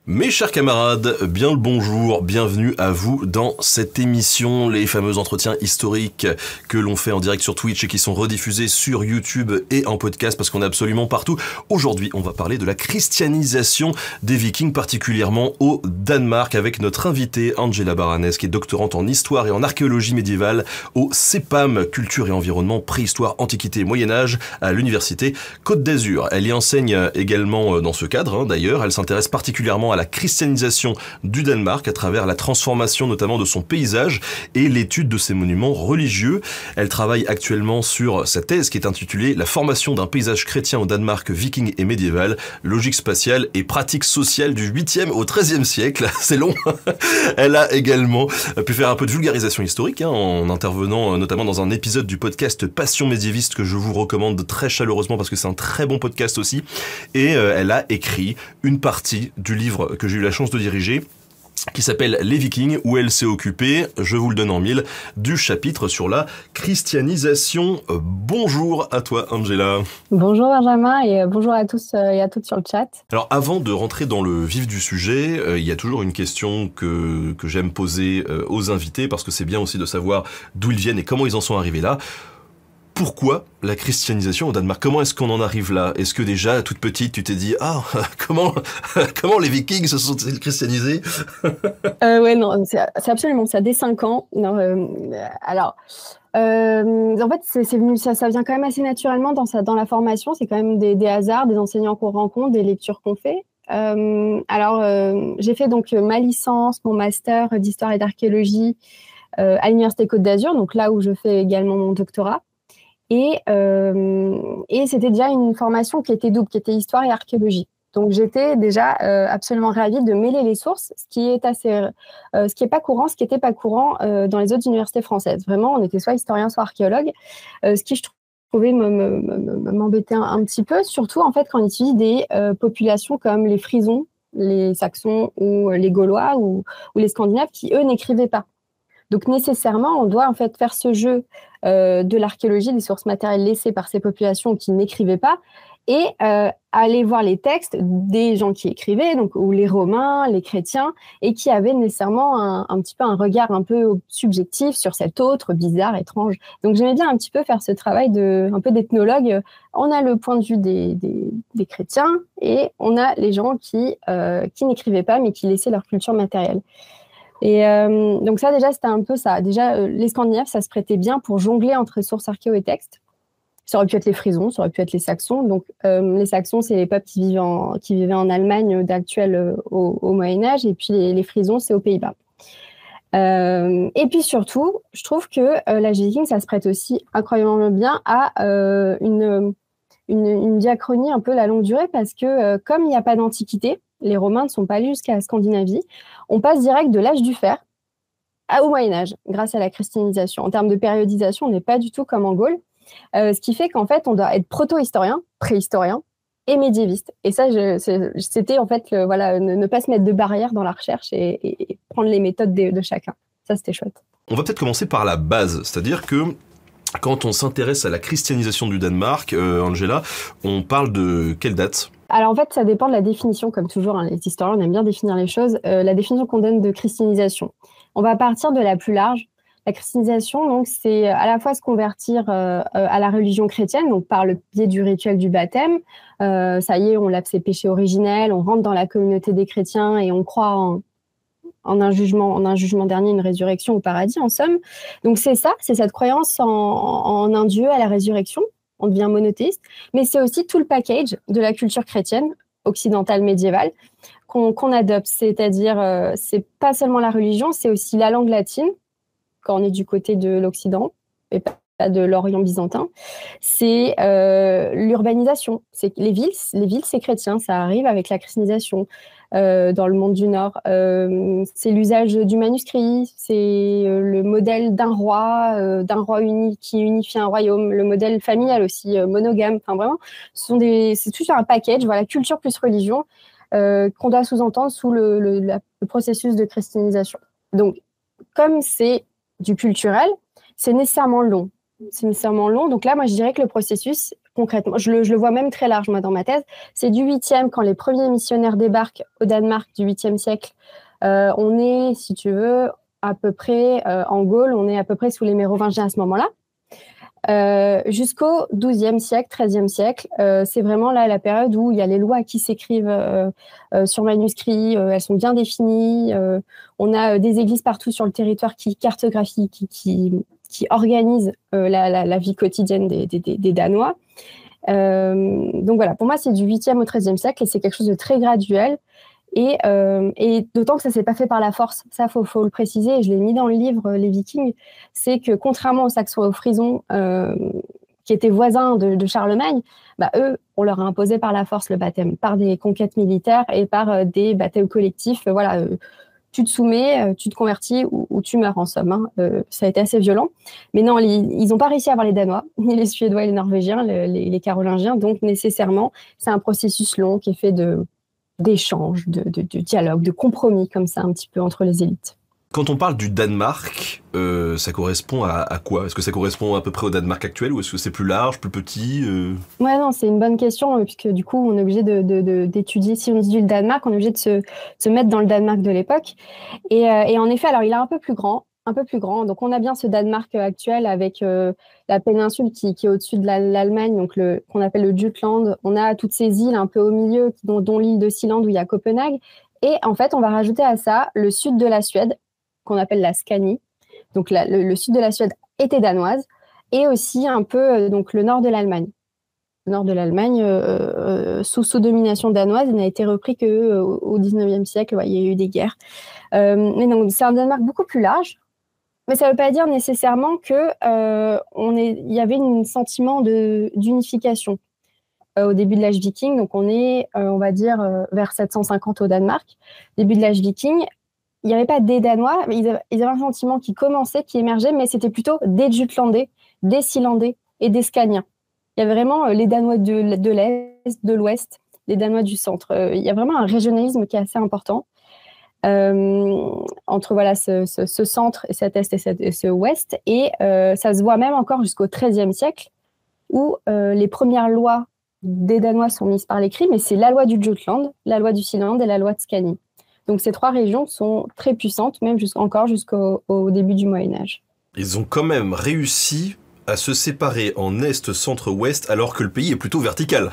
Mes chers camarades, bien le bonjour, bienvenue à vous dans cette émission, les fameux entretiens historiques que l'on fait en direct sur Twitch et qui sont rediffusés sur YouTube et en podcast parce qu'on est absolument partout. Aujourd'hui, on va parler de la christianisation des Vikings, particulièrement au Danemark, avec notre invitée Angela Baranes, qui est doctorante en histoire et en archéologie médiévale au CEPAM, Culture et Environnement, Préhistoire, Antiquité et Moyen-Âge, à l'Université Côte d'Azur. Elle y enseigne également dans ce cadre, d'ailleurs. Elle s'intéresse particulièrement à la christianisation du Danemark à travers la transformation notamment de son paysage et l'étude de ses monuments religieux. Elle travaille actuellement sur sa thèse qui est intitulée « La formation d'un paysage chrétien au Danemark viking et médiéval, logique spatiale et pratique sociale du 8e au 13e siècle ». C'est long. Elle a également pu faire un peu de vulgarisation historique en intervenant notamment dans un épisode du podcast Passion médiéviste que je vous recommande très chaleureusement parce que c'est un très bon podcast aussi. Et elle a écrit une partie du livre que j'ai eu la chance de diriger, qui s'appelle Les Vikings, où elle s'est occupée, je vous le donne en mille, du chapitre sur la christianisation. Bonjour à toi, Angela. Bonjour Benjamin et bonjour à tous et à toutes sur le chat. Alors avant de rentrer dans le vif du sujet, il y a toujours une question que j'aime poser aux invités, parce que c'est bien aussi de savoir d'où ils viennent et comment ils en sont arrivés là. Pourquoi la christianisation au Danemark? Comment est-ce qu'on en arrive là? Est-ce que déjà, toute petite, tu t'es dit « Ah, comment les Vikings se sont-ils christianisés ?» Ouais, non, c'est absolument ça, dès 5 ans. Non, en fait, c'est venu, ça vient quand même assez naturellement dans la formation. C'est quand même des hasards, des enseignants qu'on rencontre, des lectures qu'on fait. J'ai fait donc ma licence, mon master d'histoire et d'archéologie à l'Université Côte d'Azur, donc là où je fais également mon doctorat. Et c'était déjà une formation qui était double, qui était histoire et archéologie. Donc j'étais déjà absolument ravie de mêler les sources, ce qui est pas courant, ce qui n'était pas courant dans les autres universités françaises. Vraiment, on était soit historien, soit archéologue, ce qui je trouvais m'embêter un petit peu, surtout en fait quand on étudie des populations comme les Frisons, les Saxons ou les Gaulois ou les Scandinaves qui eux n'écrivaient pas. Donc nécessairement, on doit en fait faire ce jeu de l'archéologie, des sources matérielles laissées par ces populations qui n'écrivaient pas, et aller voir les textes des gens qui écrivaient, donc ou les Romains, les chrétiens, et qui avaient nécessairement un petit peu un regard un peu subjectif sur cet autre bizarre, étrange. Donc j'aimais bien un petit peu faire ce travail un peu d'ethnologue. On a le point de vue des chrétiens et on a les gens qui n'écrivaient pas mais qui laissaient leur culture matérielle. Et donc ça, déjà, c'était un peu ça. Déjà, les Scandinaves, ça se prêtait bien pour jongler entre sources archéo et textes. Ça aurait pu être les Frisons, ça aurait pu être les Saxons. Donc, les Saxons, c'est les peuples qui vivaient en Allemagne d'actuel au Moyen-Âge. Et puis, les Frisons, c'est aux Pays-Bas. Et puis, surtout, je trouve que la Viking, ça se prête aussi incroyablement bien à une diachronie un peu la longue durée parce que comme il n'y a pas d'antiquité, les Romains ne sont pas allés jusqu'à la Scandinavie, on passe direct de l'âge du fer au Moyen-Âge, grâce à la christianisation. En termes de périodisation, on n'est pas du tout comme en Gaule, ce qui fait qu'en fait, on doit être proto-historien, préhistorien et médiéviste. Et ça, c'était en fait, ne pas se mettre de barrière dans la recherche et prendre les méthodes de chacun. Ça, c'était chouette. On va peut-être commencer par la base, c'est-à-dire que quand on s'intéresse à la christianisation du Danemark, Angela, on parle de quelle date ? Alors en fait, ça dépend de la définition, comme toujours, les historiens, on aime bien définir les choses. La définition qu'on donne de christianisation. On va partir de la plus large. La christianisation, donc, c'est à la fois se convertir à la religion chrétienne, donc par le biais du rituel du baptême. Ça y est, on lave ses péchés originels, on rentre dans la communauté des chrétiens et on croit en un jugement dernier, une résurrection au paradis, en somme. Donc c'est ça, c'est cette croyance en un Dieu à la résurrection. On devient monothéiste, mais c'est aussi tout le package de la culture chrétienne occidentale médiévale qu'on adopte. C'est-à-dire, c'est pas seulement la religion, c'est aussi la langue latine, quand on est du côté de l'Occident, et pas de l'Orient byzantin. C'est l'urbanisation. C'est les villes, c'est chrétien, ça arrive avec la christianisation. Dans le monde du Nord. C'est l'usage du manuscrit, c'est le modèle d'un roi unique qui unifie un royaume, le modèle familial aussi, monogame. Enfin, vraiment, c'est tout un package, voilà, culture plus religion, qu'on doit sous-entendre sous le processus de christianisation. Donc, comme c'est du culturel, c'est nécessairement long. Donc là, moi, je dirais que le processus, concrètement. Je le vois même très large, moi, dans ma thèse. C'est du 8e, quand les premiers missionnaires débarquent au Danemark du 8e siècle. On est, si tu veux, à peu près en Gaule, on est à peu près sous les Mérovingiens à ce moment-là. Jusqu'au 12e siècle, 13e siècle, c'est vraiment là la période où il y a les lois qui s'écrivent sur manuscrits, elles sont bien définies, on a des églises partout sur le territoire qui cartographient, qui organisent la vie quotidienne des Danois. Donc voilà, pour moi c'est du 8e au 13e siècle et c'est quelque chose de très graduel. Et d'autant que ça ne s'est pas fait par la force. Ça, faut le préciser, et je l'ai mis dans le livre, Les Vikings, c'est que contrairement aux Saxons et aux Frisons, qui étaient voisins de Charlemagne, eux, on leur a imposé par la force le baptême, par des conquêtes militaires et par des baptêmes collectifs. Tu te soumets, tu te convertis ou tu meurs, en somme. Ça a été assez violent. Mais non, ils n'ont pas réussi à avoir les Danois, ni les Suédois et les Norvégiens, les Carolingiens. Donc, nécessairement, c'est un processus long qui est fait d'échanges, de dialogues, de compromis comme ça un petit peu entre les élites. Quand on parle du Danemark, ça correspond à quoi? Est-ce que ça correspond à peu près au Danemark actuel ou est-ce que c'est plus large, plus petit Ouais, non, c'est une bonne question puisque du coup on est obligé d'étudier. Si on dit le Danemark, on est obligé de se mettre dans le Danemark de l'époque. Et en effet, alors il est un peu plus grand. Donc, on a bien ce Danemark actuel avec la péninsule qui est au-dessus de l'Allemagne, donc qu'on appelle le Jutland. On a toutes ces îles un peu au milieu, dont l'île de Sealand où il y a Copenhague. Et en fait, on va rajouter à ça le sud de la Suède, qu'on appelle la Scanie. Donc, le sud de la Suède était danoise. Et aussi un peu donc, le nord de l'Allemagne. Le nord de l'Allemagne, sous domination danoise, il n'a été repris qu'au 19e siècle. Ouais, il y a eu des guerres. Mais donc, c'est un Danemark beaucoup plus large. Mais ça ne veut pas dire nécessairement qu'il y avait un sentiment d'unification au début de l'âge viking. Donc, on est, on va dire, vers 750 au Danemark. Début de l'âge viking, il n'y avait pas des Danois, mais ils avaient un sentiment qui commençait, qui émergeait, mais c'était plutôt des Jutlandais, des Sealandais et des Scaniens. Il y avait vraiment les Danois de l'Est, de l'Ouest, les Danois du centre. Il y a vraiment un régionalisme qui est assez important. Entre voilà, ce centre, cet est et ce ouest. Et ça se voit même encore jusqu'au XIIIe siècle, où les premières lois des Danois sont mises par l'écrit, mais c'est la loi du Jutland, la loi du Sealand et la loi de Scanie. Donc ces trois régions sont très puissantes, même jusqu'au début du Moyen-Âge. Ils ont quand même réussi à se séparer en est, centre, ouest, alors que le pays est plutôt vertical.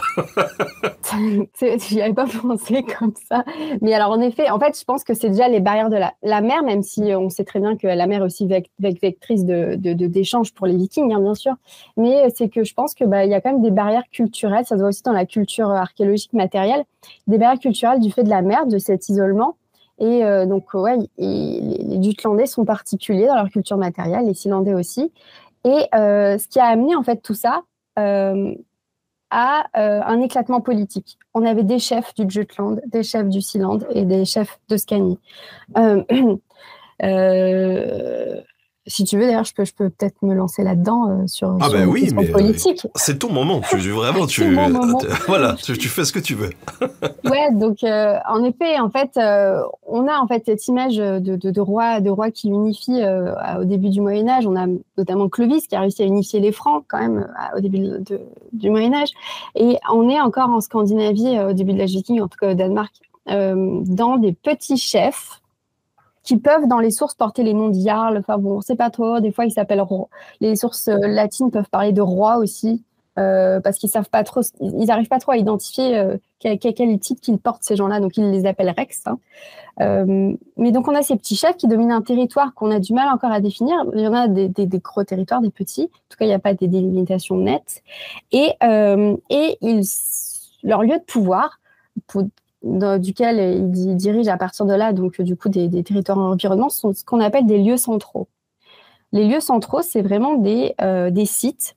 J'y avais pas pensé comme ça. Mais alors, en effet, en fait, je pense que c'est déjà les barrières de la mer, même si on sait très bien que la mer est aussi vectrice d'échanges pour les Vikings, hein, bien sûr. Mais c'est que je pense que y a quand même des barrières culturelles, ça se voit aussi dans la culture archéologique matérielle, des barrières culturelles du fait de la mer, de cet isolement. Et donc, ouais, les Jutlandais sont particuliers dans leur culture matérielle, les Sealandais aussi. Et ce qui a amené en fait tout ça à un éclatement politique. On avait des chefs du Jutland, des chefs du Sealand et des chefs de Scanie. Si tu veux, d'ailleurs, je peux peut-être me lancer là-dedans sur une question politique. C'est ton moment. Vraiment, voilà, tu fais ce que tu veux. Ouais, donc en effet, on a en fait cette image de roi qui unifie au début du Moyen Âge. On a notamment Clovis qui a réussi à unifier les Francs quand même au début du Moyen Âge. Et on est encore en Scandinavie au début de l'âge viking, en tout cas au Danemark, dans des petits chefs qui peuvent dans les sources porter les noms de jarls. Enfin bon, on ne sait pas trop. Des fois, ils s'appellent rois. Les sources latines peuvent parler de rois aussi. Parce qu'ils savent pas trop, ils n'arrivent pas trop à identifier quel titre qu'ils portent ces gens-là, donc ils les appellent Rex. Mais donc on a ces petits chefs qui dominent un territoire qu'on a du mal encore à définir. Il y en a des gros territoires, des petits. En tout cas, il n'y a pas des délimitations nettes. Et leur lieu de pouvoir, duquel ils dirigent à partir de là, donc du coup des territoires environnants, sont ce qu'on appelle des lieux centraux. Les lieux centraux, c'est vraiment des sites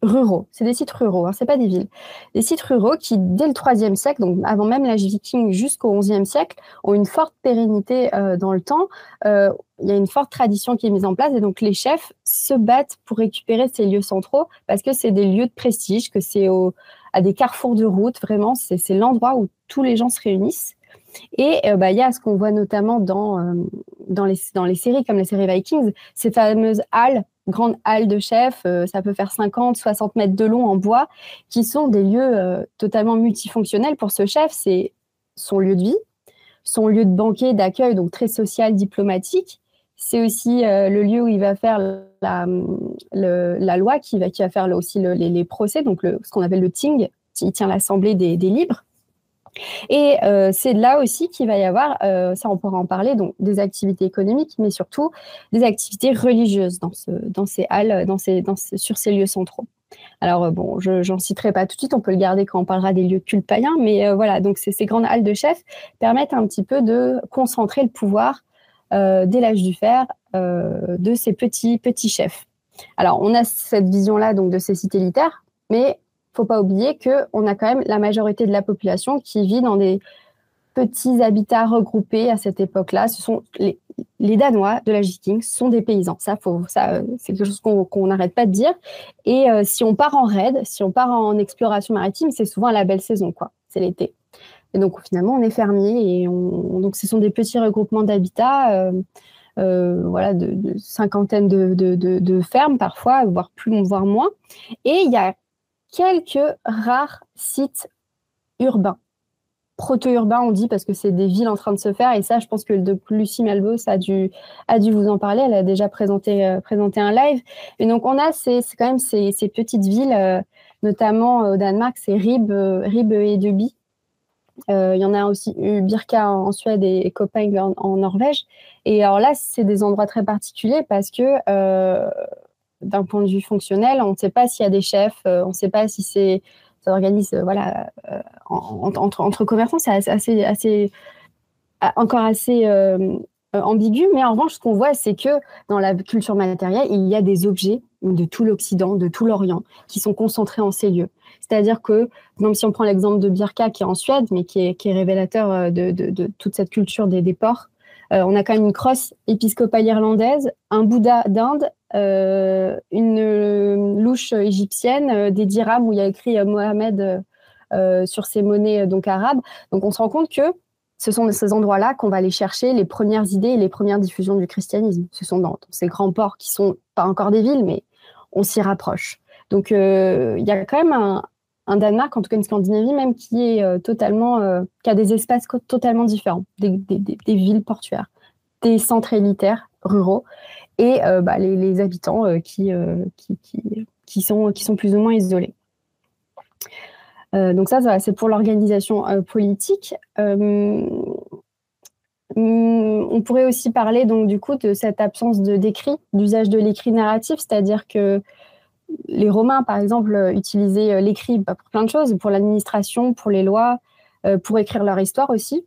ruraux. C'est des sites ruraux, hein, c'est pas des villes. Des sites ruraux qui, dès le IIIe siècle, donc avant même l'âge viking jusqu'au XIe siècle, ont une forte pérennité dans le temps. Il y a une forte tradition qui est mise en place et donc les chefs se battent pour récupérer ces lieux centraux parce que c'est des lieux de prestige, que c'est à des carrefours de route, vraiment, c'est l'endroit où tous les gens se réunissent. Et il y a ce qu'on voit notamment dans les séries comme la série Vikings, ces fameuses halles grandes halles de chefs, ça peut faire 50, 60 mètres de long en bois, qui sont des lieux totalement multifonctionnels pour ce chef. C'est son lieu de vie, son lieu de banquet, d'accueil, donc très social, diplomatique. C'est aussi le lieu où il va faire la loi, qui va faire aussi les procès, donc ce qu'on appelle le ting. Il tient l'assemblée des libres. Et c'est là aussi qu'il va y avoir, ça on pourra en parler, donc des activités économiques, mais surtout des activités religieuses dans ces halles, sur ces lieux centraux. Alors bon, j'en citerai pas tout de suite, on peut le garder quand on parlera des lieux cultes païens, mais voilà, donc ces grandes halles de chefs permettent un petit peu de concentrer le pouvoir dès l'âge du fer de ces petits chefs. Alors on a cette vision-là donc de ces cités militaires, mais faut pas oublier qu'on a quand même la majorité de la population qui vit dans des petits habitats regroupés à cette époque-là. Ce sont les Danois de l'âge viking, ce sont des paysans. Ça c'est quelque chose qu'on n'arrête pas de dire. Et si on part en raid, si on part en exploration maritime, c'est souvent la belle saison, quoi. C'est l'été. Et donc finalement, on est fermier et donc ce sont des petits regroupements d'habitats. Voilà, de cinquantaine de fermes parfois, voire moins. Et il y a quelques rares sites urbains, proto-urbains on dit, parce que c'est des villes en train de se faire, et ça je pense que Lucie Malbos a dû vous en parler, elle a déjà présenté un live. Et donc on a c'est quand même ces petites villes, notamment au Danemark, c'est Ribe et Edeby. Il y en a aussi eu Birka en Suède et Copenhague en Norvège. Et alors là, c'est des endroits très particuliers parce que d'un point de vue fonctionnel, on ne sait pas s'il y a des chefs, on ne sait pas si ça organise entre commerçants, c'est encore assez ambigu. Mais en revanche, ce qu'on voit, c'est que dans la culture matérielle, il y a des objets de tout l'Occident, de tout l'Orient, qui sont concentrés en ces lieux. C'est-à-dire que, même si on prend l'exemple de Birka qui est en Suède, mais qui est révélateur de toute cette culture des ports, on a quand même une crosse épiscopale irlandaise, un Bouddha d'Inde, une louche égyptienne, des dirhams où il y a écrit Mohamed sur ces monnaies donc arabes. Donc on se rend compte que ce sont ces endroits-là qu'on va aller chercher les premières idées et les premières diffusions du christianisme. Ce sont dans ces grands ports qui sont pas encore des villes, mais on s'y rapproche. Donc il y a quand même un Danemark, en tout cas une Scandinavie même, qui est qui a des espaces totalement différents, des villes portuaires, des centres élitaires ruraux et les habitants qui sont plus ou moins isolés. Donc ça c'est pour l'organisation politique. On pourrait aussi parler donc du coup de cette absence d'écrit, d'usage de l'écrit narratif, c'est-à-dire que les Romains, par exemple, utilisaient l'écrit pour plein de choses, pour l'administration, pour les lois, pour écrire leur histoire aussi.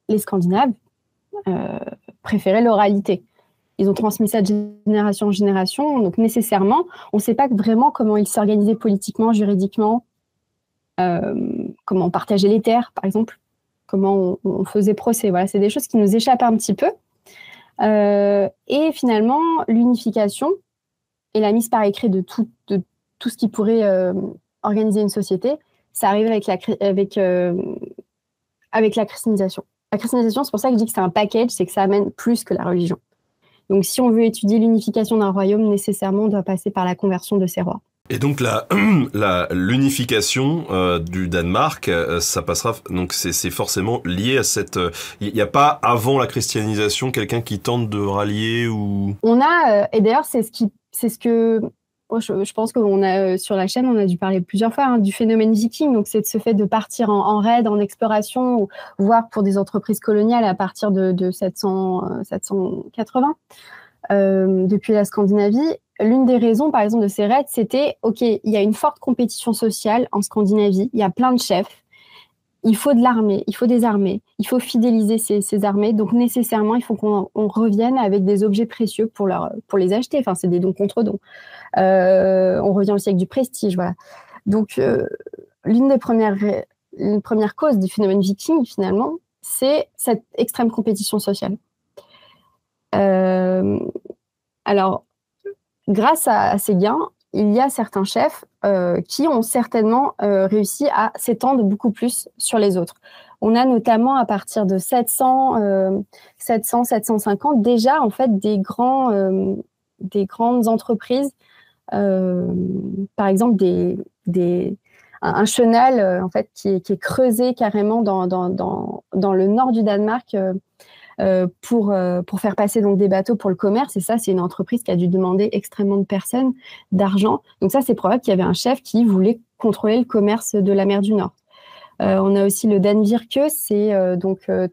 Les Scandinaves préféraient l'oralité. Ils ont transmis ça de génération en génération, donc nécessairement, on ne sait pas vraiment comment ils s'organisaient politiquement, juridiquement, comment on partageait les terres, par exemple, comment on faisait procès. Voilà, c'est des choses qui nous échappent un petit peu. Et finalement, l'unification et la mise par écrit de tout ce qui pourrait organiser une société, ça arrive avec la christianisation. La christianisation, c'est pour ça que je dis que c'est un package, c'est que ça amène plus que la religion. Donc si on veut étudier l'unification d'un royaume, nécessairement on doit passer par la conversion de ses rois. Et donc l'unification du Danemark, ça passera. Donc c'est forcément lié à cette. Il n'y a pas avant la christianisation quelqu'un qui tente de rallier ou. On a et d'ailleurs c'est ce que je pense qu'on a sur la chaîne on a dû parler plusieurs fois du phénomène viking. Donc c'est ce fait de partir en raid, en exploration, voire pour des entreprises coloniales à partir de 780 depuis la Scandinavie. L'une des raisons, par exemple, de ces raids, c'était, OK, il y a une forte compétition sociale en Scandinavie, il y a plein de chefs, il faut de l'armée, il faut des armées, il faut fidéliser ces armées, donc nécessairement, il faut qu'on revienne avec des objets précieux pour les acheter, enfin, c'est des dons contre dons. On revient aussi avec du prestige, voilà. Donc, l'une des premières causes du phénomène viking, finalement, c'est cette extrême compétition sociale. Alors, grâce à ces gains, il y a certains chefs qui ont certainement réussi à s'étendre beaucoup plus sur les autres. On a notamment à partir de 750 déjà en fait des grands des grandes entreprises, par exemple un chenal en fait, qui est creusé carrément dans le nord du Danemark pour faire passer donc des bateaux pour le commerce. Et ça, c'est une entreprise qui a dû demander extrêmement de personnes, d'argent. Donc ça, c'est probable qu'il y avait un chef qui voulait contrôler le commerce de la mer du Nord. On a aussi le Danvirke, c'est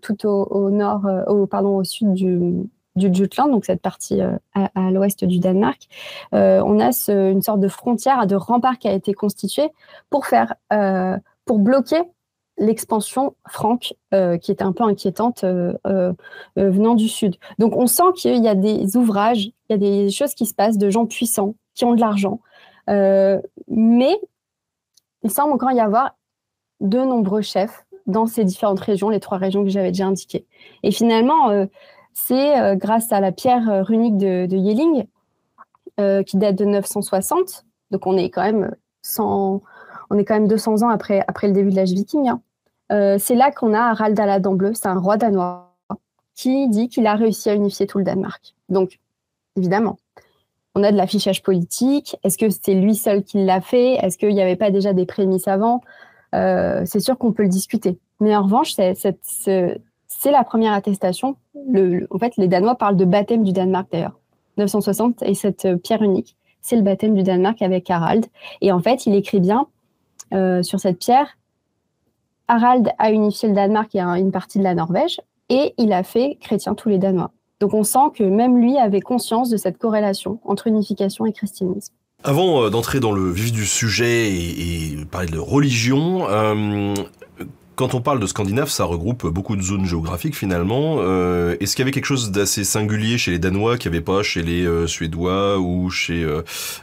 tout au nord, au sud du Jutland, donc cette partie à l'ouest du Danemark. On a une sorte de frontière, de rempart qui a été constitué pour bloquer l'expansion franque qui était un peu inquiétante venant du sud. Donc on sent qu'il y a des ouvrages, il y a des choses qui se passent, de gens puissants qui ont de l'argent, mais il semble encore y avoir de nombreux chefs dans ces différentes régions, les 3 régions que j'avais déjà indiquées. Et finalement, c'est grâce à la pierre runique de Jelling, qui date de 960, donc on est quand même 200 ans après le début de l'âge viking. C'est là qu'on a Harald à la Bleu, c'est un roi danois qui dit qu'il a réussi à unifier tout le Danemark. Donc, évidemment, on a de l'affichage politique. Est-ce que c'est lui seul qui l'a fait? Est-ce qu'il n'y avait pas déjà des prémices avant? C'est sûr qu'on peut le discuter. Mais en revanche, c'est la première attestation. En fait, les Danois parlent de baptême du Danemark d'ailleurs. 960 et cette pierre unique, c'est le baptême du Danemark avec Harald. Et en fait, il écrit bien sur cette pierre, Harald a unifié le Danemark et une partie de la Norvège, et il a fait chrétien tous les Danois. Donc on sent que même lui avait conscience de cette corrélation entre unification et christianisme. Avant d'entrer dans le vif du sujet et parler de religion, quand on parle de Scandinave, ça regroupe beaucoup de zones géographiques finalement. Est-ce qu'il y avait quelque chose d'assez singulier chez les Danois qu'il n'y avait pas chez les Suédois ou chez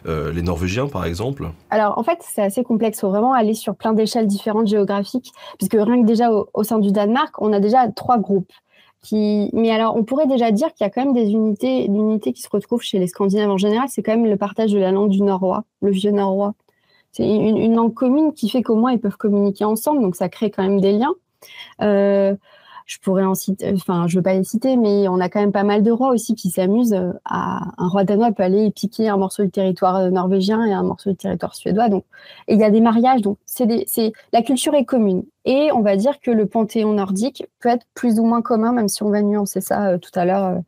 les Norvégiens par exemple? Alors en fait, c'est assez complexe. Il faut vraiment aller sur plein d'échelles différentes géographiques, puisque rien que déjà au sein du Danemark, on a déjà 3 groupes. Mais alors, on pourrait déjà dire qu'il y a quand même des unités qui se retrouvent chez les Scandinaves en général. C'est quand même le partage de la langue du norrois, le vieux norrois. C'est une langue commune qui fait qu'au moins ils peuvent communiquer ensemble, donc ça crée quand même des liens. Je pourrais en citer, enfin, je veux pas les citer, mais on a quand même pas mal de rois aussi qui s'amusent. Un roi danois peut aller piquer un morceau du territoire norvégien et un morceau du territoire suédois. Donc, et il y a des mariages, donc la culture est commune. Et on va dire que le panthéon nordique peut être plus ou moins commun, même si on va nuancer ça tout à l'heure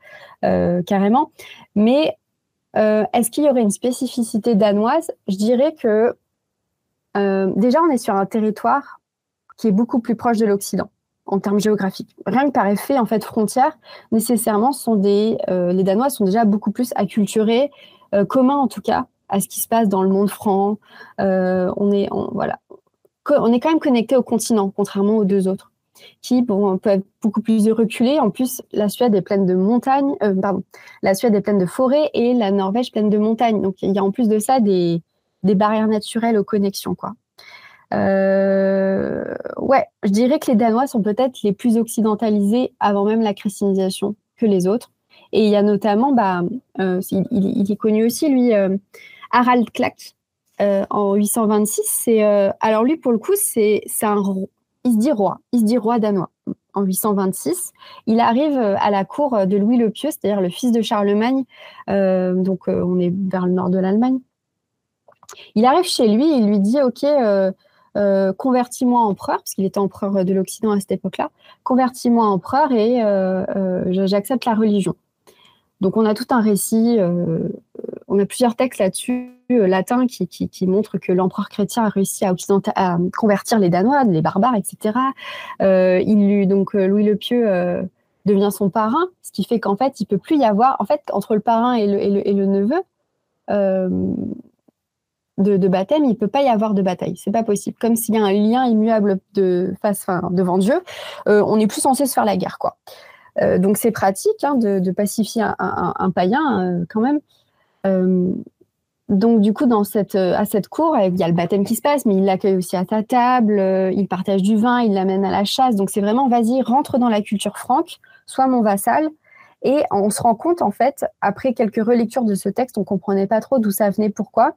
carrément. Mais est-ce qu'il y aurait une spécificité danoise? Je dirais que déjà, on est sur un territoire qui est beaucoup plus proche de l'Occident en termes géographiques. Rien que par effet, en fait, frontière, nécessairement, les Danois sont déjà beaucoup plus acculturés, communs en tout cas, à ce qui se passe dans le monde franc. On est quand même connecté au continent, contrairement aux 2 autres, qui peuvent être beaucoup plus reculés. En plus, la Suède est pleine de montagnes, la Suède est pleine de forêts et la Norvège pleine de montagnes. Donc, il y a en plus de ça des barrières naturelles aux connexions, quoi. Ouais, je dirais que les Danois sont peut-être les plus occidentalisés avant même la christianisation que les autres. Et il y a notamment, il est connu aussi, lui, Harald Klak, en 826. Alors lui, pour le coup, il se dit roi danois. En 826, il arrive à la cour de Louis le Pieux, c'est-à-dire le fils de Charlemagne. On est vers le nord de l'Allemagne. Il arrive chez lui et il lui dit « Ok, convertis-moi en empereur », parce qu'il était empereur de l'Occident à cette époque-là. « Convertis-moi en empereur et j'accepte la religion ». Donc, on a tout un récit, on a plusieurs textes là-dessus, latins, qui montrent que l'empereur chrétien a réussi à convertir les Danois, les barbares, etc. Louis le Pieux devient son parrain, ce qui fait qu'en fait, il ne peut plus y avoir, en fait, entre le parrain et le neveu, de baptême, il ne peut pas y avoir de bataille. C'est pas possible. Comme s'il y a un lien immuable devant Dieu, on n'est plus censé se faire la guerre, quoi. Donc c'est pratique de pacifier un païen quand même. Donc du coup, à cette cour, il y a le baptême qui se passe, mais il l'accueille aussi à sa table, il partage du vin, il l'amène à la chasse. Donc c'est vraiment, vas-y, rentre dans la culture franque, sois mon vassal. Et on se rend compte, en fait, après quelques relectures de ce texte, on ne comprenait pas trop d'où ça venait, pourquoi.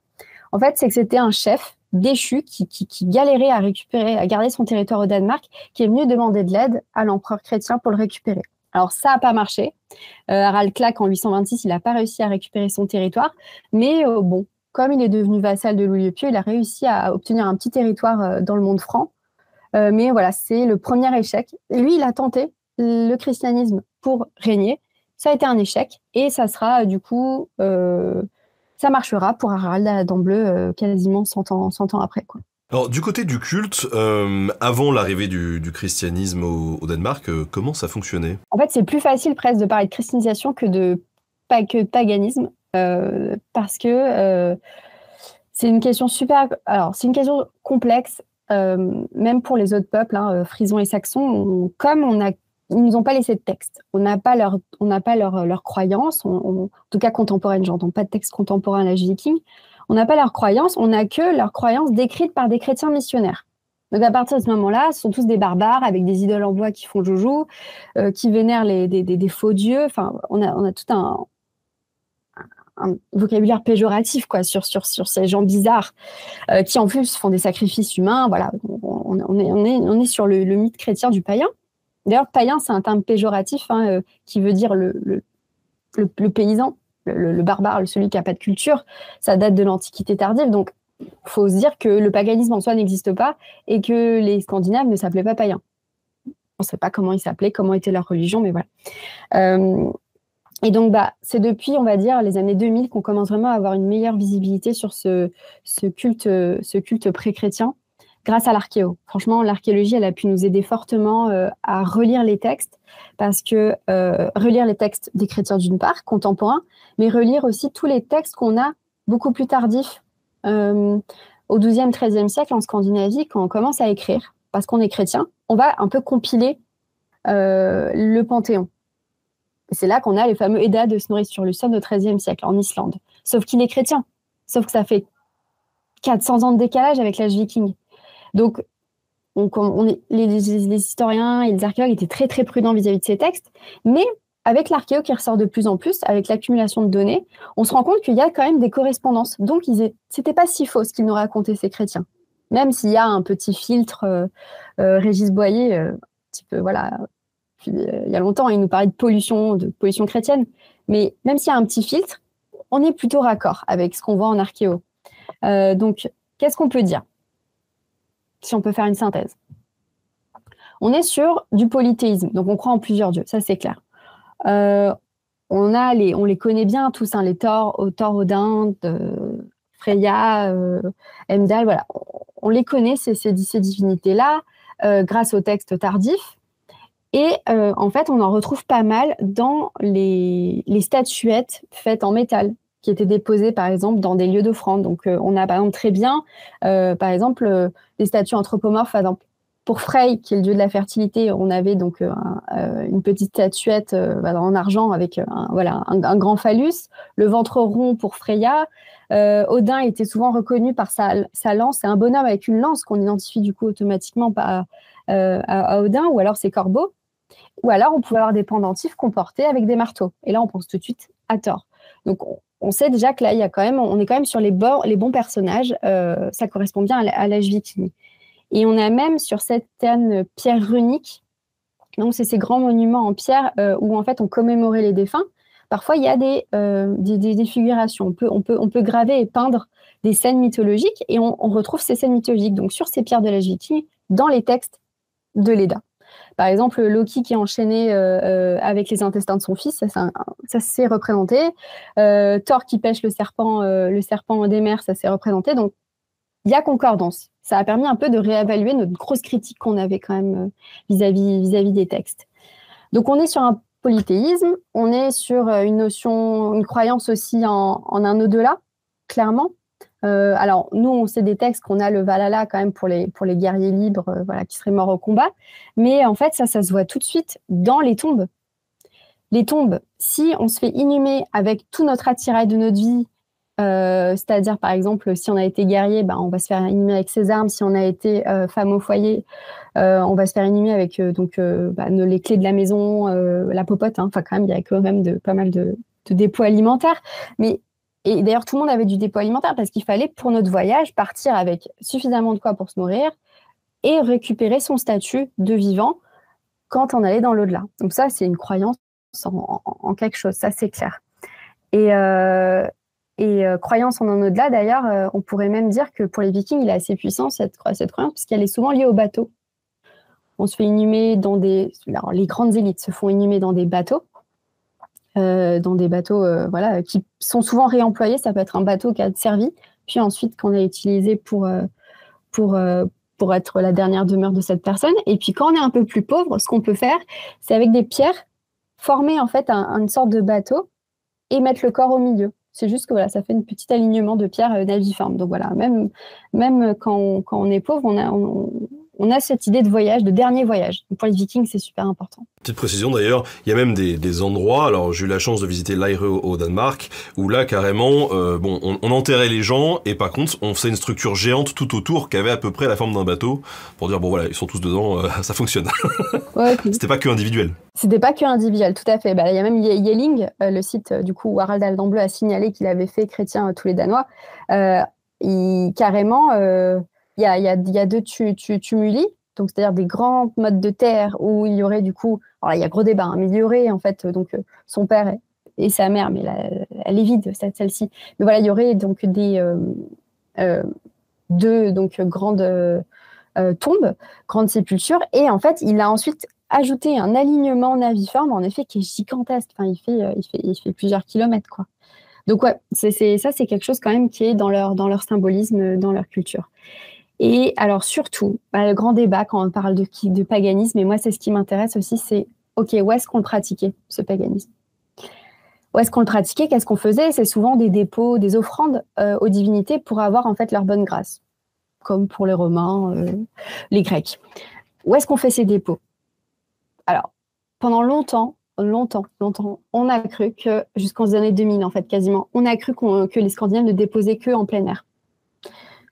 En fait, c'est que c'était un chef déchu qui galérait à garder son territoire au Danemark, qui est venu demander de l'aide à l'empereur chrétien pour le récupérer. Alors, ça n'a pas marché. Harald-Clac, en 826, il n'a pas réussi à récupérer son territoire. Mais bon, comme il est devenu vassal de Louis le Pieux, il a réussi à obtenir un petit territoire dans le monde franc. Mais voilà, c'est le premier échec. Lui, il a tenté le christianisme pour régner. Ça a été un échec. Et ça sera, du coup, ça marchera pour Harald à la Dent Bleue quasiment 100 ans après, quoi. Alors, du côté du culte, avant l'arrivée du christianisme au Danemark, comment ça fonctionnait? En fait, c'est plus facile presque de parler de christianisation que de paganisme, parce que c'est une question Alors, c'est une question complexe, même pour les autres peuples, hein, frisons et saxons. Ils nous ont pas laissé de texte. On n'a pas leur croyance, en tout cas contemporaine. J'entends pas de texte contemporain à l'âge viking. On n'a pas leur croyance, on n'a que leur croyance décrite par des chrétiens missionnaires. Donc à partir de ce moment-là, ce sont tous des barbares avec des idoles en bois qui font joujou, qui vénèrent des faux dieux. Enfin, on a tout un vocabulaire péjoratif, quoi, sur ces gens bizarres qui en plus font des sacrifices humains. Voilà, on est sur le mythe chrétien du païen. D'ailleurs, païen, c'est un terme péjoratif, hein, qui veut dire le paysan, le barbare, celui qui n'a pas de culture. Ça date de l'Antiquité tardive. Donc, il faut se dire que le paganisme en soi n'existe pas et que les Scandinaves ne s'appelaient pas païens. On ne sait pas comment ils s'appelaient, comment était leur religion, mais voilà. Et donc, c'est depuis, on va dire, les années 2000 qu'on commence vraiment à avoir une meilleure visibilité sur ce culte pré-chrétien grâce à l'archéo. Franchement, l'archéologie, elle a pu nous aider fortement à relire les textes, parce que relire les textes des chrétiens d'une part, contemporains, mais relire aussi tous les textes qu'on a beaucoup plus tardifs, au XIIe, XIIIe siècle en Scandinavie, quand on commence à écrire, parce qu'on est chrétien, on va un peu compiler le Panthéon. C'est là qu'on a les fameux Edda de Snorri Sturluson au XIIIe siècle, en Islande. Sauf qu'il est chrétien. Sauf que ça fait 400 ans de décalage avec l'âge viking. Donc, les historiens et les archéologues étaient très, très prudents vis-à-vis de ces textes. Mais avec l'archéo qui ressort de plus en plus, avec l'accumulation de données, on se rend compte qu'il y a quand même des correspondances. Donc, c'était pas si faux ce qu'ils nous racontaient, ces chrétiens. Même s'il y a un petit filtre, Régis Boyer, un petit peu, voilà... Puis, il y a longtemps, il nous parlait de pollution chrétienne. Mais même s'il y a un petit filtre, on est plutôt raccord avec ce qu'on voit en archéo. Donc, qu'est-ce qu'on peut dire, si on peut faire une synthèse? On est sur du polythéisme, donc on croit en plusieurs dieux, ça c'est clair. On les connaît bien tous, hein, les Thor, Odin, Freya, Heimdall, voilà. On les connaît, ces divinités-là, grâce aux textes tardifs. Et en fait, on en retrouve pas mal dans les statuettes faites en métal, qui étaient déposées, par exemple, dans des lieux d'offrande. Donc, on a, par exemple, très bien, par exemple, des statues anthropomorphes. Par exemple, pour Frey, qui est le dieu de la fertilité, on avait donc une petite statuette en argent avec un grand phallus, le ventre rond pour Freya. Odin était souvent reconnu par sa lance. C'est un bonhomme avec une lance qu'on identifie du coup automatiquement à Odin, ou alors ses corbeaux. Ou alors, on pouvait avoir des pendentifs qu'on portait avec des marteaux. Et là, on pense tout de suite à Thor. Donc, on sait déjà que là, on est quand même sur les bons personnages. Ça correspond bien à l'âge viking. Et on a même sur certaines pierres runiques, donc c'est ces grands monuments en pierre où en fait on commémorait les défunts. Parfois, il y a des figurations. On peut graver et peindre des scènes mythologiques et on retrouve ces scènes mythologiques donc sur ces pierres de l'âge viking dans les textes de l'Edda. Par exemple, Loki qui est enchaîné avec les intestins de son fils, ça s'est représenté. Thor qui pêche le serpent des mers, ça s'est représenté. Donc, il y a concordance. Ça a permis un peu de réévaluer notre grosse critique qu'on avait quand même vis-à-vis des textes. Donc, on est sur un polythéisme, on est sur une croyance aussi en un au-delà, clairement. Alors, nous, on sait des textes qu'on a le Valhalla quand même pour les guerriers libres qui seraient morts au combat. Mais en fait, ça se voit tout de suite dans les tombes. Les tombes, si on se fait inhumer avec tout notre attirail de notre vie, c'est-à-dire, par exemple, si on a été guerrier, on va se faire inhumer avec ses armes. Si on a été femme au foyer, on va se faire inhumer avec les clés de la maison, la popote. Hein. Enfin, quand même, il y a quand même pas mal de dépôts alimentaires. Et d'ailleurs, tout le monde avait du dépôt alimentaire parce qu'il fallait, pour notre voyage, partir avec suffisamment de quoi pour se nourrir et récupérer son statut de vivant quand on allait dans l'au-delà. Donc ça, c'est une croyance en quelque chose, ça c'est clair. Et croyance en un au-delà, d'ailleurs, on pourrait même dire que pour les Vikings, il est assez puissant cette croyance, puisqu'elle est souvent liée au bateau. On se fait inhumer dans des... Alors, les grandes élites se font inhumer dans des bateaux, voilà, qui sont souvent réemployés. Ça peut être un bateau qui a servi, puis ensuite qu'on a utilisé pour être la dernière demeure de cette personne. Et puis quand on est un peu plus pauvre, ce qu'on peut faire, c'est avec des pierres, former en fait une sorte de bateau et mettre le corps au milieu. C'est juste que voilà, ça fait un petit alignement de pierres naviformes. Donc voilà, même quand on est pauvre, on a cette idée de voyage, de dernier voyage. Donc pour les Vikings, c'est super important. Petite précision d'ailleurs, il y a même des endroits, alors j'ai eu la chance de visiter Lejre au Danemark, où là carrément, on enterrait les gens, et par contre, on faisait une structure géante tout autour qui avait à peu près la forme d'un bateau, pour dire, bon voilà, ils sont tous dedans, ça fonctionne. Ouais, okay. C'était pas que individuel. C'était pas que individuel, tout à fait. Il y a même Yelling, le site du coup où Harald Aldenbleu a signalé qu'il avait fait chrétien tous les Danois. Carrément, il y a deux tumuli, donc c'est-à-dire des grands mottes de terre où il y aurait du coup, alors il y a gros débat, mais il y aurait en fait donc son père et sa mère, mais elle est vide celle-ci. Mais voilà, il y aurait donc deux donc grandes tombes, grandes sépultures, et en fait il a ensuite ajouté un alignement naviforme en effet qui est gigantesque. Enfin, il fait plusieurs kilomètres quoi. Donc ouais, c'est quelque chose quand même qui est dans leur symbolisme, dans leur culture. Et alors surtout, le grand débat quand on parle de paganisme, et moi c'est ce qui m'intéresse aussi, c'est ok, où est-ce qu'on le pratiquait, ce paganisme? Où est-ce qu'on le pratiquait? Qu'est-ce qu'on faisait? C'est souvent des dépôts, des offrandes aux divinités pour avoir en fait leur bonne grâce, comme pour les Romains, les Grecs. Où est-ce qu'on fait ces dépôts? Alors, pendant longtemps, on a cru que, jusqu'aux années 2000 en fait quasiment, on a cru que les Scandinaves ne déposaient que en plein air.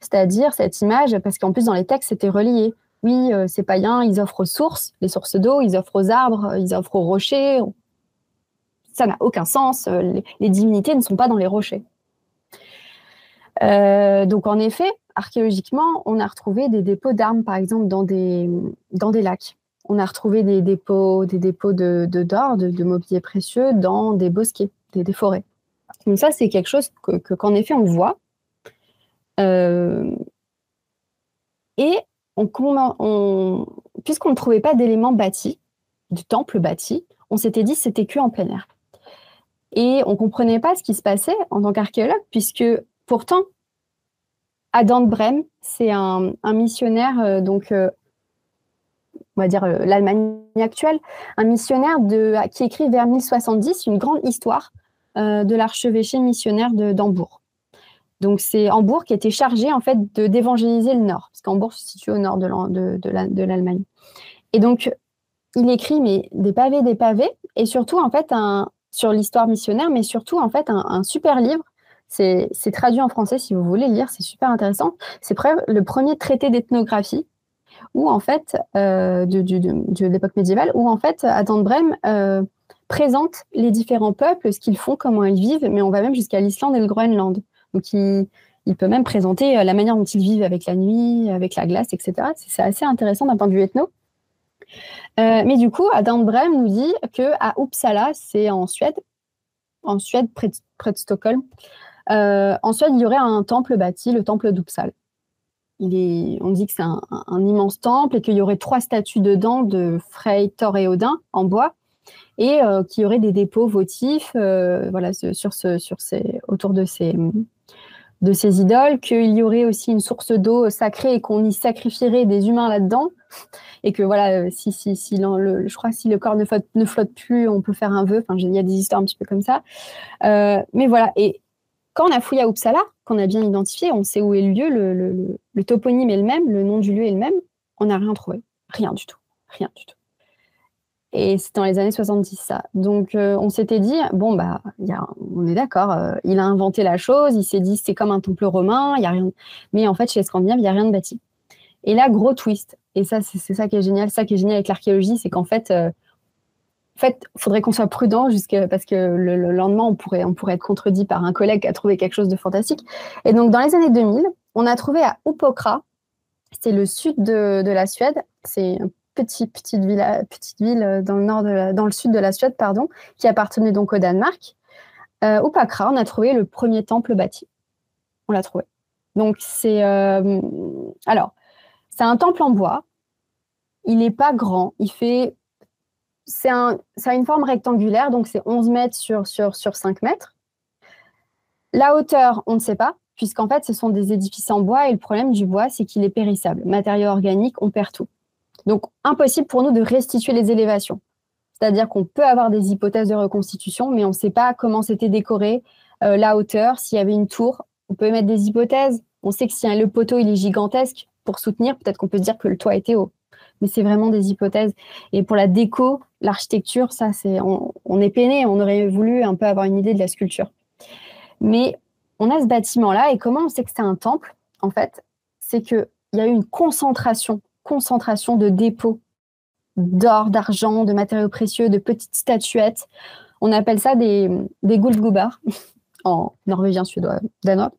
C'est-à-dire cette image, parce qu'en plus dans les textes c'était relié. Oui, ces païens, ils offrent aux sources, les sources d'eau, ils offrent aux arbres, ils offrent aux rochers. Ça n'a aucun sens. Les divinités ne sont pas dans les rochers. Donc en effet, archéologiquement, on a retrouvé des dépôts d'armes, par exemple, dans des lacs. On a retrouvé des dépôts d'or, de mobilier précieux dans des bosquets, des forêts. Donc ça, c'est quelque chose qu'en effet, on voit. Et puisqu'on ne trouvait pas d'éléments bâtis, de temples bâtis, on s'était dit que c'était que en plein air. Et on ne comprenait pas ce qui se passait en tant qu'archéologue, puisque pourtant, Adam de Brême, c'est un missionnaire, on va dire l'Allemagne actuelle, un missionnaire qui écrit vers 1070 une grande histoire de l'archevêché missionnaire d'Hambourg. Donc c'est Hambourg qui était chargé en fait d'évangéliser le Nord, parce qu'Hambourg se situe au nord de l'Allemagne. Et donc il écrit mais des pavés, et surtout en fait sur l'histoire missionnaire, mais surtout en fait un super livre. C'est traduit en français si vous voulez lire, c'est super intéressant. C'est le premier traité d'ethnographie où en fait de l'époque médiévale, où en fait Adam de Brême présente les différents peuples, ce qu'ils font, comment ils vivent, mais on va même jusqu'à l'Islande et le Groenland. Donc, il peut même présenter la manière dont ils vivent avec la nuit, avec la glace, etc. C'est assez intéressant d'un point de vue ethno. Mais du coup, Adam de Brême nous dit qu'à Uppsala, c'est en Suède, près de Stockholm, en Suède, il y aurait un temple bâti, le temple d'Uppsala. On dit que c'est un immense temple et qu'il y aurait 3 statues dedans de Frey, Thor et Odin en bois, et qu'il y aurait des dépôts votifs voilà, autour de ces idoles, qu'il y aurait aussi une source d'eau sacrée et qu'on y sacrifierait des humains là-dedans, et que voilà, je crois que si le corps ne flotte plus, on peut faire un vœu. Enfin, il y a des histoires un petit peu comme ça. Mais voilà, et quand on a fouillé à Uppsala, qu'on a bien identifié, on sait où est le lieu, le toponyme est le même, le nom du lieu est le même, on n'a rien trouvé. Rien du tout. Et c'était dans les années 70, ça. Donc, on s'était dit, bon, on est d'accord, il a inventé la chose, il s'est dit, c'est comme un temple romain, il n'y a rien. Mais en fait, chez les Scandinaves, il n'y a rien de bâti. Et là, gros twist. Et ça, c'est ça qui est génial. Ça qui est génial avec l'archéologie, c'est qu'en fait, il faudrait qu'on soit prudent parce que le lendemain, on pourrait être contredit par un collègue qui a trouvé quelque chose de fantastique. Et donc, dans les années 2000, on a trouvé à Uppåkra, c'est le sud de la Suède, c'est petite ville dans le sud de la Suède, pardon, qui appartenait donc au Danemark. Au Pakra, on a trouvé le premier temple bâti. On l'a trouvé. Donc, c'est un temple en bois. Il n'est pas grand. Ça a une forme rectangulaire, donc c'est 11 mètres sur 5 mètres. La hauteur, on ne sait pas, puisqu'en fait, ce sont des édifices en bois et le problème du bois, c'est qu'il est périssable. Matériaux organiques, on perd tout. Donc, impossible pour nous de restituer les élévations. C'est-à-dire qu'on peut avoir des hypothèses de reconstitution, mais on ne sait pas comment c'était décoré, la hauteur, s'il y avait une tour. On peut mettre des hypothèses. On sait que si le poteau il est gigantesque pour soutenir, peut-être qu'on peut se dire que le toit était haut. Mais c'est vraiment des hypothèses. Et pour la déco, l'architecture, ça, on est peiné. On aurait voulu un peu avoir une idée de la sculpture. Mais on a ce bâtiment-là. Et comment on sait que c'est un temple, en fait, c'est qu'il y a eu une concentration de dépôts d'or, d'argent, de matériaux précieux, de petites statuettes. On appelle ça des guldgubbar, en norvégien, suédois, danois.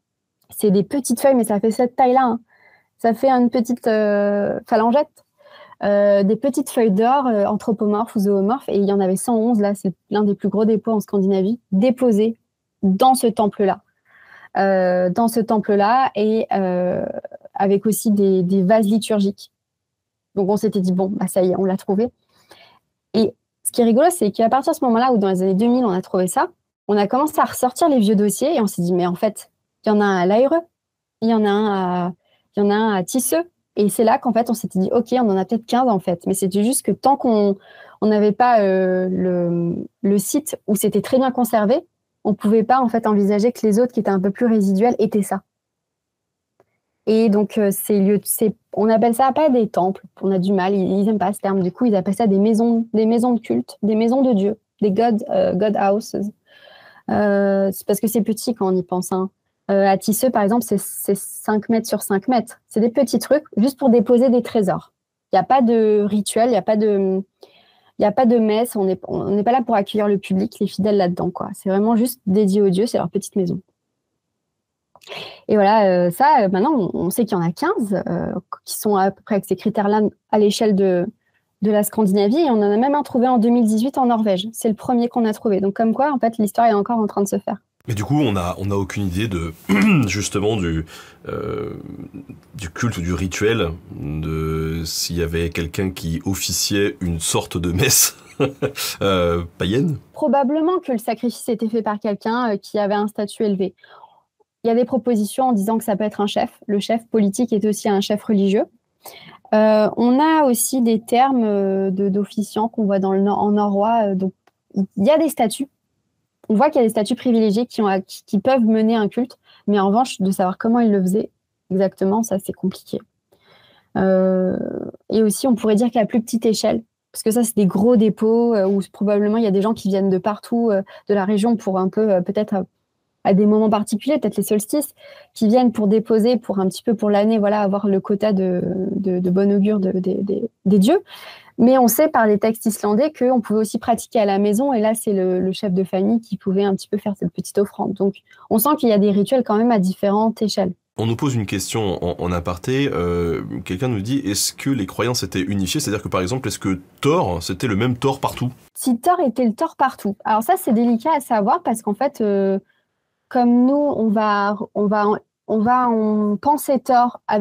C'est des petites feuilles, mais ça fait cette taille-là. Hein. Ça fait une petite phalangette. Des petites feuilles d'or anthropomorphes ou zoomorphes. Et il y en avait 111, là, c'est l'un des plus gros dépôts en Scandinavie, déposés dans ce temple-là. Et avec aussi des vases liturgiques. Donc, on s'était dit, bon, bah, ça y est, on l'a trouvé. Et ce qui est rigolo, c'est qu'à partir de ce moment-là, où dans les années 2000, on a trouvé ça, on a commencé à ressortir les vieux dossiers et on s'est dit, mais en fait, il y en a un à l'Aireux, il y en a un à Tisseux. Et c'est là qu'en fait, on s'était dit, OK, on en a peut-être 15 en fait. Mais c'était juste que tant qu'on n'avait pas le site où c'était très bien conservé, on ne pouvait pas en fait envisager que les autres qui étaient un peu plus résiduels étaient ça. Et donc, on appelle ça pas des temples. On a du mal, ils n'aiment pas ce terme. Du coup, ils appellent ça des maisons de culte, des maisons de Dieu, des God houses. C'est parce que c'est petit quand on y pense. Hein. À Tisseux, par exemple, c'est 5 mètres sur 5 mètres. C'est des petits trucs juste pour déposer des trésors. Il n'y a pas de rituel, il n'y a pas de messe. On n'est pas là pour accueillir le public, les fidèles là-dedans, quoi. C'est vraiment juste dédié aux dieux, c'est leur petite maison. Et voilà, maintenant, on sait qu'il y en a 15 qui sont à peu près avec ces critères-là à l'échelle de la Scandinavie. Et on en a même un trouvé en 2018 en Norvège. C'est le premier qu'on a trouvé. Donc, comme quoi, en fait, l'histoire est encore en train de se faire. Mais du coup, on a aucune idée de justement du culte ou du rituel, de s'il y avait quelqu'un qui officiait une sorte de messe païenne. Probablement que le sacrifice était fait par quelqu'un qui avait un statut élevé. Il y a des propositions en disant que ça peut être un chef. Le chef politique est aussi un chef religieux. On a aussi des termes d'officiants qu'on voit en norrois. Donc, il y a des statuts. On voit qu'il y a des statuts privilégiés qui peuvent mener un culte, mais en revanche, de savoir comment ils le faisaient exactement, ça, c'est compliqué. Et aussi, on pourrait dire qu'à plus petite échelle, parce que ça, c'est des gros dépôts où probablement il y a des gens qui viennent de partout de la région pour un peu, peut-être à des moments particuliers, peut-être les solstices, qui viennent pour déposer pour un petit peu pour l'année, voilà, avoir le quota de bon augure des dieux. Mais on sait par les textes islandais qu'on pouvait aussi pratiquer à la maison. Et là, c'est le chef de famille qui pouvait un petit peu faire cette petite offrande. Donc, on sent qu'il y a des rituels quand même à différentes échelles. On nous pose une question en aparté. Quelqu'un nous dit, est-ce que les croyances étaient unifiées ? C'est-à-dire que, par exemple, est-ce que Thor, c'était le même Thor partout ? Si Thor était le Thor partout. Alors ça, c'est délicat à savoir parce qu'en fait, comme nous, on va penser Thor on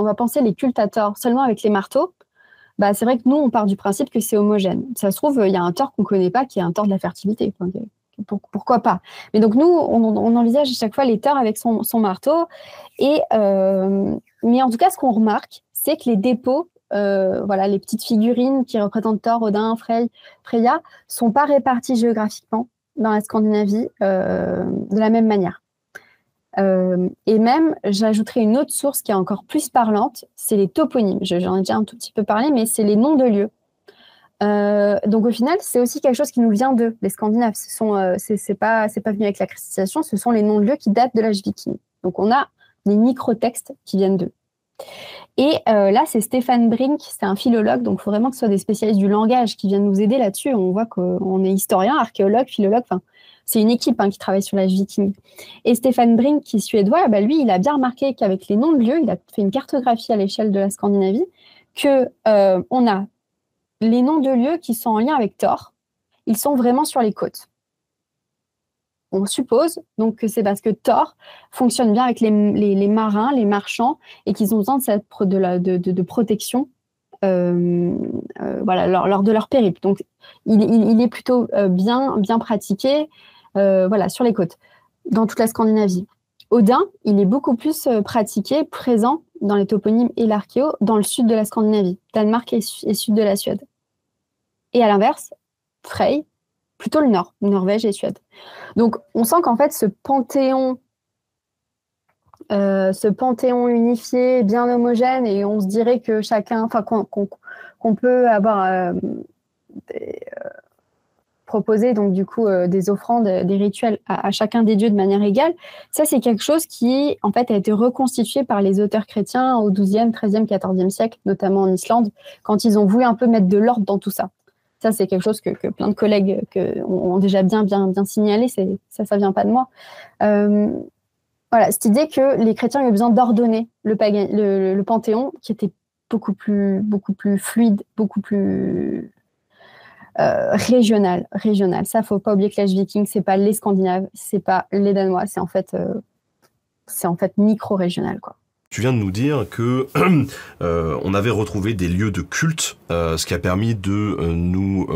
va penser les cultes à Thor seulement avec les marteaux. Bah, c'est vrai que nous, on part du principe que c'est homogène. Ça se trouve, il y a un Thor qu'on ne connaît pas qui est un Thor de la fertilité. Enfin, pourquoi pas? Mais donc, nous, on envisage à chaque fois les Thors avec son marteau. Mais en tout cas, ce qu'on remarque, c'est que les dépôts, les petites figurines qui représentent Thor, Odin, Freya, ne sont pas réparties géographiquement dans la Scandinavie de la même manière. Et même, j'ajouterai une autre source qui est encore plus parlante, c'est les toponymes. J'en ai déjà un tout petit peu parlé, mais c'est les noms de lieux. Donc au final, c'est aussi quelque chose qui nous vient d'eux, les Scandinaves. C'est pas venu avec la christianisation, ce sont les noms de lieux qui datent de l'âge viking. Donc on a des microtextes qui viennent d'eux. Et là, c'est Stefan Brink, c'est un philologue, donc il faut vraiment que ce soit des spécialistes du langage qui viennent nous aider là-dessus. On voit qu'on est historien, archéologue, philologue, enfin, c'est une équipe qui travaille sur l'âge viking. Et Stefan Brink, qui est suédois, lui, il a bien remarqué qu'avec les noms de lieux, il a fait une cartographie à l'échelle de la Scandinavie, que on a les noms de lieux qui sont en lien avec Thor. Ils sont vraiment sur les côtes. On suppose donc que c'est parce que Thor fonctionne bien avec les marins, les marchands, et qu'ils ont besoin de protection voilà, lors de leur périple. Donc, il est plutôt bien pratiqué voilà, sur les côtes, dans toute la Scandinavie. Odin, il est beaucoup plus pratiqué, présent dans les toponymes et l'archéo, dans le sud de la Scandinavie, Danemark et sud de la Suède. Et à l'inverse, Frey, plutôt le nord, Norvège et Suède. Donc, on sent qu'en fait, ce panthéon unifié, bien homogène, et on se dirait que chacun, enfin, qu'on peut avoir proposé donc du coup des offrandes, des rituels à chacun des dieux de manière égale. Ça, c'est quelque chose qui, en fait, a été reconstitué par les auteurs chrétiens au XIIe, XIIIe, XIVe siècle, notamment en Islande, quand ils ont voulu un peu mettre de l'ordre dans tout ça. Ça, c'est quelque chose que plein de collègues ont déjà bien signalé. Ça vient pas de moi. Voilà, cette idée que les chrétiens avaient besoin d'ordonner le panthéon, qui était beaucoup plus fluide, beaucoup plus régional. Ça, faut pas oublier que l'âge viking, c'est pas les Scandinaves, c'est pas les Danois, c'est en fait micro-régional, quoi. Tu viens de nous dire que on avait retrouvé des lieux de culte, ce qui a permis de nous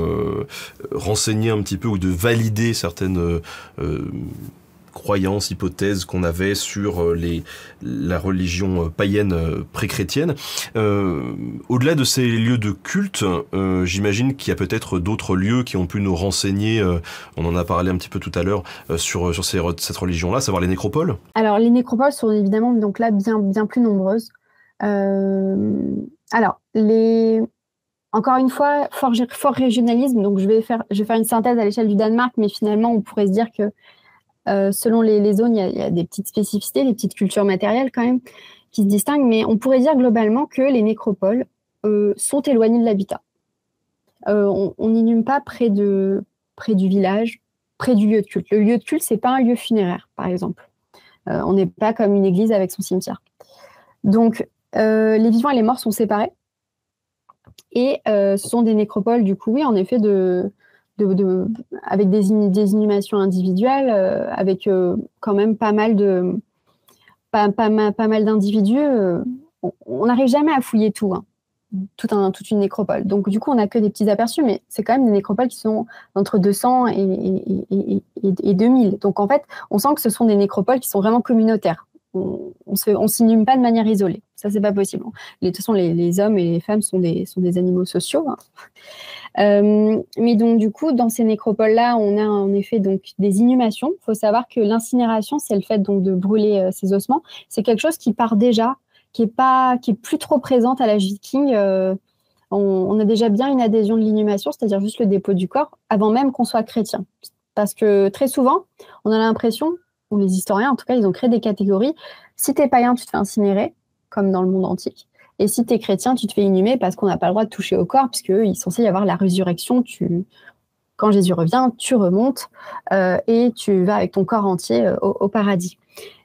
renseigner un petit peu ou de valider certaines croyances, hypothèses qu'on avait sur la religion païenne pré-chrétienne. Au-delà de ces lieux de culte, j'imagine qu'il y a peut-être d'autres lieux qui ont pu nous renseigner, on en a parlé un petit peu tout à l'heure, sur cette religion-là, à savoir les nécropoles. Alors, les nécropoles sont évidemment donc là bien plus nombreuses. Alors, encore une fois, fort régionalisme, donc je vais faire une synthèse à l'échelle du Danemark, mais finalement, on pourrait se dire que selon les zones, il y a des petites spécificités, des petites cultures matérielles quand même qui se distinguent, mais on pourrait dire globalement que les nécropoles sont éloignées de l'habitat. On n'inhume pas près du village, près du lieu de culte. Le lieu de culte, c'est pas un lieu funéraire, par exemple. On n'est pas comme une église avec son cimetière. Donc, les vivants et les morts sont séparés. Et ce sont des nécropoles, du coup, oui, en effet, avec des inhumations individuelles, avec quand même pas mal d'individus. On n'arrive jamais à fouiller tout, hein, toute une nécropole. Donc, du coup, on n'a que des petits aperçus, mais c'est quand même des nécropoles qui sont entre 200 et 2000. Donc, en fait, on sent que ce sont des nécropoles qui sont vraiment communautaires. On s'inhume pas de manière isolée. Ça, c'est pas possible. De toute façon, les hommes et les femmes sont des animaux sociaux, hein. Mais donc, du coup, dans ces nécropoles-là, on a en effet donc des inhumations. Il faut savoir que l'incinération, c'est le fait donc de brûler ces ossements. C'est quelque chose qui part déjà, qui est plus trop présente à l'âge viking. On a déjà bien une adhésion de l'inhumation, c'est-à-dire juste le dépôt du corps, avant même qu'on soit chrétien. Parce que très souvent, on a l'impression, ou les historiens en tout cas, ils ont créé des catégories. Si tu es païen, tu te fais incinérer, comme dans le monde antique. Et si tu es chrétien, tu te fais inhumer parce qu'on n'a pas le droit de toucher au corps, puisqu'il est censé y avoir la résurrection. Quand Jésus revient, tu remontes et tu vas avec ton corps entier au paradis.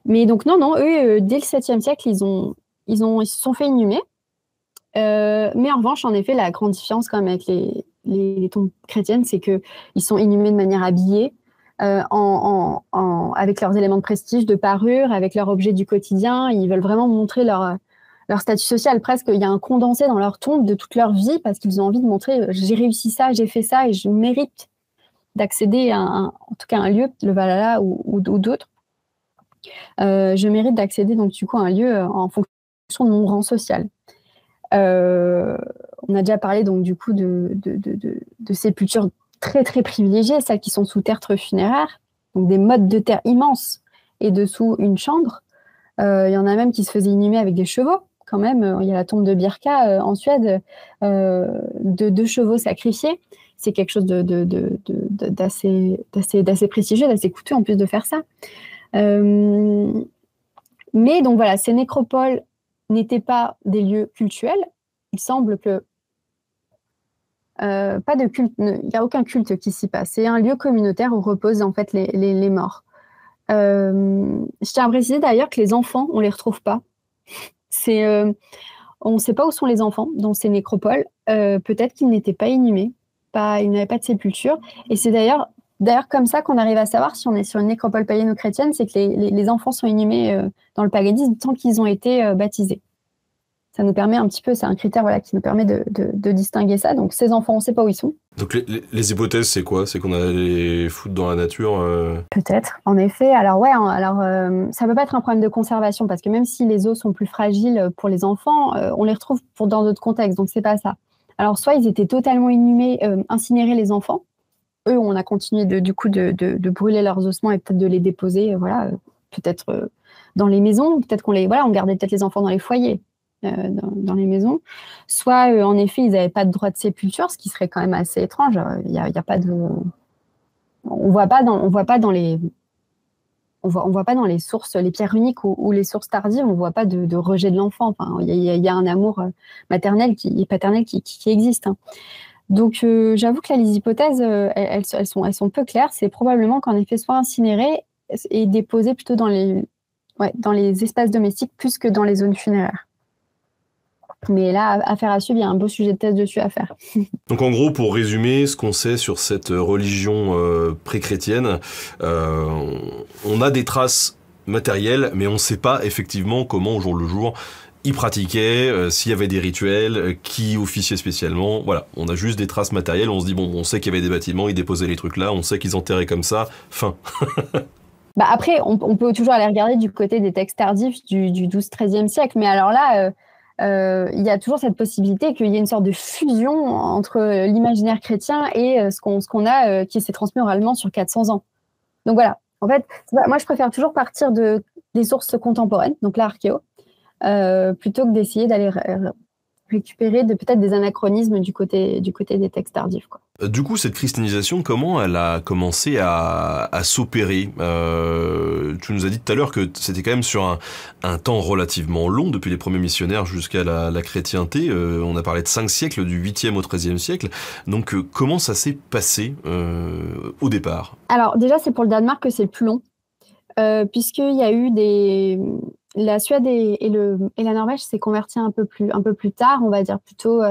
Mais donc non, eux, dès le 7e siècle, ils se sont fait inhumer. Mais en revanche, en effet, la grande différence quand même avec les tombes chrétiennes, c'est qu'ils sont inhumés de manière habillée, avec leurs éléments de prestige, de parure, avec leurs objets du quotidien. Ils veulent vraiment montrer leur statut social. Presque, il y a un condensé dans leur tombe de toute leur vie parce qu'ils ont envie de montrer j'ai réussi ça, j'ai fait ça et je mérite d'accéder à en tout cas un lieu, le Valhalla ou d'autres. Je mérite d'accéder donc du coup à un lieu en fonction de mon rang social. On a déjà parlé donc du coup de sépultures très très privilégiées, celles qui sont sous tertre funéraire, donc des mottes de terre immenses et dessous une chambre. Il y en a même qui se faisaient inhumer avec des chevaux. Quand même, il y a la tombe de Birka en Suède, de 2 chevaux sacrifiés. C'est quelque chose d'assez prestigieux, d'assez coûteux en plus de faire ça. Mais donc voilà, ces nécropoles n'étaient pas des lieux cultuels. Il semble que pas de culte, il n'y a aucun culte qui s'y passe. C'est un lieu communautaire où reposent en fait les morts. Je tiens à préciser d'ailleurs que les enfants, on ne les retrouve pas. On ne sait pas où sont les enfants dans ces nécropoles. Peut-être qu'ils n'étaient pas inhumés, ils n'avaient pas de sépulture. Et c'est d'ailleurs comme ça qu'on arrive à savoir si on est sur une nécropole païenne ou chrétienne, c'est que les enfants sont inhumés dans le paganisme tant qu'ils ont été baptisés. Ça nous permet un petit peu, c'est un critère qui nous permet de distinguer ça. Donc ces enfants, on ne sait pas où ils sont. Donc les hypothèses, c'est quoi? C'est qu'on a les foutre dans la nature Peut-être, en effet. Alors ça ne peut pas être un problème de conservation parce que même si les os sont plus fragiles pour les enfants, on les retrouve dans d'autres contextes, donc c'est pas ça. Alors soit ils étaient totalement inhumés, incinérés les enfants. Eux, on a continué de brûler leurs ossements et peut-être de les déposer, peut-être dans les maisons, peut-être on gardait peut-être les enfants dans les foyers. Dans les maisons, soit en effet ils n'avaient pas de droit de sépulture, ce qui serait quand même assez étrange. Il y a pas de, on voit pas dans les sources, les pierres runiques ou les sources tardives, on voit pas de rejet de l'enfant. Enfin, il y a un amour maternel et paternel qui existe. Hein. Donc j'avoue que là, les hypothèses, elles sont peu claires. C'est probablement qu'en effet soit incinéré et déposé plutôt dans les espaces domestiques plus que dans les zones funéraires. Mais là, affaire à suivre, il y a un beau sujet de thèse dessus à faire. Donc en gros, pour résumer ce qu'on sait sur cette religion pré-chrétienne, on a des traces matérielles, mais on ne sait pas effectivement comment au jour le jour ils pratiquaient, s'il y avait des rituels, qui officiaient spécialement. Voilà, on a juste des traces matérielles, on se dit, bon, on sait qu'il y avait des bâtiments, ils déposaient les trucs là, on sait qu'ils enterraient comme ça, fin. Après, on peut toujours aller regarder du côté des textes tardifs du 12-13e siècle, mais alors là... il y a toujours cette possibilité qu'il y ait une sorte de fusion entre l'imaginaire chrétien et ce qu'on a qui s'est transmis oralement sur 400 ans. Donc voilà, en fait, moi je préfère toujours partir des sources contemporaines, donc l'archéo, plutôt que d'essayer d'aller récupérer peut-être des anachronismes du côté des textes tardifs, quoi. Du coup, cette christianisation, comment elle a commencé à s'opérer? Tu nous as dit tout à l'heure que c'était quand même sur un temps relativement long, depuis les premiers missionnaires jusqu'à la chrétienté. On a parlé de 5 siècles, du 8e au 13e siècle. Donc, comment ça s'est passé au départ? Alors, déjà, c'est pour le Danemark que c'est plus long, puisqu'il y a eu la Suède et la Norvège s'est convertie un peu plus tard, on va dire plutôt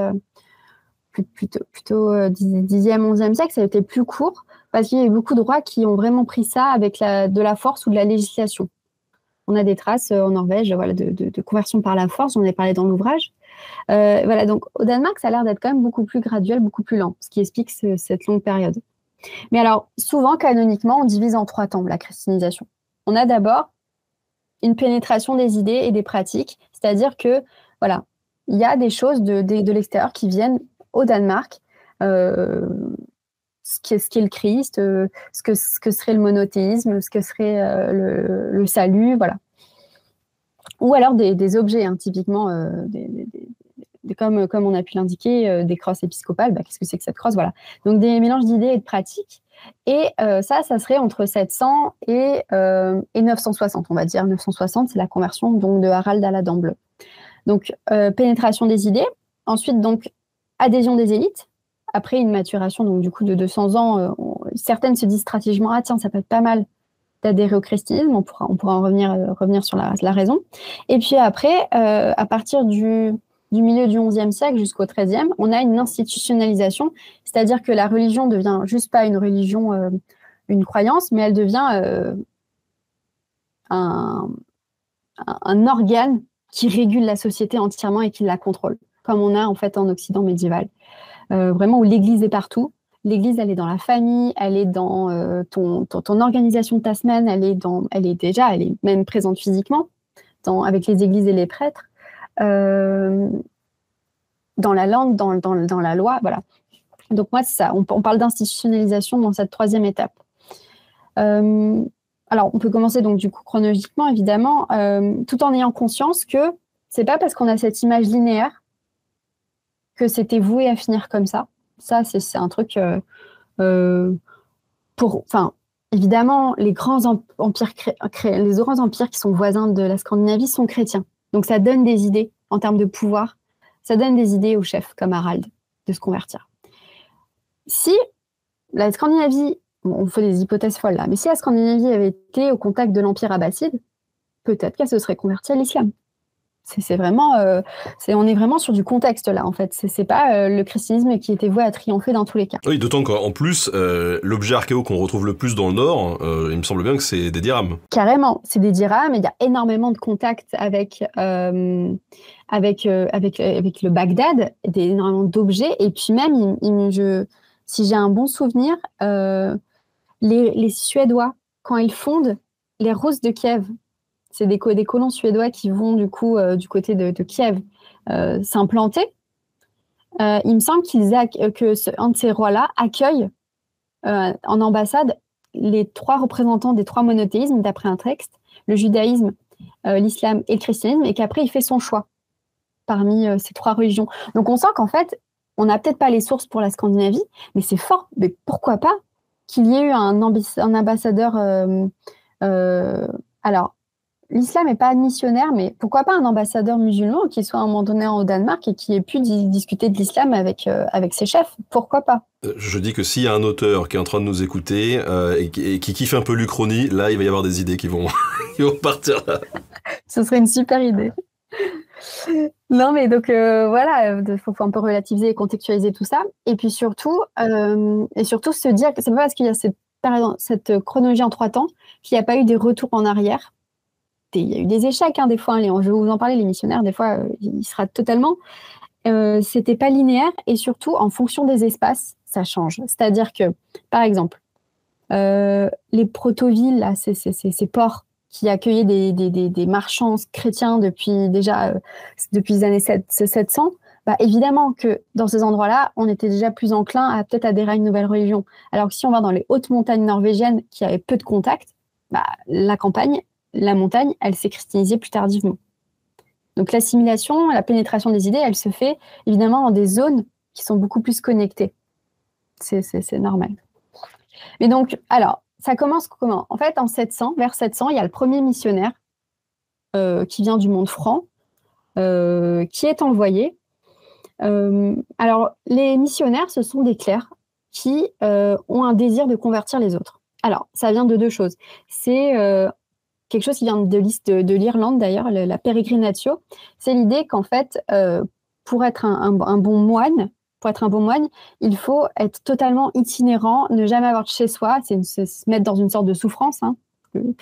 10e, 11e siècle, ça a été plus court parce qu'il y a eu beaucoup de rois qui ont vraiment pris ça avec de la force ou de la législation. On a des traces en Norvège de conversion par la force, j'en ai parlé dans l'ouvrage. Donc au Danemark, ça a l'air d'être quand même beaucoup plus graduel, beaucoup plus lent, ce qui explique cette longue période. Mais alors, souvent, canoniquement, on divise en 3 temps la christianisation. On a d'abord une pénétration des idées et des pratiques, c'est-à-dire que, il y a des choses de l'extérieur qui viennent au Danemark, ce qu'est le Christ, ce que serait le monothéisme, ce que serait le salut, voilà. Ou alors des objets, hein, typiquement, comme on a pu l'indiquer, des crosses épiscopales. Qu'est-ce que c'est que cette crosse, voilà. Donc des mélanges d'idées et de pratiques. Et ça serait entre 700 et 960, on va dire. 960, c'est la conversion donc, de Harald à la Dent Bleue. Donc, pénétration des idées. Ensuite, donc, adhésion des élites. Après une maturation donc, du coup, de 200 ans, certaines se disent stratégiquement « Ah tiens, ça peut être pas mal d'adhérer au christianisme. » On pourra en revenir sur la raison. Et puis après, à partir du milieu du XIe siècle jusqu'au XIIIe, on a une institutionnalisation, c'est-à-dire que la religion ne devient juste pas une religion, une croyance, mais elle devient un organe qui régule la société entièrement et qui la contrôle, comme on a en fait en Occident médiéval. Vraiment où l'Église est partout. L'Église, elle est dans la famille, elle est dans ton organisation de ta semaine, elle est même présente physiquement avec les églises et les prêtres. Dans la langue, dans la loi, voilà. Donc moi, c'est ça. On parle d'institutionnalisation dans cette 3e étape. Alors, on peut commencer donc du coup chronologiquement, évidemment, tout en ayant conscience que c'est pas parce qu'on a cette image linéaire que c'était voué à finir comme ça. Ça, c'est un truc évidemment, les grands empires les grands empires qui sont voisins de la Scandinavie sont chrétiens. Donc ça donne des idées en termes de pouvoir. Ça donne des idées aux chefs comme Harald de se convertir. Si la Scandinavie, on fait des hypothèses folles là, mais si la Scandinavie avait été au contact de l'Empire abbasside, peut-être qu'elle se serait convertie à l'islam. C'est vraiment, on est vraiment sur du contexte là, en fait. C'est pas le christianisme qui était voué à triompher dans tous les cas. Oui, d'autant qu'en plus, l'objet archéo qu'on retrouve le plus dans le Nord, il me semble bien que c'est des dirhams. Carrément, c'est des dirhams. Il y a énormément de contacts avec le Bagdad, énormément d'objets. Et puis même, si j'ai un bon souvenir, les Suédois, quand ils fondent les Roses de Kiev, c'est des colons suédois qui vont du coup du côté de Kiev s'implanter. Il me semble qu'un de ces rois-là accueille en ambassade les 3 représentants des 3 monothéismes, d'après un texte, le judaïsme, l'islam et le christianisme, et qu'après il fait son choix parmi ces 3 religions. Donc on sent qu'en fait, on n'a peut-être pas les sources pour la Scandinavie, mais c'est fort. Mais pourquoi pas qu'il y ait eu un ambassadeur. Alors, l'islam n'est pas missionnaire, mais pourquoi pas un ambassadeur musulman qui soit à un moment donné au Danemark et qui ait pu discuter de l'islam avec ses chefs? Pourquoi pas? Je dis que s'il y a un auteur qui est en train de nous écouter et qui kiffe un peu l'Uchronie, là, il va y avoir des idées qui vont partir là. Ce serait une super idée. Non, mais donc voilà, il faut un peu relativiser et contextualiser tout ça. Et puis surtout se dire que c'est pas parce qu'il y a cette chronologie en 3 temps qu'il n'y a pas eu des retours en arrière. Il y a eu des échecs, des fois. Je vais vous en parler, les missionnaires, des fois, ils se ratent totalement. C'était pas linéaire et surtout, en fonction des espaces, ça change. C'est-à-dire que, par exemple, les proto-villes, là, ces ports qui accueillaient des marchands chrétiens depuis les années 700, évidemment que dans ces endroits-là, on était déjà plus enclin à peut-être adhérer à une nouvelle religion. Alors que si on va dans les hautes montagnes norvégiennes qui avaient peu de contacts, la montagne, elle s'est christianisée plus tardivement. Donc l'assimilation, la pénétration des idées, elle se fait évidemment dans des zones qui sont beaucoup plus connectées. C'est normal. Mais donc, alors, ça commence comment? En fait, vers 700, il y a le premier missionnaire qui vient du monde franc, qui est envoyé. Alors, les missionnaires, ce sont des clercs qui ont un désir de convertir les autres. Alors, ça vient de 2 choses. C'est quelque chose qui vient de l'Irlande, d'ailleurs, la pérégrinatio. C'est l'idée qu'en fait, pour être un bon moine, il faut être totalement itinérant, ne jamais avoir de chez soi, c'est se mettre dans une sorte de souffrance, le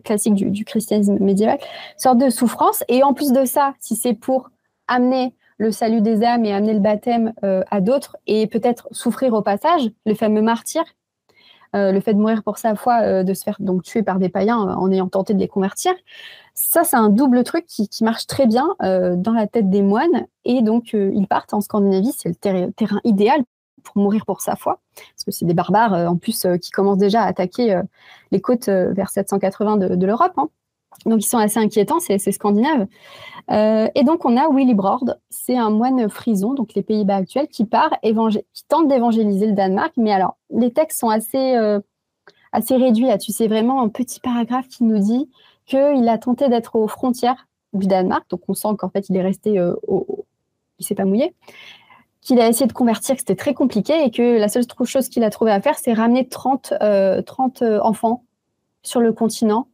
classique du christianisme médiéval, une sorte de souffrance. Et en plus de ça, si c'est pour amener le salut des âmes et amener le baptême à d'autres et peut-être souffrir au passage, le fameux martyr, le fait de mourir pour sa foi, de se faire donc tuer par des païens en ayant tenté de les convertir, ça c'est un double truc qui marche très bien dans la tête des moines. Et donc ils partent en Scandinavie, c'est le terrain idéal pour mourir pour sa foi, parce que c'est des barbares en plus qui commencent déjà à attaquer les côtes vers 780 de l'Europe. Donc ils sont assez inquiétants, c'est scandinave. Et donc on a Willibrord, c'est un moine frison, donc les Pays-Bas actuels, qui tente d'évangéliser le Danemark. Mais alors les textes sont assez réduits là-dessus. C'est vraiment un petit paragraphe qui nous dit qu'il a tenté d'être aux frontières du Danemark, donc on sent qu'en fait il est resté il s'est pas mouillé, qu'il a essayé de convertir, que c'était très compliqué et que la seule chose qu'il a trouvé à faire, c'est ramener 30 enfants sur le continent.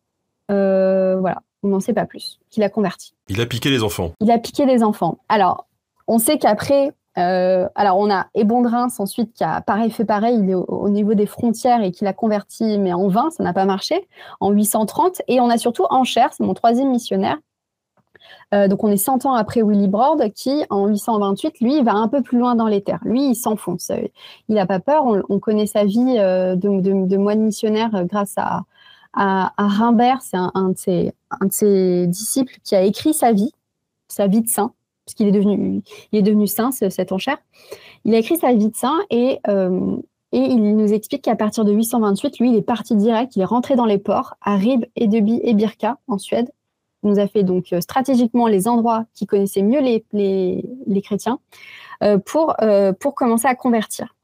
Voilà, on n'en sait pas plus, qu'il a converti. Il a piqué les enfants. Il a piqué les enfants. Alors, on sait qu'après, on a Ebondrins ensuite qui a fait pareil, il est au niveau des frontières et qu'il a converti, mais en vain, ça n'a pas marché, en 830. Et on a surtout Ancher, c'est mon 3e missionnaire. Donc on est 100 ans après Willibrord qui, en 828, lui, il va un peu plus loin dans les terres. Lui, il s'enfonce. Il n'a pas peur. On connaît sa vie de moine missionnaire grâce à Rimbert, c'est un de ses disciples qui a écrit sa vie de saint, parce qu'il est devenu saint, cet Ancher. Il a écrit sa vie de saint et il nous explique qu'à partir de 828, lui, il est parti direct, il est rentré dans les ports, à Ribe, Edeby et Birka, en Suède. Il nous a fait donc stratégiquement les endroits qui connaissaient mieux les chrétiens pour commencer à convertir.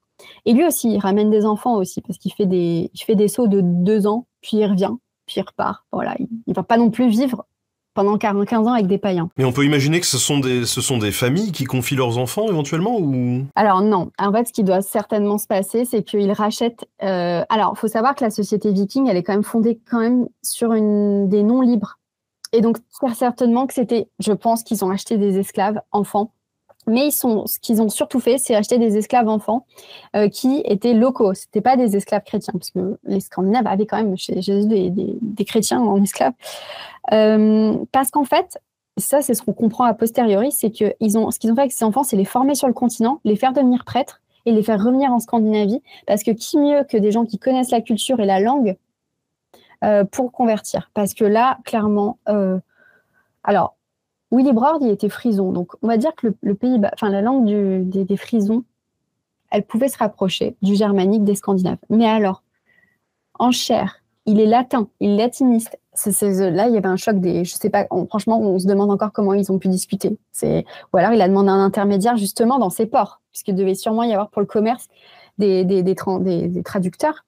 Et lui aussi, il ramène des enfants aussi, parce qu'il fait des sauts de 2 ans, puis il revient, puis il repart. Voilà, il ne va pas non plus vivre pendant 15 ans avec des païens. Mais on peut imaginer que ce sont des familles qui confient leurs enfants éventuellement ou... Alors non, en fait, ce qui doit certainement se passer, c'est qu'ils rachètent... Alors, il faut savoir que la société viking, elle est quand même fondée sur des noms libres. Et donc, très certainement que je pense qu'ils ont acheté des esclaves enfants. Mais ce qu'ils ont surtout fait, c'est acheter des esclaves enfants qui étaient locaux. Ce n'étaient pas des esclaves chrétiens, parce que les Scandinaves avaient quand même chez Jésus des chrétiens en esclaves. Parce qu'en fait, ça, c'est ce qu'on comprend a posteriori, c'est ce qu'ils ont fait avec ces enfants, c'est les former sur le continent, les faire devenir prêtres et les faire revenir en Scandinavie. Parce que qui mieux que des gens qui connaissent la culture et la langue pour convertir. Parce que là, clairement, alors, Willibrord, il était frison. Donc, on va dire que le pays, la langue des Frisons, elle pouvait se rapprocher du germanique des Scandinaves. Mais alors, en chair, il est latin, il est latiniste. Là, il y avait un choc je sais pas, franchement, on se demande encore comment ils ont pu discuter. Ou alors, il a demandé un intermédiaire justement dans ses ports, puisqu'il devait sûrement y avoir pour le commerce des traducteurs.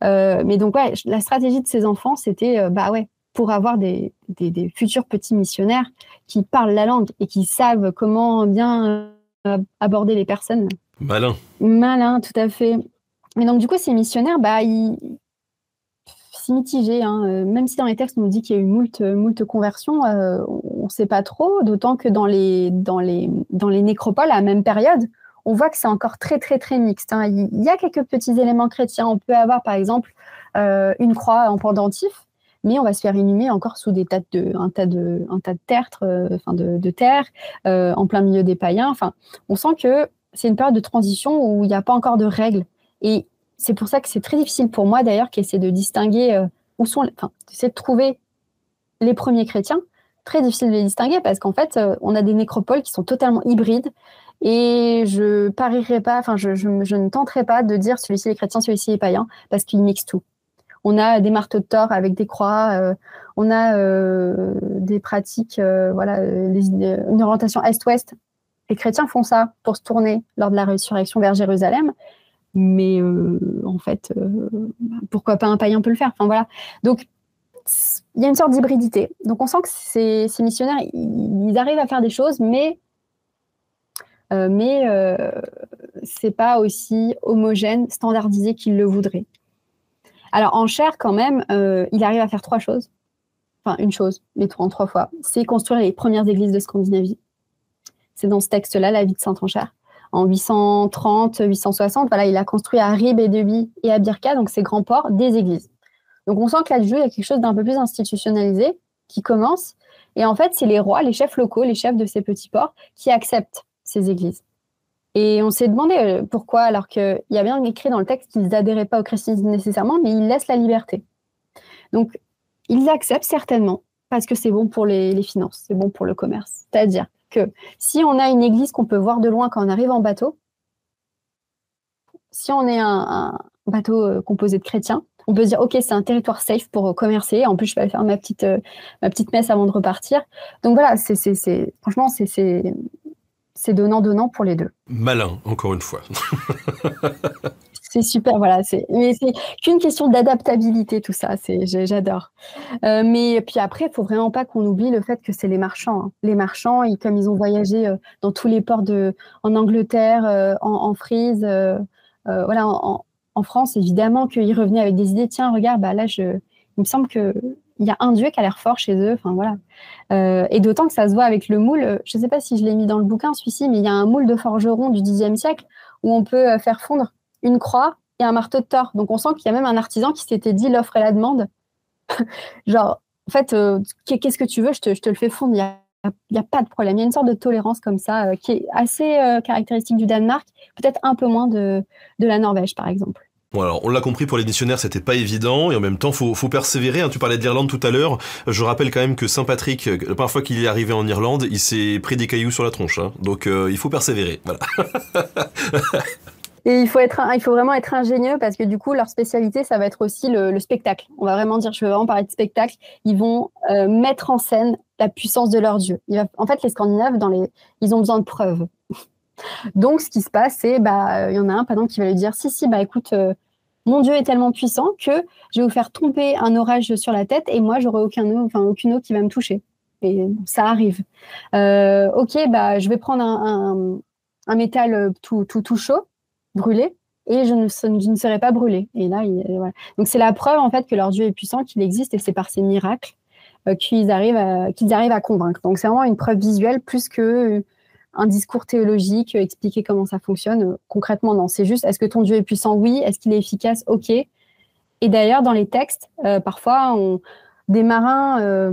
Mais donc, ouais, la stratégie de ces enfants, c'était, pour avoir des futurs petits missionnaires qui parlent la langue et qui savent comment bien aborder les personnes. Malin. Malin, tout à fait. Mais donc, du coup, ces missionnaires, c'est mitigé. Hein. Même si dans les textes, on nous dit qu'il y a eu moult conversions, on ne sait pas trop, d'autant que dans les nécropoles, à la même période, on voit que c'est encore très, très, très mixte. Hein. Il y a quelques petits éléments chrétiens. On peut avoir, par exemple, une croix en pendentif, mais on va se faire inhumer encore sous un tas de tertre, de terre, en plein milieu des païens. Enfin, on sent que c'est une période de transition où il n'y a pas encore de règles. Et c'est pour ça que c'est très difficile pour moi, d'ailleurs, qui essaie de distinguer d'essayer de trouver les premiers chrétiens. Très difficile de les distinguer parce qu'en fait, on a des nécropoles qui sont totalement hybrides. Et je parierais pas, je ne tenterai pas de dire celui-ci est chrétien, celui-ci est païen, parce qu'ils mixent tout. On a des marteaux de Thor avec des croix, on a des pratiques, une orientation est-ouest. Les chrétiens font ça pour se tourner lors de la résurrection vers Jérusalem, mais en fait, pourquoi pas un païen peut le faire. Enfin voilà. Donc il y a une sorte d'hybridité. Donc on sent que ces missionnaires, ils arrivent à faire des choses, mais c'est pas aussi homogène, standardisé qu'ils le voudraient. Alors, en chair, quand même, il arrive à faire 3 choses. Enfin, une chose, mais en 3 fois. C'est construire les premières églises de Scandinavie. C'est dans ce texte-là, la vie de Saint-Ancher. En 830, 860, voilà, il a construit à Ribe et Deby et à Birka, donc ces grands ports, des églises. Donc, on sent que là-dessus, il y a quelque chose d'un peu plus institutionnalisé qui commence. Et en fait, c'est les rois, les chefs locaux, les chefs de ces petits ports qui acceptent ces églises. Et on s'est demandé pourquoi, alors qu'il y a bien écrit dans le texte qu'ils n'adhéraient pas au christianisme nécessairement, mais ils laissent la liberté. Donc, ils acceptent certainement, parce que c'est bon pour les finances, c'est bon pour le commerce. C'est-à-dire que si on a une église qu'on peut voir de loin quand on arrive en bateau, si on est un bateau composé de chrétiens, on peut se dire, OK, c'est un territoire safe pour commercer. En plus, je vais aller faire ma petite messe avant de repartir. Donc voilà, franchement, c'est donnant-donnant pour les deux. Malin, encore une fois. C'est super, voilà. Mais c'est qu'une question d'adaptabilité, tout ça. J'adore. Mais puis après, il ne faut vraiment pas qu'on oublie le fait que c'est les marchands. Hein. Les marchands, comme ils ont voyagé dans tous les ports en Angleterre, en Frise, en France, évidemment qu'ils revenaient avec des idées. Tiens, regarde, là, il me semble qu'il y a un dieu qui a l'air fort chez eux. Enfin, voilà. Et d'autant que ça se voit avec le moule. Je ne sais pas si je l'ai mis dans le bouquin, celui-ci, mais il y a un moule de forgeron du Xe siècle où on peut faire fondre une croix et un marteau de Thor. Donc, on sent qu'il y a même un artisan qui s'était dit l'offre et la demande. Genre, en fait, qu'est-ce que tu veux, je te le fais fondre. Il n'y a pas de problème. Il y a une sorte de tolérance comme ça qui est assez caractéristique du Danemark, peut-être un peu moins de la Norvège, par exemple. Bon alors, on l'a compris, pour les missionnaires, c'était pas évident, et en même temps, faut persévérer, hein. Tu parlais de l'Irlande tout à l'heure. Je rappelle quand même que Saint Patrick, la première fois qu'il est arrivé en Irlande, il s'est pris des cailloux sur la tronche, hein. Donc il faut persévérer, voilà. Et il faut vraiment être ingénieux parce que du coup, leur spécialité, ça va être aussi le spectacle. On va vraiment dire, je vais vraiment parler de spectacle. Ils vont mettre en scène la puissance de leur dieu. En fait, les Scandinaves, ils ont besoin de preuves. Donc, ce qui se passe, c'est, il y en a un, par exemple, qui va lui dire, si, écoute, mon dieu est tellement puissant que je vais vous faire tomber un orage sur la tête et moi, j'aurai aucune eau qui va me toucher. Et ça arrive. OK, je vais prendre un métal tout chaud, brûlé, et je ne serai pas brûlée. Et là, voilà. Donc, c'est la preuve, en fait, que leur dieu est puissant, qu'il existe, et c'est par ces miracles qu'ils arrivent à convaincre. Donc, c'est vraiment une preuve visuelle plus que un discours théologique, expliquer comment ça fonctionne. Concrètement, non. C'est juste, est-ce que ton Dieu est puissant? Oui. Est-ce qu'il est efficace? OK. Et d'ailleurs, dans les textes, parfois, des marins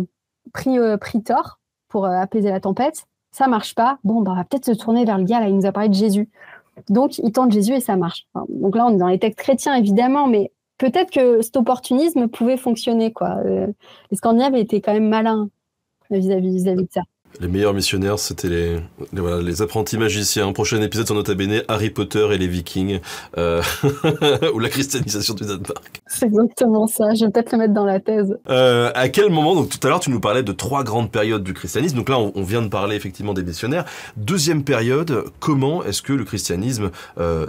pris tort pour apaiser la tempête, ça marche pas. Bon, on va peut-être se tourner vers le gars, là, il nous a parlé de Jésus. Donc, il tente Jésus et ça marche. Enfin, donc là, on est dans les textes chrétiens, évidemment, mais peut-être que cet opportunisme pouvait fonctionner, quoi. Les Scandinaves étaient quand même malins vis-à-vis de ça. Les meilleurs missionnaires, c'était les apprentis magiciens. Prochain épisode sur Nota Bene, Harry Potter et les Vikings, ou la christianisation du Danemark. C'est exactement ça, je vais peut-être le mettre dans la thèse. À quel moment, donc tout à l'heure tu nous parlais de 3 grandes périodes du christianisme, donc là on vient de parler effectivement des missionnaires. Deuxième période, comment est-ce que le christianisme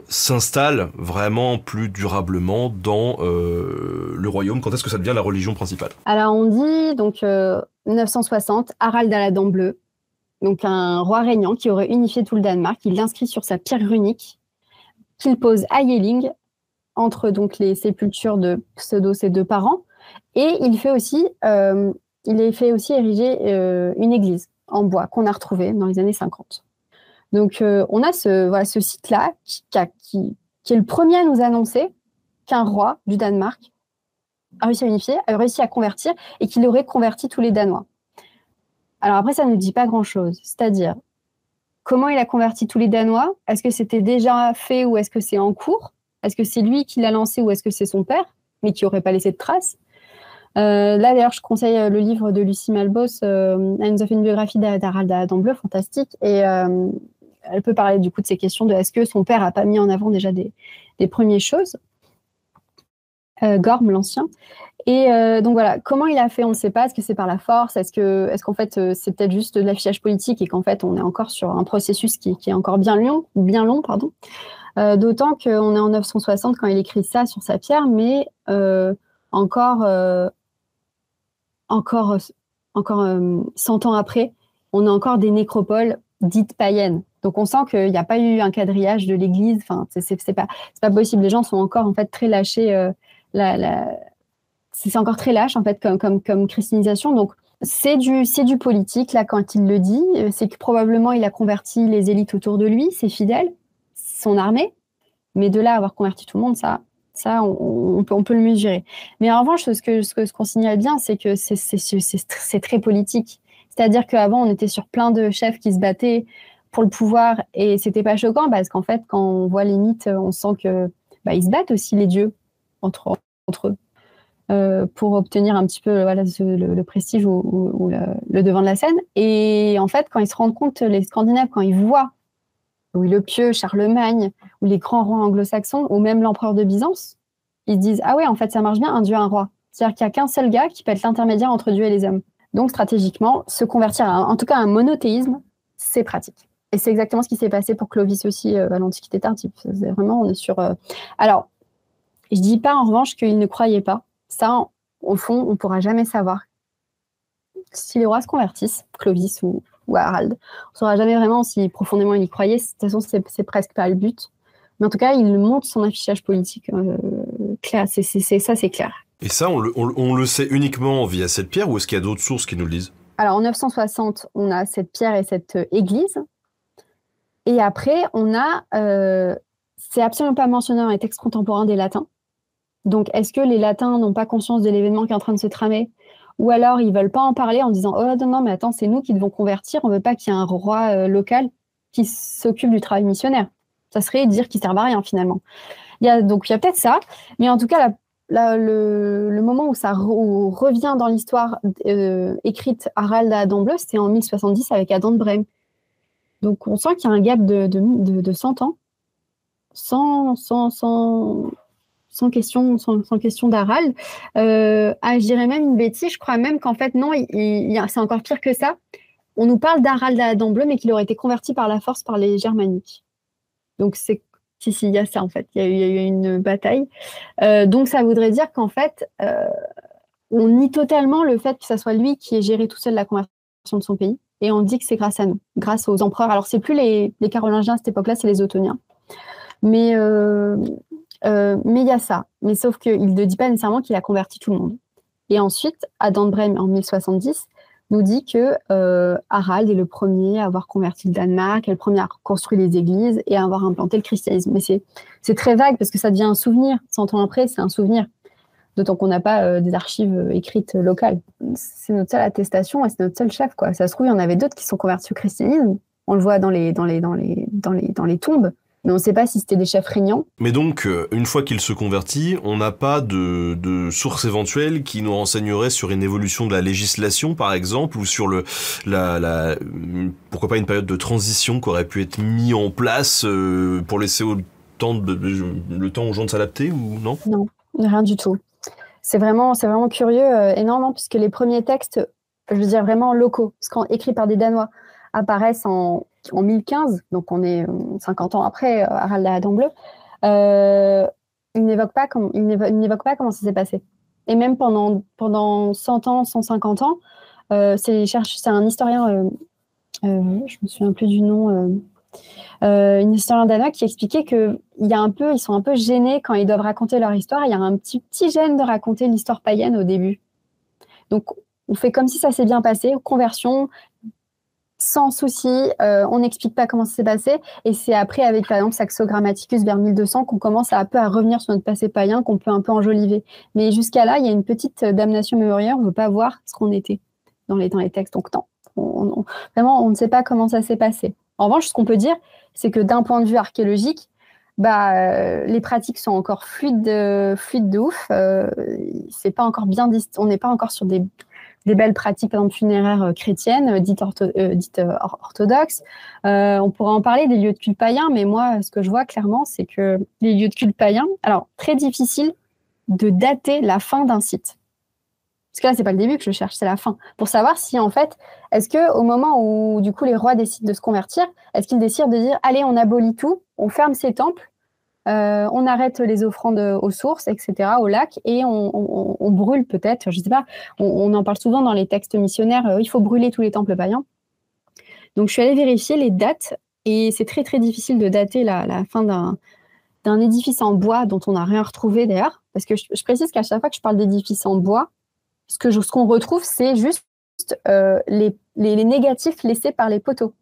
s'installe vraiment plus durablement dans le royaume? Quand est-ce que ça devient la religion principale? Alors on dit donc 1960, Harald à la dent bleue, donc un roi régnant qui aurait unifié tout le Danemark. Il l'inscrit sur sa pierre runique qu'il pose à Jelling, entre donc les sépultures de ses 2 parents, et il fait aussi ériger une église en bois qu'on a retrouvée dans les années 50. Donc on a ce site-là qui est le premier à nous annoncer qu'un roi du Danemark a réussi à unifier, a réussi à convertir, et qu'il aurait converti tous les Danois. Alors après, ça ne nous dit pas grand-chose. C'est-à-dire, comment il a converti tous les Danois? Est-ce que c'était déjà fait ou est-ce que c'est en cours? Est-ce que c'est lui qui l'a lancé ou est-ce que c'est son père, mais qui n'aurait pas laissé de traces? Là, d'ailleurs, je conseille le livre de Lucie Malbos. Elle nous a fait une biographie d'Harald à la dent bleue, fantastique. Et elle peut parler du coup de ces questions de est-ce que son père n'a pas mis en avant déjà des premières choses. Gorm, l'ancien. Et donc voilà, comment il a fait, on ne sait pas. Est-ce que c'est par la force? Est-ce qu'en fait, c'est peut-être juste de l'affichage politique et qu'en fait, on est encore sur un processus qui est encore bien long, pardon. D'autant qu'on est en 960 quand il écrit ça sur sa pierre, mais encore 100 ans après, on a encore des nécropoles dites païennes. Donc on sent qu'il n'y a pas eu un quadrillage de l'église. Enfin, c'est pas possible. Les gens sont encore en fait très lâchés. C'est encore très lâche en fait comme christianisation. Donc c'est du politique là quand il le dit. C'est que probablement il a converti les élites autour de lui, ses fidèles, son armée. Mais de là à avoir converti tout le monde, ça on peut le mesurer. Mais en revanche, ce qu'on signale bien, c'est que c'est très politique. C'est-à-dire qu'avant, on était sur plein de chefs qui se battaient pour le pouvoir et c'était pas choquant parce qu'en fait, quand on voit les mythes, on sent que ils se battent aussi les dieux entre eux pour obtenir un petit peu le prestige ou le devant de la scène. Et en fait, quand ils se rendent compte, les Scandinaves, quand ils voient Louis le Pieux, Charlemagne, ou les grands rois anglo-saxons, ou même l'empereur de Byzance, ils se disent « Ah ouais, en fait, ça marche bien, un dieu, un roi ». C'est-à-dire qu'il n'y a qu'un seul gars qui peut être l'intermédiaire entre Dieu et les hommes. Donc, stratégiquement, se convertir en tout cas à un monothéisme, c'est pratique. Et c'est exactement ce qui s'est passé pour Clovis aussi à l'Antiquité tardive. Vraiment, on est sur... Alors, je ne dis pas en revanche qu'il ne croyait pas. Ça, au fond, on ne pourra jamais savoir. Si les rois se convertissent, Clovis ou Harald, on ne saura jamais vraiment si profondément il y croyait. De toute façon, c'est presque pas le but. Mais en tout cas, il montre son affichage politique clair. C'est clair. Et ça, on le sait uniquement via cette pierre ou est-ce qu'il y a d'autres sources qui nous le disent? Alors, en 960, on a cette pierre et cette église. Et après, on a... c'est absolument pas mentionné dans les textes contemporains des Latins. Donc, est-ce que les Latins n'ont pas conscience de l'événement qui est en train de se tramer? Ou alors, ils ne veulent pas en parler en disant « Oh non, mais attends, c'est nous qui devons convertir. On ne veut pas qu'il y ait un roi local qui s'occupe du travail missionnaire. » Ça serait dire qu'il ne sert à rien, finalement. Donc, il y a peut-être ça. Mais en tout cas, le moment où ça revient dans l'histoire écrite Harald à la dent bleue, c'était en 1070 avec Adam de Brême. Donc, on sent qu'il y a un gap de 100 ans sans question d'Harald. Je dirais même une bêtise, je crois même qu'en fait, non, c'est encore pire que ça. On nous parle d'Harald à la dent bleue, mais qu'il aurait été converti par la force par les Germaniques. Donc, il y a ça, en fait. Il y a eu une bataille. Donc, ça voudrait dire qu'en fait, on nie totalement le fait que ce soit lui qui ait géré tout seul la conversion de son pays. Et on dit que c'est grâce à nous, grâce aux empereurs. Alors, c'est plus les Carolingiens à cette époque-là, c'est les Ottoniens. Mais il y a ça. Mais sauf qu'il ne dit pas nécessairement qu'il a converti tout le monde. Et ensuite, Adam de Brême, en 1070, nous dit que Harald est le premier à avoir converti le Danemark, est le premier à construire les églises et à avoir implanté le christianisme. Mais c'est très vague parce que ça devient un souvenir. 100 ans après, c'est un souvenir. D'autant qu'on n'a pas des archives écrites locales. C'est notre seule attestation et c'est notre seul chef, quoi. Ça se trouve, il y en avait d'autres qui sont convertis au christianisme. On le voit dans les tombes, mais on ne sait pas si c'était des chefs régnants. Mais donc, une fois qu'il se convertit, on n'a pas de source éventuelle qui nous renseignerait sur une évolution de la législation, par exemple, ou sur pourquoi pas une période de transition qui aurait pu être mise en place pour laisser le temps aux gens de s'adapter, ou non? Non, rien du tout. C'est vraiment curieux, énormément, puisque les premiers textes, je veux dire vraiment locaux, écrits par des Danois, apparaissent en 1015, donc on est 50 ans après Harald la Dent Bleue. Ils n'évoquent pas comment ça s'est passé. Et même pendant 100 ans, 150 ans, c'est un historien, je me souviens plus du nom, une historien danois qui expliquait ils sont un peu gênés quand ils doivent raconter leur histoire. Il y a un petit gêne de raconter l'histoire païenne au début. Donc, on fait comme si ça s'est bien passé, conversion, sans souci, on n'explique pas comment ça s'est passé. Et c'est après, avec par exemple Saxo Grammaticus vers 1200, qu'on commence un peu à revenir sur notre passé païen, qu'on peut un peu enjoliver. Mais jusqu'à là, il y a une petite damnation mémorielle, on ne veut pas voir ce qu'on était dans les textes. Donc, non, vraiment, on ne sait pas comment ça s'est passé. En revanche, ce qu'on peut dire, c'est que d'un point de vue archéologique, les pratiques sont encore fluides de ouf. C'est pas encore on n'est pas encore sur des belles pratiques, par exemple, funéraires chrétiennes, dites orthodoxes. On pourra en parler des lieux de culte païens, mais moi, ce que je vois clairement, c'est que les lieux de culte païens, alors, très difficile de dater la fin d'un site. Parce que là, c'est pas le début que je cherche, c'est la fin. Pour savoir si, en fait, est-ce qu'au moment où, du coup, les rois décident de se convertir, est-ce qu'ils décident de dire, allez, on abolit tout, on ferme ces temples, on arrête les offrandes aux sources, etc., au lac, et on brûle peut-être, je sais pas, on en parle souvent dans les textes missionnaires, il faut brûler tous les temples païens. Donc, je suis allée vérifier les dates, et c'est très, très difficile de dater la fin d'un édifice en bois dont on n'a rien retrouvé, d'ailleurs, parce que je précise qu'à chaque fois que je parle d'édifice en bois, ce qu'on retrouve, c'est juste les négatifs laissés par les poteaux.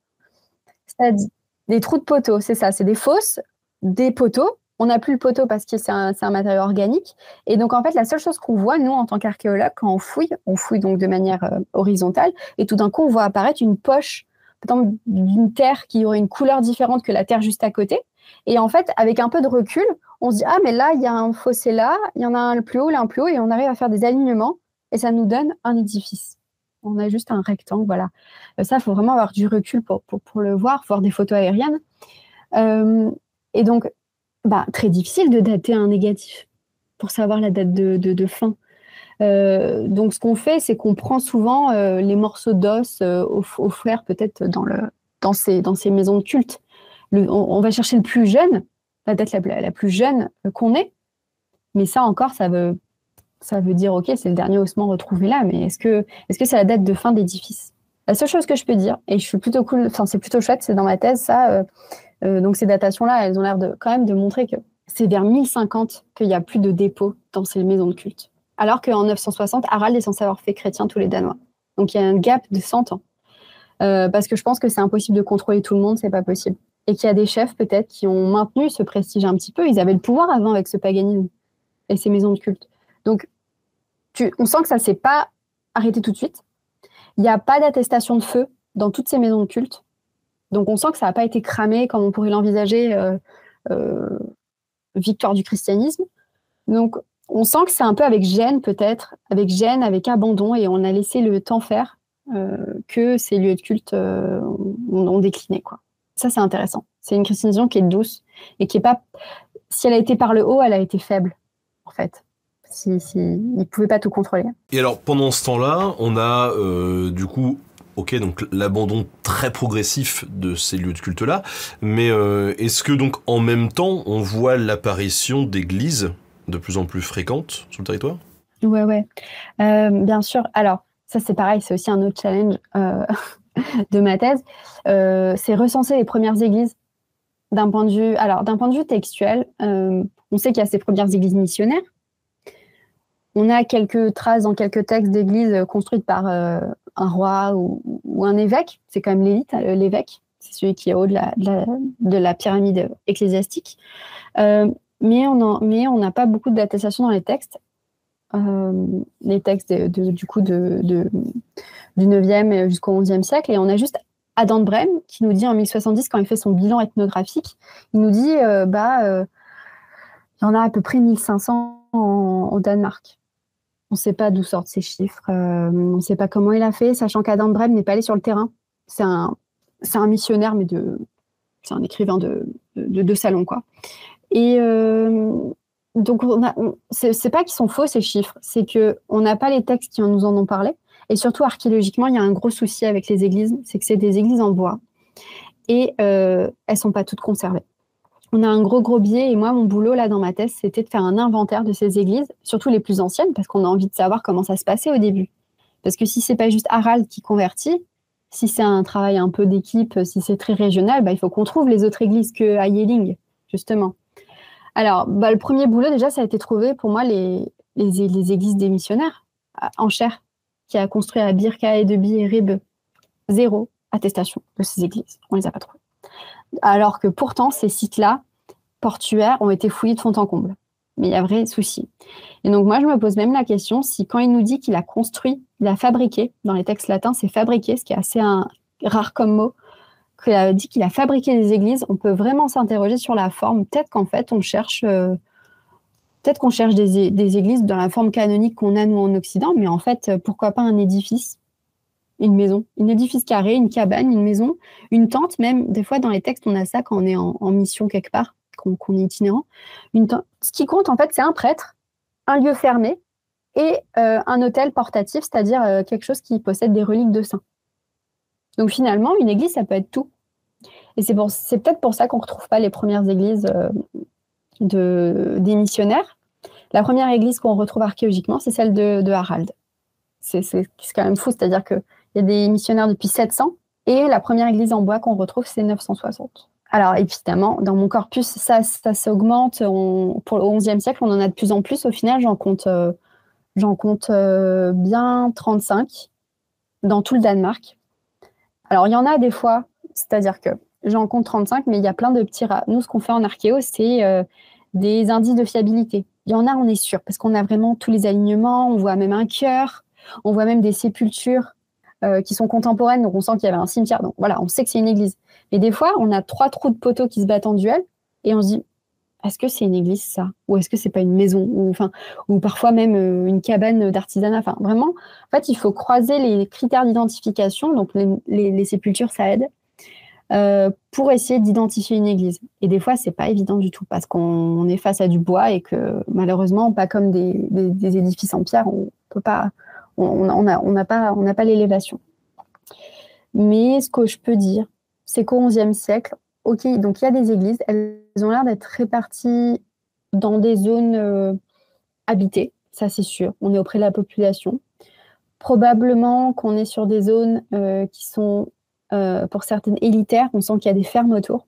C'est-à-dire des trous de poteaux, c'est ça, c'est des fosses, des poteaux. On n'a plus le poteau parce que c'est un matériau organique. Et donc, en fait, la seule chose qu'on voit, nous, en tant qu'archéologues, quand on fouille donc de manière horizontale, et tout d'un coup, on voit apparaître une poche, par exemple, d'une terre qui aurait une couleur différente que la terre juste à côté. Et en fait, avec un peu de recul, on se dit, ah, mais là, il y a un fossé là, il y en a un plus haut, là, un plus haut, et on arrive à faire des alignements. Et ça nous donne un édifice. On a juste un rectangle, voilà. Ça, il faut vraiment avoir du recul pour le voir des photos aériennes. Et donc, très difficile de dater un négatif pour savoir la date de fin. Donc, ce qu'on fait, c'est qu'on prend souvent les morceaux d'os offerts peut-être dans ces maisons de culte. On va chercher le plus jeune, la date la plus jeune qu'on ait. Mais ça encore, ça veut dire, OK, c'est le dernier ossement retrouvé là, mais est-ce que c'est la date de fin d'édifice? La seule chose que je peux dire, et je suis plutôt cool, enfin, c'est plutôt chouette, c'est dans ma thèse, ça, donc ces datations-là, elles ont l'air quand même de montrer que c'est vers 1050 qu'il n'y a plus de dépôts dans ces maisons de culte. Alors qu'en 960, Harald est censé avoir fait chrétien tous les Danois. Donc il y a un gap de 100 ans. Parce que je pense que c'est impossible de contrôler tout le monde, c'est pas possible. Et qu'il y a des chefs, peut-être, qui ont maintenu ce prestige un petit peu. Ils avaient le pouvoir avant avec ce paganisme et ces maisons de culte. Donc, on sent que ça ne s'est pas arrêté tout de suite. Il n'y a pas d'attestation de feu dans toutes ces maisons de culte. Donc, on sent que ça n'a pas été cramé comme on pourrait l'envisager, victoire du christianisme. Donc, on sent que c'est un peu avec gêne, peut-être, avec abandon, et on a laissé le temps faire que ces lieux de culte ont décliné, quoi. Ça, c'est intéressant. C'est une christianisation qui est douce et qui n'est pas... Si elle a été par le haut, elle a été faible, en fait. Ils ne pouvaient pas tout contrôler. Et alors, pendant ce temps-là, on a du coup, ok, donc l'abandon très progressif de ces lieux de culte-là, mais est-ce que donc en même temps, on voit l'apparition d'églises de plus en plus fréquentes sur le territoire? Ouais. Bien sûr. Alors, ça c'est pareil, c'est aussi un autre challenge de ma thèse. C'est recenser les premières églises d'un point de vue textuel. On sait qu'il y a ces premières églises missionnaires. On a quelques traces dans quelques textes d'églises construites par un roi ou un évêque. C'est quand même l'élite, l'évêque. C'est celui qui est haut de la pyramide ecclésiastique. Mais on n'a pas beaucoup d'attestations dans les textes. Les textes du 9e jusqu'au 11e siècle. Et on a juste Adam de Brême qui nous dit en 1070, quand il fait son bilan ethnographique, il nous dit il y en a à peu près 1500 au Danemark. On ne sait pas d'où sortent ces chiffres, on ne sait pas comment il a fait, sachant qu'Adam de Brême n'est pas allé sur le terrain. C'est un missionnaire, mais c'est un écrivain de salon, quoi. Et donc, c'est pas qu'ils sont faux, ces chiffres, c'est qu'on n'a pas les textes qui nous en ont parlé. Et surtout, archéologiquement, il y a un gros souci avec les églises, c'est que c'est des églises en bois. Et elles ne sont pas toutes conservées. On a un gros biais, et moi, mon boulot, là, dans ma thèse, c'était de faire un inventaire de ces églises, surtout les plus anciennes, parce qu'on a envie de savoir comment ça se passait au début. Parce que si c'est pas juste Harald qui convertit, si c'est un travail un peu d'équipe, si c'est très régional, il faut qu'on trouve les autres églises qu'à Yelling, justement. Alors, le premier boulot, déjà, ça a été trouvé, pour moi, les églises des missionnaires, en Cher, qui a construit à Birka et Deby et Ribbe. 0 attestation de ces églises. On les a pas trouvées. Alors que pourtant, ces sites-là, portuaires, ont été fouillés de fond en comble. Mais il y a vrai souci. Et donc, moi, je me pose même la question si, quand il nous dit qu'il a construit, il a fabriqué, dans les textes latins, c'est fabriqué, ce qui est assez rare comme mot, qu'il a dit qu'il a fabriqué des églises, on peut vraiment s'interroger sur la forme. Peut-être qu'en fait, on cherche des églises dans la forme canonique qu'on a, nous, en Occident, mais en fait, pourquoi pas un édifice, une maison, un édifice carré, une cabane, une maison, une tente, même. Des fois, dans les textes, on a ça quand on est en mission quelque part, qu'on est itinérant. Ce qui compte, en fait, c'est un prêtre, un lieu fermé et un autel portatif, c'est-à-dire quelque chose qui possède des reliques de saints. Donc, finalement, une église, ça peut être tout. Et c'est peut-être pour ça qu'on ne retrouve pas les premières églises des missionnaires. La première église qu'on retrouve archéologiquement, c'est celle de Harald. C'est quand même fou, c'est-à-dire qu'il y a des missionnaires depuis 700 et la première église en bois qu'on retrouve, c'est 960. Alors, évidemment, dans mon corpus, ça s'augmente. Pour le XIe siècle, on en a de plus en plus. Au final, j'en compte bien 35 dans tout le Danemark. Alors, il y en a des fois, c'est-à-dire que j'en compte 35, mais il y a plein de petits... Nous, ce qu'on fait en archéo, c'est des indices de fiabilité. Il y en a, on est sûr, parce qu'on a vraiment tous les alignements, on voit même un chœur, on voit même des sépultures qui sont contemporaines, donc on sent qu'il y avait un cimetière. Donc voilà, on sait que c'est une église. Mais des fois, on a 3 trous de poteaux qui se battent en duel, et on se dit, est-ce que c'est une église, ça? Ou est-ce que c'est pas une maison? Ou parfois même une cabane d'artisanat. Enfin, vraiment, en fait, il faut croiser les critères d'identification, donc les sépultures, ça aide, pour essayer d'identifier une église. Et des fois, c'est pas évident du tout, parce qu'on est face à du bois et que, malheureusement, pas comme des édifices en pierre, on peut pas... On n'a pas l'élévation. Mais ce que je peux dire, c'est qu'au XIe siècle, ok, donc il y a des églises, elles ont l'air d'être réparties dans des zones habitées, ça c'est sûr. On est auprès de la population. Probablement qu'on est sur des zones qui sont, pour certaines, élitaires. On sent qu'il y a des fermes autour,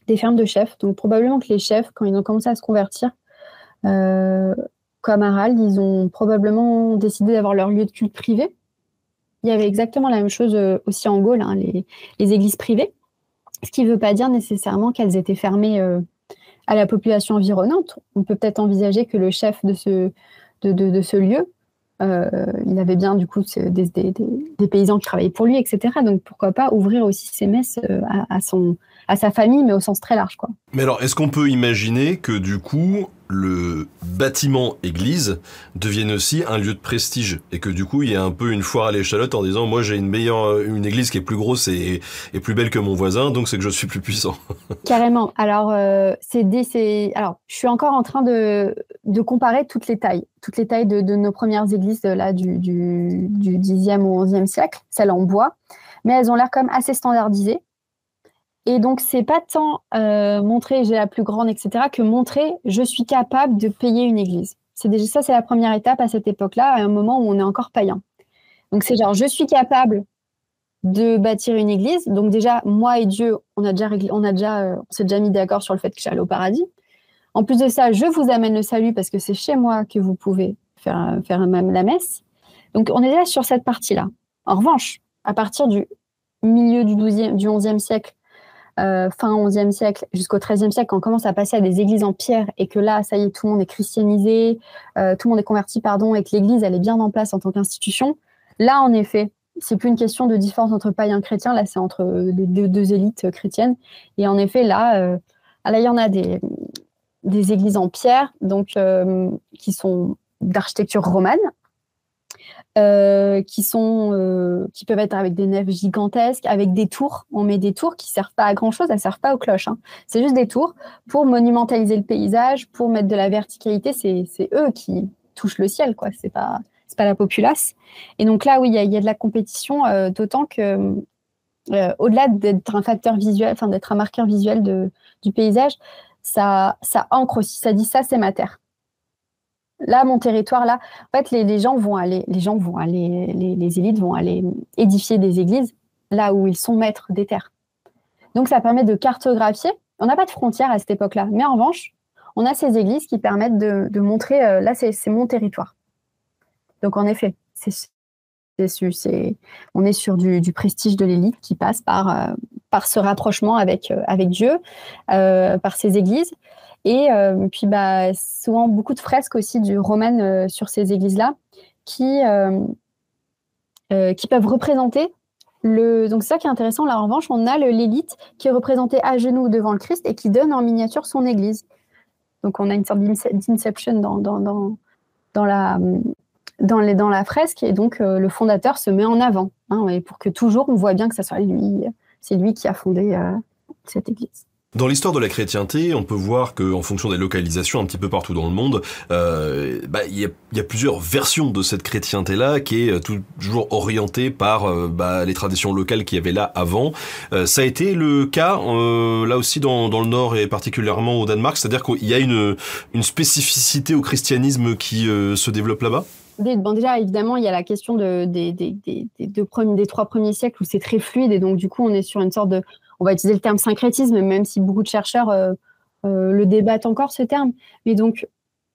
des fermes de chefs. Donc probablement que les chefs, quand ils ont commencé à se convertir, comme Harald, ils ont probablement décidé d'avoir leur lieu de culte privé. Il y avait exactement la même chose aussi en Gaule, hein, les églises privées, ce qui ne veut pas dire nécessairement qu'elles étaient fermées à la population environnante. On peut peut-être envisager que le chef de ce lieu, il avait bien du coup des paysans qui travaillaient pour lui, etc. Donc pourquoi pas ouvrir aussi ses messes à sa famille, mais au sens très large, quoi. Mais alors, est-ce qu'on peut imaginer que du coup, le bâtiment église devienne aussi un lieu de prestige et que du coup, il y a un peu une foire à l'échalote en disant, moi j'ai une église qui est plus grosse et plus belle que mon voisin, donc c'est que je suis plus puissant. Carrément. Alors, alors, je suis encore en train de comparer toutes les tailles de nos premières églises là du 10e ou 11e siècle, celles en bois, mais elles ont l'air quand même assez standardisées. Et donc, c'est pas tant montrer j'ai la plus grande, etc., que montrer je suis capable de payer une église. C'est la première étape à cette époque-là, à un moment où on est encore païen. Donc, c'est genre, je suis capable de bâtir une église. Donc, déjà, moi et Dieu, on s'est déjà mis d'accord sur le fait que j'allais au paradis. En plus de ça, je vous amène le salut parce que c'est chez moi que vous pouvez faire même la messe. Donc, on est là sur cette partie-là. En revanche, à partir du milieu du XIe siècle, fin XIe siècle jusqu'au XIIIe siècle, quand on commence à passer à des églises en pierre et que là, ça y est, tout le monde est christianisé, tout le monde est converti, et que l'église, elle est bien en place en tant qu'institution, là, en effet, c'est plus une question de différence entre païens et chrétiens, là, c'est entre les deux élites chrétiennes. Et en effet, là, il y en a des églises en pierre, donc, qui sont d'architecture romane, qui peuvent être avec des nefs gigantesques, avec des tours. On met des tours qui ne servent pas à grand-chose, elles ne servent pas aux cloches. Hein. C'est juste des tours pour monumentaliser le paysage, pour mettre de la verticalité. C'est eux qui touchent le ciel, quoi. C'est pas la populace. Et donc là, oui, il y a de la compétition, d'autant que au-delà d'être un facteur visuel, enfin d'être un marqueur visuel du paysage, ça ancre aussi. Ça dit ça, c'est ma terre. Là, mon territoire, là, en fait, les élites vont aller édifier des églises là où ils sont maîtres des terres. Donc, ça permet de cartographier. On n'a pas de frontières à cette époque-là, mais en revanche, on a ces églises qui permettent de montrer, là, c'est mon territoire. Donc, en effet, on est sur du prestige de l'élite qui passe par ce rapprochement avec Dieu, par ces églises. Et puis, souvent, beaucoup de fresques aussi du romaine sur ces églises-là qui peuvent représenter donc, c'est ça qui est intéressant. Là, en revanche, on a l'élite qui est représentée à genoux devant le Christ et qui donne en miniature son église. Donc, on a une sorte d'inception dans la fresque. Et donc, le fondateur se met en avant. Hein, et pour que toujours, on voit bien que ça soit lui. C'est lui qui a fondé cette église. Dans l'histoire de la chrétienté, on peut voir qu'en fonction des localisations un petit peu partout dans le monde, il y a plusieurs versions de cette chrétienté-là qui est toujours orientée par les traditions locales qu'il y avait là avant. Ça a été le cas là aussi dans le Nord et particulièrement au Danemark, c'est-à-dire qu'il y a une spécificité au christianisme qui se développe là-bas. Bon, déjà, évidemment, il y a la question des 3 premiers siècles où c'est très fluide et donc du coup, on est sur une sorte de... On va utiliser le terme syncrétisme, même si beaucoup de chercheurs le débattent encore, ce terme. Mais donc,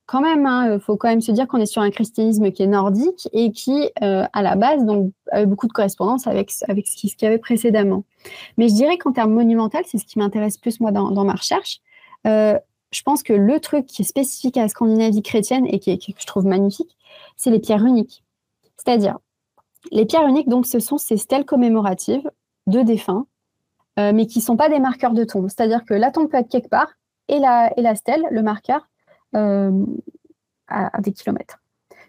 quand même, faut quand même se dire qu'on est sur un christianisme qui est nordique et qui, à la base, donc, avait beaucoup de correspondance avec ce qu'il y avait précédemment. Mais je dirais qu'en termes monumentaux, c'est ce qui m'intéresse plus, moi, dans ma recherche. Je pense que le truc qui est spécifique à la Scandinavie chrétienne et que je trouve magnifique, c'est les pierres uniques. C'est-à-dire, les pierres uniques, donc, ce sont ces stèles commémoratives de défunts, mais qui ne sont pas des marqueurs de tombe. C'est-à-dire que la tombe peut être quelque part et la stèle, le marqueur, à des kilomètres.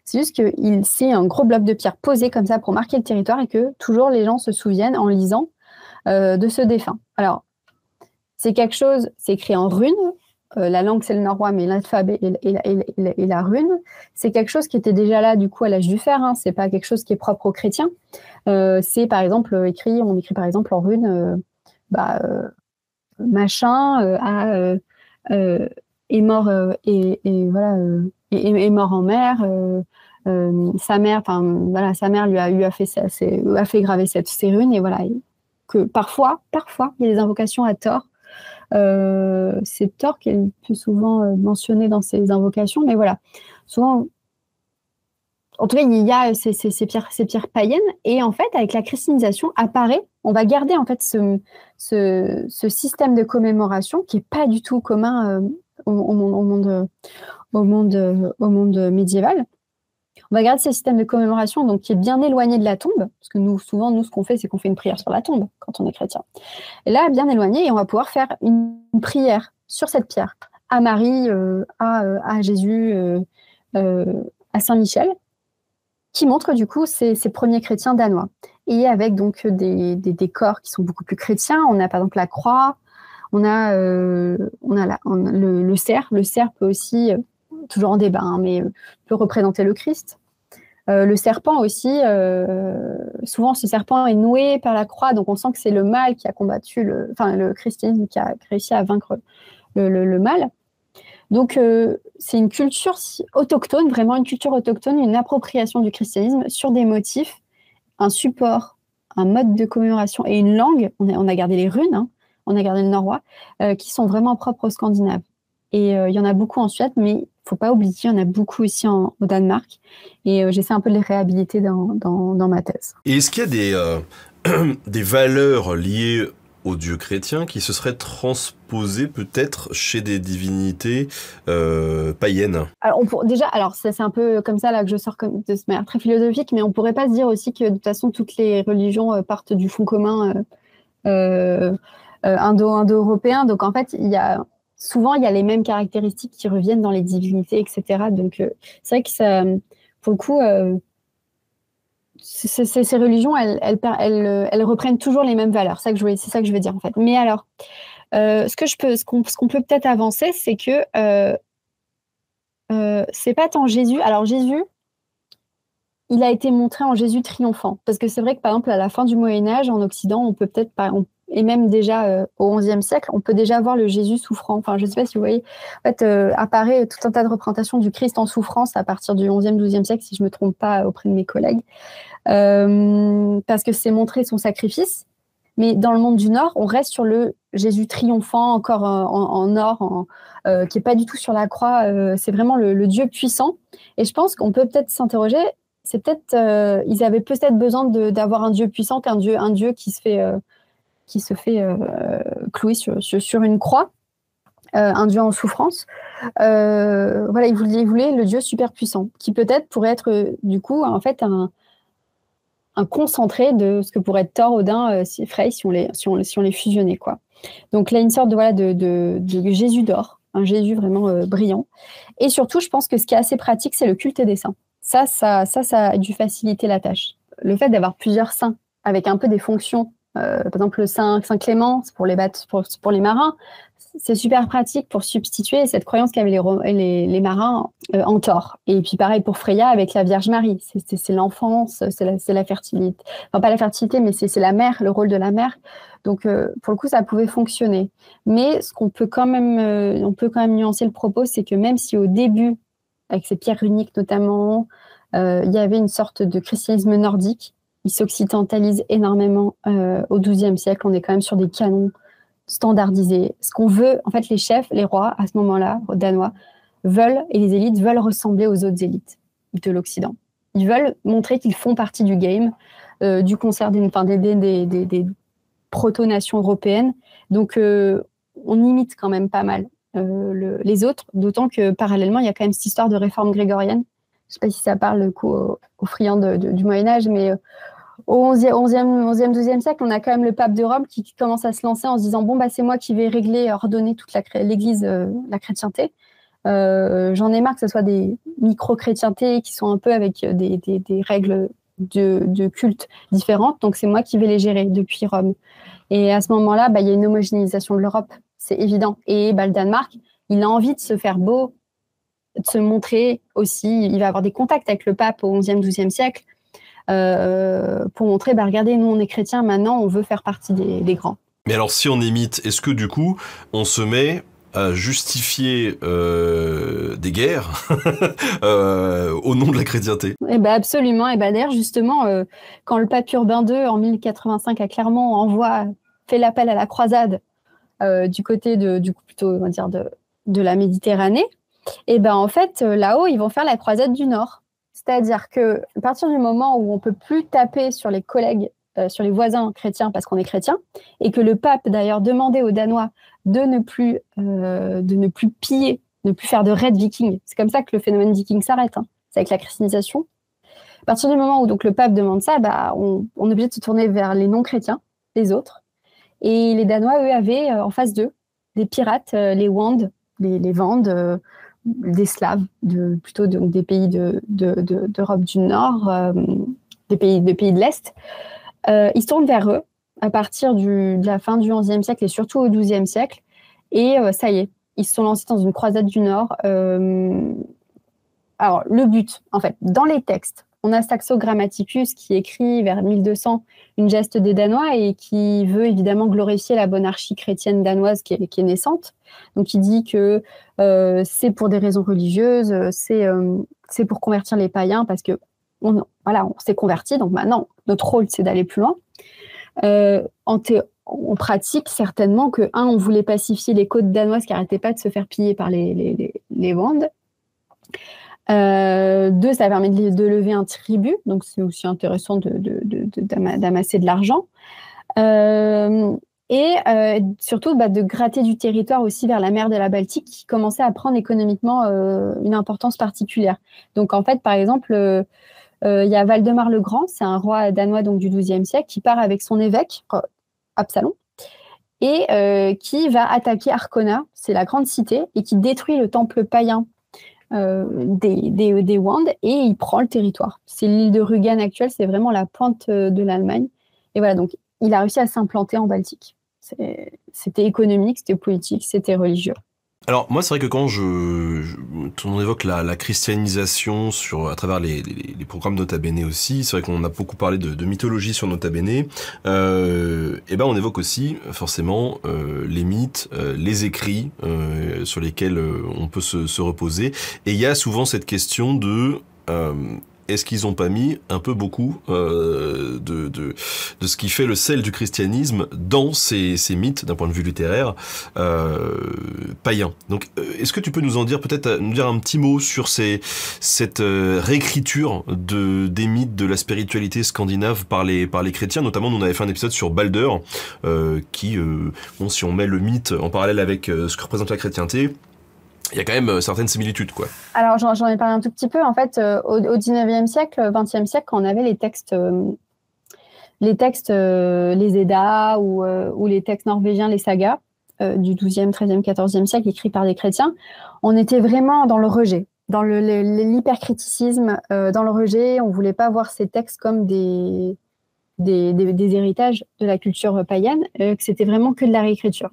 C'est juste que c'est un gros bloc de pierre posé comme ça pour marquer le territoire et que toujours les gens se souviennent en lisant de ce défunt. Alors, c'est quelque chose, c'est écrit en runes. La langue, c'est le norrois, mais l'alphabet et la rune, c'est quelque chose qui était déjà là, du coup, à l'âge du fer. Hein. C'est pas quelque chose qui est propre aux chrétiens. C'est, par exemple, on écrit, par exemple, en rune, machin est mort est mort en mer. Sa mère lui a fait graver ces runes et voilà. Que parfois, il y a des invocations à tort. C'est Thor qui est le plus souvent mentionné dans ces invocations, mais voilà, souvent, en tout cas, il y a ces pierres païennes, et en fait, avec la christianisation, on va garder en fait ce système de commémoration qui est pas du tout commun au monde médiéval. On va garder ce système de commémoration donc, qui est bien éloigné de la tombe, parce que souvent, ce qu'on fait, c'est qu'on fait une prière sur la tombe quand on est chrétien. Et là, bien éloigné, et on va pouvoir faire une prière sur cette pierre, à Marie, à Jésus, à Saint-Michel, qui montre du coup ces premiers chrétiens danois. Et avec donc des décors qui sont beaucoup plus chrétiens. On a par exemple la croix, on a le cerf. Le cerf peut aussi, toujours en débat, mais peut représenter le Christ. Le serpent aussi, souvent ce serpent est noué par la croix, donc on sent que c'est le mal qui a combattu, le christianisme qui a réussi à vaincre le mal. Donc c'est une culture autochtone, vraiment une culture autochtone, une appropriation du christianisme sur des motifs, un support, un mode de commémoration et une langue. On a gardé les runes, hein, on a gardé le norrois, qui sont vraiment propres aux Scandinaves. Et il y en a beaucoup en Suède, mais faut pas oublier, il y en a beaucoup aussi au Danemark. Et j'essaie un peu de les réhabiliter dans ma thèse. Et est-ce qu'il y a des valeurs liées aux dieux chrétiens qui se seraient transposées peut-être chez des divinités païennes? Alors c'est un peu comme ça là que je sors de manière très philosophique, mais on pourrait pas se dire aussi que de toute façon toutes les religions partent du fond commun indo-européen. Donc en fait, souvent il y a les mêmes caractéristiques qui reviennent dans les divinités, etc. Donc c'est vrai que ça, pour le coup, ces religions, elles reprennent toujours les mêmes valeurs. C'est ça que je veux dire en fait. Mais alors, ce qu'on peut peut-être avancer, c'est que c'est pas tant Jésus. Alors Jésus, il a été montré en Jésus triomphant, parce que c'est vrai que par exemple à la fin du Moyen Âge en Occident, on peut peut-être et même déjà au XIe siècle, on peut déjà voir le Jésus souffrant. Enfin, je ne sais pas si vous voyez, en fait, apparaît tout un tas de représentations du Christ en souffrance à partir du XIe, XIIe siècle, si je ne me trompe pas, auprès de mes collègues, parce que c'est montrer son sacrifice. Mais dans le monde du Nord, on reste sur le Jésus triomphant, encore en or, qui n'est pas du tout sur la croix. C'est vraiment le Dieu puissant. Et je pense qu'on peut peut-être s'interroger, c'est peut-être, ils avaient peut-être besoin d'avoir un Dieu puissant qu'un Dieu qui se fait clouer sur une croix, un Dieu en souffrance. Voilà, ils voulaient le Dieu super puissant, qui peut-être pourrait être du coup en fait un concentré de ce que pourrait être Thor, Odin, Frey si on les fusionnait, quoi. Donc là, une sorte de Jésus d'or, un Jésus vraiment brillant. Et surtout, je pense que ce qui est assez pratique, c'est le culte des saints. Ça a dû faciliter la tâche. Le fait d'avoir plusieurs saints avec un peu des fonctions, par exemple le Saint Clément, c'est pour les marins, c'est super pratique pour substituer cette croyance qu'avaient les marins en Thor. Et puis pareil pour Freya avec la Vierge Marie, c'est l'enfance, c'est la fertilité. Enfin pas la fertilité, mais c'est la mère, le rôle de la mère. Donc pour le coup, ça pouvait fonctionner. Mais on peut quand même nuancer le propos, c'est que même si au début, avec ces pierres runiques notamment, il y avait une sorte de christianisme nordique, il s'occidentalise énormément au XIIe siècle. On est quand même sur des canons standardisés. Ce qu'on veut, en fait, les chefs, les rois, à ce moment-là, danois, et les élites veulent ressembler aux autres élites de l'Occident. Ils veulent montrer qu'ils font partie du game, du concert des proto-nations européennes. Donc, on imite quand même pas mal les autres, d'autant que parallèlement, il y a quand même cette histoire de réforme grégorienne. Je ne sais pas si ça parle le coup aux friands du Moyen-Âge, mais au XIe, XIIe siècle, on a quand même le pape de Rome qui commence à se lancer en se disant bon, bah, c'est moi qui vais ordonner toute l'Église, la chrétienté. J'en ai marre que ce soit des micro-chrétientés qui sont un peu avec des règles de culte différentes. Donc, c'est moi qui vais les gérer depuis Rome. Et à ce moment-là, bah, il y a une homogénéisation de l'Europe. C'est évident. Et bah, le Danemark, il a envie de se faire beau, de se montrer aussi. Il va avoir des contacts avec le pape au XIe, XIIe siècle pour montrer, bah, regardez, nous, on est chrétiens, maintenant, on veut faire partie des grands. Mais alors, si on imite, est-ce que du coup, on se met à justifier des guerres au nom de la chrétienté? Eh ben absolument. Et ben d'ailleurs, justement, quand le pape Urbain II, en 1085, à Clermont, fait l'appel à la croisade du côté plutôt, on va dire, de la Méditerranée, et ben en fait, là-haut, ils vont faire la croisade du Nord. C'est-à-dire qu'à partir du moment où on ne peut plus taper sur les collègues, sur les voisins chrétiens parce qu'on est chrétien, et que le pape, d'ailleurs, demandait aux Danois de ne plus piller, ne plus faire de raids vikings. C'est comme ça que le phénomène viking s'arrête. Hein. C'est avec la christianisation. À partir du moment où donc, le pape demande ça, bah, on est obligé de se tourner vers les non-chrétiens, les autres. Et les Danois, eux, avaient en face d'eux des pirates, les Wand, les Vandes, des Slaves, plutôt des pays d'Europe du Nord, des pays de l'Est. Ils se tournent vers eux à partir de la fin du XIe siècle et surtout au XIIe siècle. Et ça y est, ils se sont lancés dans une croisade du Nord. Alors, le but, en fait, dans les textes, on a Saxo Grammaticus qui écrit vers 1200 une geste des Danois et qui veut évidemment glorifier la monarchie chrétienne danoise qui est naissante. Donc, il dit que c'est pour des raisons religieuses, c'est pour convertir les païens parce que on s'est convertis, donc maintenant, notre rôle, c'est d'aller plus loin. On pratique certainement on voulait pacifier les côtes danoises qui n'arrêtaient pas de se faire piller par les Vandes. Deux, ça permet de lever un tribut, donc c'est aussi intéressant d'amasser de l'argent. Et surtout de gratter du territoire aussi vers la mer de la Baltique qui commençait à prendre économiquement une importance particulière. Donc en fait, par exemple, il y a Valdemar le Grand, c'est un roi danois donc, du XIIe siècle qui part avec son évêque, Absalon, et qui va attaquer Arkona, c'est la grande cité, et qui détruit le temple païen des Wand, et il prend le territoire. C'est l'île de Rügen actuelle, c'est vraiment la pointe de l'Allemagne. Et voilà, donc il a réussi à s'implanter en Baltique. C'était économique, c'était politique, c'était religieux. Alors moi c'est vrai que quand on évoque la christianisation à travers les programmes Nota Bene aussi, c'est vrai qu'on a beaucoup parlé de mythologie sur Nota Bene, et ben on évoque aussi forcément les mythes, les écrits sur lesquels on peut se reposer, et il y a souvent cette question de est-ce qu'ils n'ont pas mis un peu beaucoup de ce qui fait le sel du christianisme dans ces mythes, d'un point de vue littéraire, païens. Donc, est-ce que tu peux nous en dire, peut-être nous dire un petit mot sur cette réécriture des mythes de la spiritualité scandinave par les chrétiens? Notamment, nous on avait fait un épisode sur Balder, qui, si on met le mythe en parallèle avec ce que représente la chrétienté, il y a quand même certaines similitudes, quoi. Alors, j'en ai parlé un tout petit peu. En fait, au 19e siècle, 20e siècle, quand on avait les textes, les Eddas ou les textes norvégiens, les sagas, du 12e, 13e, 14e siècle, écrits par des chrétiens, on était vraiment dans le rejet, dans l'hypercriticisme, dans le rejet. On ne voulait pas voir ces textes comme des héritages de la culture païenne, que c'était vraiment que de la réécriture.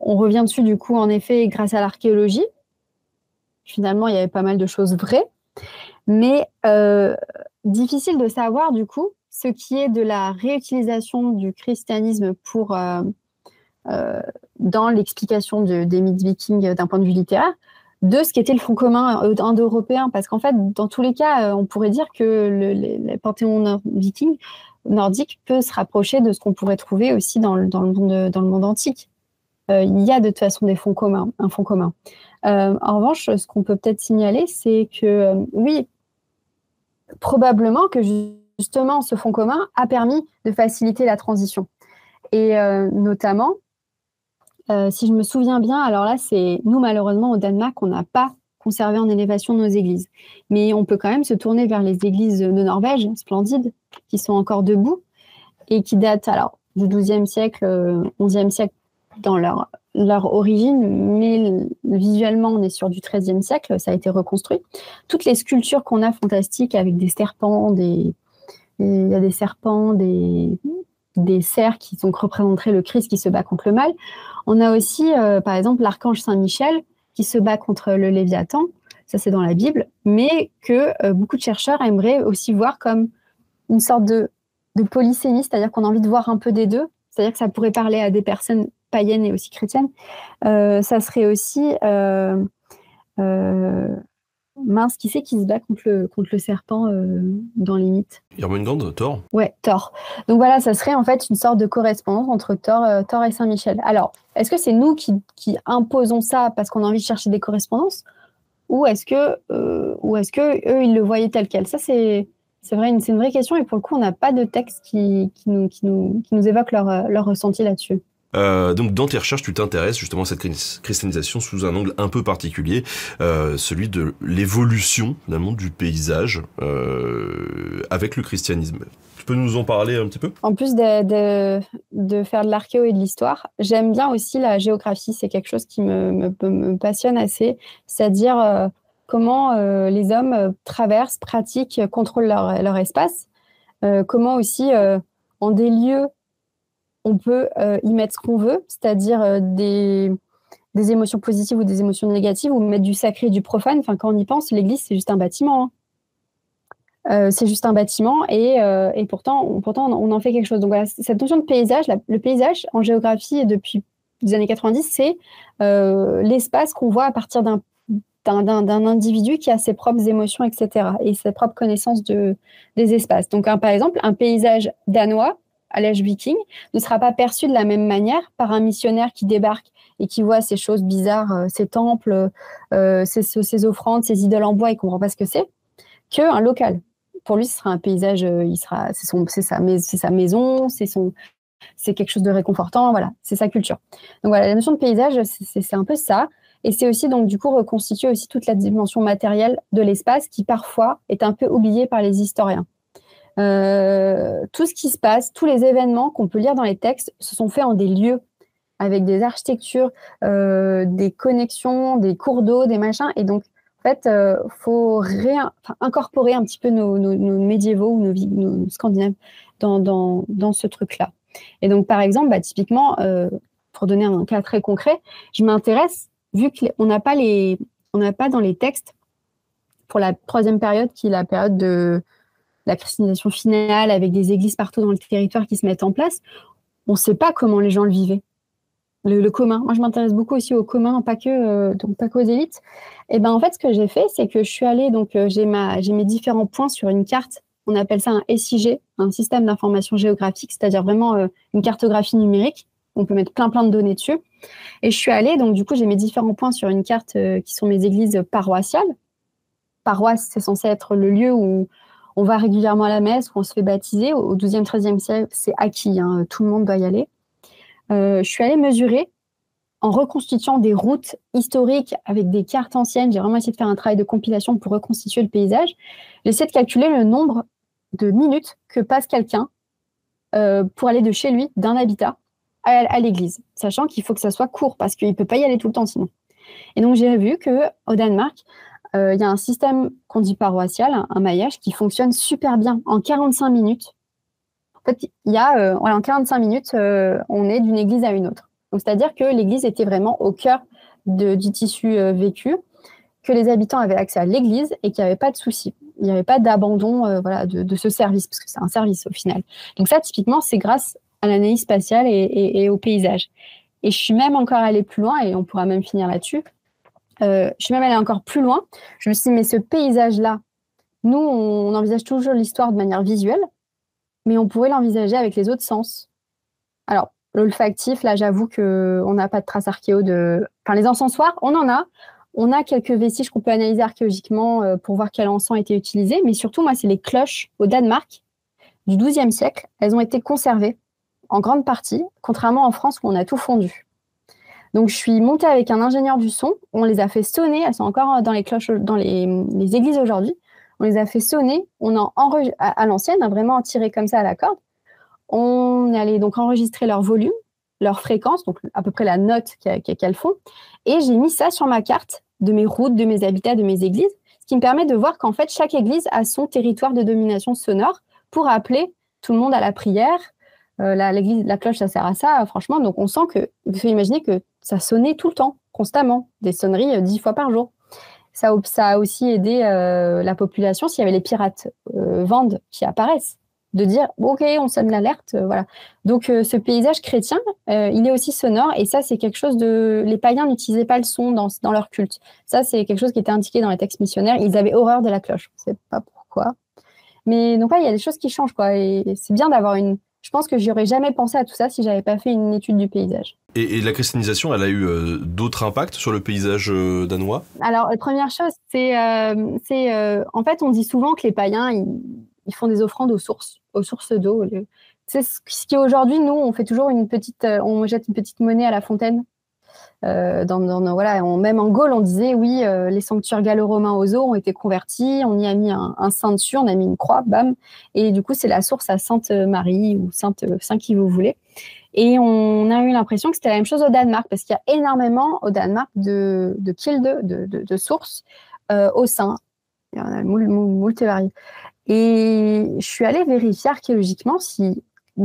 On revient dessus, du coup, en effet, grâce à l'archéologie. Finalement, il y avait pas mal de choses vraies, mais difficile de savoir, du coup, ce qui est de la réutilisation du christianisme dans l'explication des mythes vikings d'un point de vue littéraire, de ce qu'était le front commun indo-européen. Parce qu'en fait, dans tous les cas, on pourrait dire que le panthéon viking nordique peut se rapprocher de ce qu'on pourrait trouver aussi dans le monde antique. Il y a de toute façon un fond commun. En revanche, ce qu'on peut peut-être signaler, c'est que oui, probablement que justement ce fond commun a permis de faciliter la transition. Et notamment, si je me souviens bien, alors là, c'est nous malheureusement au Danemark, on n'a pas conservé en élévation nos églises. Mais on peut quand même se tourner vers les églises de Norvège, splendides, qui sont encore debout et qui datent alors du XIIe siècle, XIe siècle dans leur origine, mais visuellement, on est sur du XIIIe siècle, ça a été reconstruit. Toutes les sculptures qu'on a fantastiques avec des serpents, il y a des serpents, des cerfs qui représenteraient le Christ qui se bat contre le mal. On a aussi, par exemple, l'archange Saint-Michel qui se bat contre le Léviathan, ça c'est dans la Bible, mais que beaucoup de chercheurs aimeraient aussi voir comme une sorte de polysémie, c'est-à-dire qu'on a envie de voir un peu des deux, c'est-à-dire que ça pourrait parler à des personnes païenne et aussi chrétienne, ça serait aussi qui c'est qui se bat contre le serpent dans les mythes? Jormungand, Thor? Ouais, Thor. Donc voilà, ça serait en fait une sorte de correspondance entre Thor et Saint-Michel. Alors, est-ce que c'est nous qui imposons ça parce qu'on a envie de chercher des correspondances, ou est-ce que eux ils le voyaient tel quel? Ça c'est une vraie question, et pour le coup on n'a pas de texte qui nous évoque leur ressenti là-dessus. Donc dans tes recherches, tu t'intéresses justement à cette christianisation sous un angle un peu particulier, celui de l'évolution finalement du paysage avec le christianisme. Tu peux nous en parler un petit peu? En plus de faire de l'archéo et de l'histoire, j'aime bien aussi la géographie. C'est quelque chose qui me passionne assez, c'est-à-dire comment les hommes traversent, pratiquent, contrôlent leur espace, comment aussi en des lieux on peut y mettre ce qu'on veut, c'est-à-dire des émotions positives ou des émotions négatives, ou mettre du sacré et du profane. Enfin, quand on y pense, l'église, c'est juste un bâtiment. C'est juste un bâtiment, et pourtant, on en fait quelque chose. Donc voilà, cette notion de paysage, le paysage en géographie depuis les années 90, c'est l'espace qu'on voit à partir d'un individu qui a ses propres émotions, etc., et ses propres connaissances des espaces. Donc, par exemple, un paysage danois à l'âge viking ne sera pas perçu de la même manière par un missionnaire qui débarque et qui voit ces choses bizarres, ces temples, ces offrandes, ces idoles en bois, il ne comprend pas ce que c'est, qu'un local. Pour lui, ce sera un paysage, c'est sa maison, c'est quelque chose de réconfortant, voilà, c'est sa culture. Donc voilà, la notion de paysage, c'est un peu ça. Et c'est aussi, donc, du coup, reconstituer aussi toute la dimension matérielle de l'espace qui, parfois, est un peu oubliée par les historiens. Tout ce qui se passe, tous les événements qu'on peut lire dans les textes se sont faits en des lieux, avec des architectures, des connexions, des cours d'eau, des machins. Et donc, en fait, faut incorporer un petit peu nos médiévaux ou nos Scandinaves dans ce truc-là. Et donc, par exemple, typiquement, pour donner un cas très concret, je m'intéresse, vu qu'on n'a pas dans les textes, pour la troisième période, qui est la période de la christianisation finale, avec des églises partout dans le territoire qui se mettent en place, on ne sait pas comment les gens le vivaient. Le commun. Moi, je m'intéresse beaucoup aussi au commun, pas qu'aux élites. Et ben, en fait, ce que j'ai fait, c'est que je suis allée, donc j'ai mes différents points sur une carte. On appelle ça un SIG, un système d'information géographique, c'est-à-dire vraiment une cartographie numérique. On peut mettre plein de données dessus. Et je suis allée, donc du coup, j'ai mes différents points sur une carte qui sont mes églises paroissiales. Paroisse, c'est censé être le lieu où on va régulièrement à la messe, où on se fait baptiser. Au XIIe, XIIIe siècle, c'est acquis, hein, tout le monde doit y aller. Je suis allée mesurer en reconstituant des routes historiques avec des cartes anciennes. J'ai vraiment essayé de faire un travail de compilation pour reconstituer le paysage. J'ai essayé de calculer le nombre de minutes que passe quelqu'un pour aller de chez lui, d'un habitat, à l'église, sachant qu'il faut que ça soit court parce qu'il ne peut pas y aller tout le temps sinon. Et donc, j'ai vu qu'au Danemark, il y a un système qu'on dit paroissial, un maillage qui fonctionne super bien en 45 minutes. En fait, en 45 minutes, on est d'une église à une autre. Donc, c'est-à-dire que l'église était vraiment au cœur du tissu vécu, que les habitants avaient accès à l'église et qu'il n'y avait pas de souci. Il n'y avait pas d'abandon de ce service, parce que c'est un service au final. Donc ça, typiquement, c'est grâce à l'analyse spatiale et au paysage. Et je suis même encore allée plus loin, et on pourra même finir là-dessus. Je suis même allée encore plus loin. Je me suis dit, mais ce paysage-là, nous, on envisage toujours l'histoire de manière visuelle, mais on pourrait l'envisager avec les autres sens. Alors, l'olfactif, là, j'avoue qu'on n'a pas de traces archéo Enfin, les encensoirs, on en a. On a quelques vestiges qu'on peut analyser archéologiquement pour voir quel encens a été utilisé, mais surtout, moi, c'est les cloches au Danemark du XIIe siècle. Elles ont été conservées en grande partie, contrairement en France où on a tout fondu. Donc, je suis montée avec un ingénieur du son. On les a fait sonner. Elles sont encore dans les cloches, dans les églises aujourd'hui. On les a fait sonner. On a à l'ancienne, vraiment tiré comme ça à la corde. On est allé donc enregistrer leur volume, leur fréquence, donc à peu près la note qu'elles font. Et j'ai mis ça sur ma carte de mes routes, de mes habitats, de mes églises, ce qui me permet de voir qu'en fait, chaque église a son territoire de domination sonore pour appeler tout le monde à la prière. La cloche, ça sert à ça, franchement. Donc, on sent que, vous pouvez imaginer que ça sonnait tout le temps, constamment, des sonneries 10 fois par jour. Ça a aussi aidé la population, s'il y avait les pirates Vandes qui apparaissent, de dire, OK, on sonne l'alerte, voilà. Donc, ce paysage chrétien, il est aussi sonore, et ça, c'est quelque chose les païens n'utilisaient pas le son dans leur culte. Ça, c'est quelque chose qui était indiqué dans les textes missionnaires. Ils avaient horreur de la cloche. Je ne sais pas pourquoi. Mais donc, il y a des choses qui changent, quoi. Et c'est bien d'avoir Je pense que j'aurais jamais pensé à tout ça si j'avais pas fait une étude du paysage. Et la christianisation, elle a eu d'autres impacts sur le paysage danois ? Alors, la première chose, c'est en fait, on dit souvent que les païens, ils font des offrandes aux sources d'eau. C'est ce qui aujourd'hui, nous, on fait toujours on jette une petite monnaie à la fontaine. Même en Gaule, on disait oui, les sanctuaires gallo-romains aux eaux ont été convertis, on y a mis un saint dessus, on a mis une croix, bam, et du coup c'est la source à Sainte Marie ou Saint qui vous voulez. Et on a eu l'impression que c'était la même chose au Danemark, parce qu'il y a énormément au Danemark de kildes, de sources au sein. Il y en a moult et variés. Et je suis allée vérifier archéologiquement si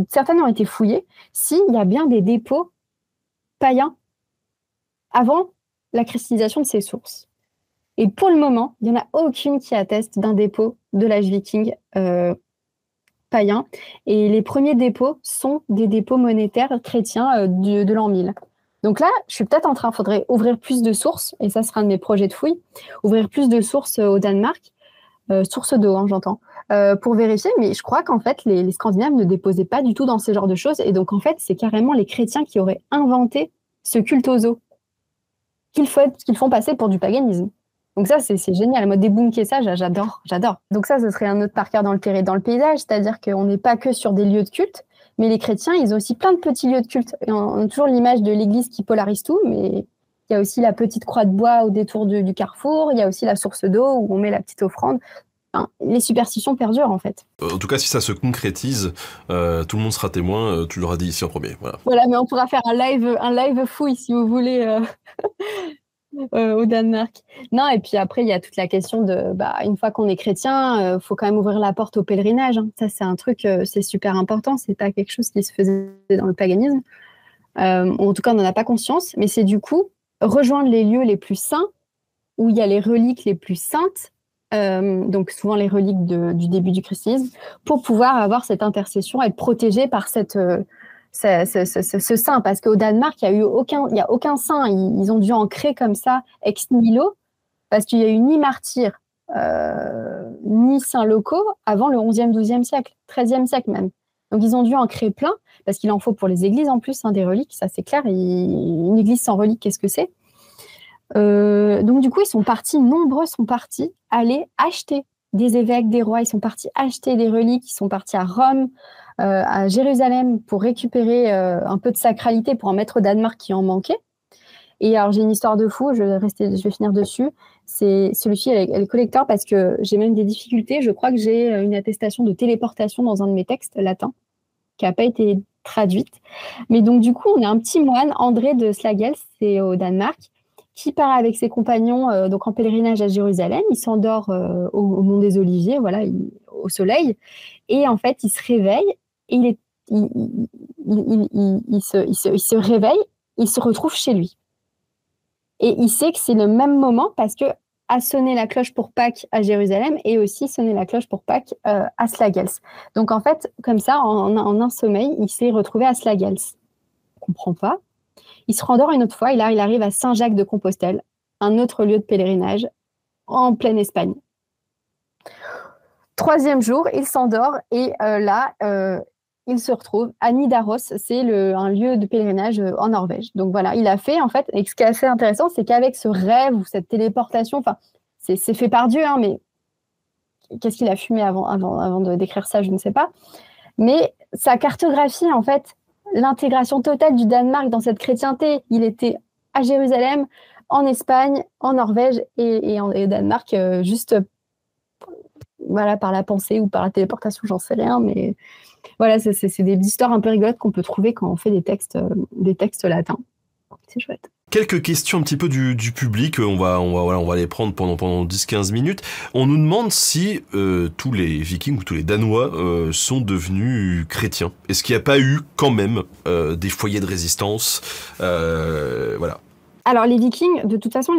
certaines ont été fouillées, s'il y a bien des dépôts païens avant la christianisation de ces sources. Et pour le moment, il n'y en a aucune qui atteste d'un dépôt de l'âge viking païen. Et les premiers dépôts sont des dépôts monétaires chrétiens de l'an 1000. Donc là, je suis peut-être il faudrait ouvrir plus de sources, et ça sera un de mes projets de fouille, ouvrir plus de sources au Danemark, sources d'eau, j'entends, pour vérifier. Mais je crois qu'en fait, les Scandinaves ne déposaient pas du tout dans ce genre de choses. Et donc, en fait, c'est carrément les chrétiens qui auraient inventé ce culte aux os qu'ils font passer pour du paganisme. Donc ça, c'est génial. Moi, débunker ça, j'adore. Donc ça, ce serait un autre marqueur dans le paysage, c'est-à-dire qu'on n'est pas que sur des lieux de culte, mais les chrétiens, ils ont aussi plein de petits lieux de culte. Et on a toujours l'image de l'église qui polarise tout, mais il y a aussi la petite croix de bois au détour du carrefour, il y a aussi la source d'eau où on met la petite offrande. Enfin, les superstitions perdurent, en fait. En tout cas, si ça se concrétise, tout le monde sera témoin, tu l'auras dit ici en premier. Voilà, mais on pourra faire un live fouille, si vous voulez, au Danemark. Non, et puis après, il y a toute la question de, une fois qu'on est chrétien, faut quand même ouvrir la porte au pèlerinage. Hein. Ça, c'est un truc, c'est super important. C'est pas quelque chose qui se faisait dans le paganisme. En tout cas, on n'en a pas conscience. Mais c'est du coup rejoindre les lieux les plus saints, où il y a les reliques les plus saintes, donc souvent les reliques du début du christianisme, pour pouvoir avoir cette intercession, être protégé par ce saint. Parce qu'au Danemark, il n'y a aucun saint. Ils ont dû en créer comme ça, ex nihilo, parce qu'il n'y a eu ni martyrs, ni saints locaux avant le 11e, 12e siècle, 13e siècle même. Donc, ils ont dû en créer plein, parce qu'il en faut pour les églises en plus, des reliques, ça c'est clair. Une église sans reliques, qu'est-ce que c'est ? Donc, du coup, nombreux sont partis aller acheter des évêques, des rois. Ils sont partis acheter des reliques, ils sont partis à Rome, à Jérusalem pour récupérer un peu de sacralité pour en mettre au Danemark qui en manquait. Et alors, j'ai une histoire de fou, je vais finir dessus. Celui-ci, elle est collector parce que j'ai même des difficultés. Je crois que j'ai une attestation de téléportation dans un de mes textes latins qui n'a pas été traduite. Mais donc, du coup, on a un petit moine, André de Slagelse, c'est au Danemark, qui part avec ses compagnons donc en pèlerinage à Jérusalem. Il s'endort au Mont des Oliviers, voilà, au soleil. Et en fait, il se réveille. Il se réveille, il se retrouve chez lui. Et il sait que c'est le même moment parce que a sonné la cloche pour Pâques à Jérusalem et aussi sonné la cloche pour Pâques à Slagelse. Donc en fait, comme ça, en un sommeil, il s'est retrouvé à Slagelse. On ne comprend pas. Il se rendort une autre fois et là, il arrive à Saint-Jacques-de-Compostelle, un autre lieu de pèlerinage en pleine Espagne. 3e jour, il s'endort et là, il se retrouve à Nidaros, c'est un lieu de pèlerinage en Norvège. Donc voilà, il a fait en fait, et ce qui est assez intéressant, c'est qu'avec ce rêve ou cette téléportation, enfin, c'est fait par Dieu, hein, mais qu'est-ce qu'il a fumé avant de décrire ça, je ne sais pas. Mais sa cartographie, en fait, l'intégration totale du Danemark dans cette chrétienté, il était à Jérusalem, en Espagne, en Norvège et au Danemark, juste voilà, par la pensée ou par la téléportation, j'en sais rien, mais voilà, c'est des histoires un peu rigolotes qu'on peut trouver quand on fait des textes latins. C'est chouette. Quelques questions un petit peu du public, on va les prendre pendant 10-15 minutes. On nous demande si tous les Vikings ou tous les Danois sont devenus chrétiens. Est-ce qu'il n'y a pas eu quand même des foyers de résistance voilà. Alors les Vikings, de toute façon,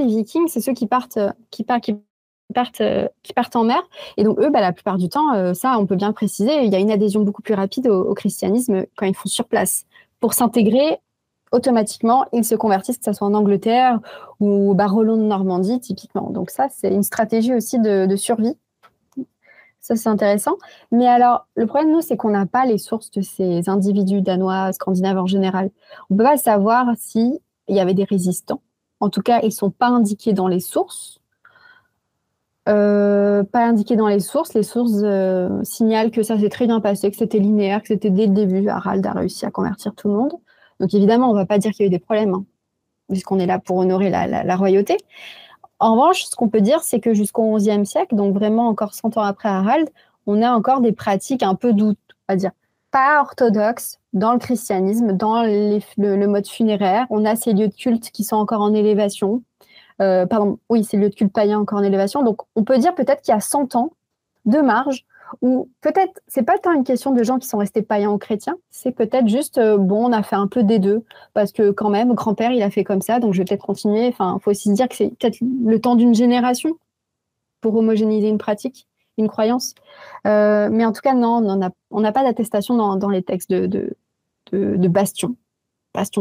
c'est ceux qui partent en mer. Et donc, eux, la plupart du temps, ça, on peut bien préciser, il y a une adhésion beaucoup plus rapide au christianisme quand ils font sur place. Pour s'intégrer, automatiquement, ils se convertissent, que ce soit en Angleterre ou au Roland de Normandie, typiquement. Donc ça, c'est une stratégie aussi de survie. Ça, c'est intéressant. Mais alors, le problème, nous, c'est qu'on n'a pas les sources de ces individus danois, scandinaves en général. On ne peut pas savoir s'il y avait des résistants. En tout cas, ils ne sont pas indiqués dans les sources. Pas indiqué dans les sources. Les sources signalent que ça s'est très bien passé, que c'était linéaire, que c'était dès le début. Harald a réussi à convertir tout le monde. Donc évidemment, on ne va pas dire qu'il y a eu des problèmes, hein, puisqu'on est là pour honorer la royauté. En revanche, ce qu'on peut dire, c'est que jusqu'au XIe siècle, donc vraiment encore 100 ans après Harald, on a encore des pratiques un peu on va dire, pas orthodoxes dans le christianisme, dans le mode funéraire. On a ces lieux de culte qui sont encore en élévation. Ces lieux de culte païens encore en élévation. Donc, on peut dire peut-être qu'il y a 100 ans de marge où peut-être, c'est pas tant une question de gens qui sont restés païens ou chrétiens, c'est peut-être juste, on a fait un peu des deux, parce que quand même, grand-père, il a fait comme ça, donc je vais peut-être continuer. Enfin, il faut aussi se dire que c'est peut-être le temps d'une génération pour homogénéiser une pratique, une croyance. Mais en tout cas, non, on n'a pas d'attestation dans les textes de bastion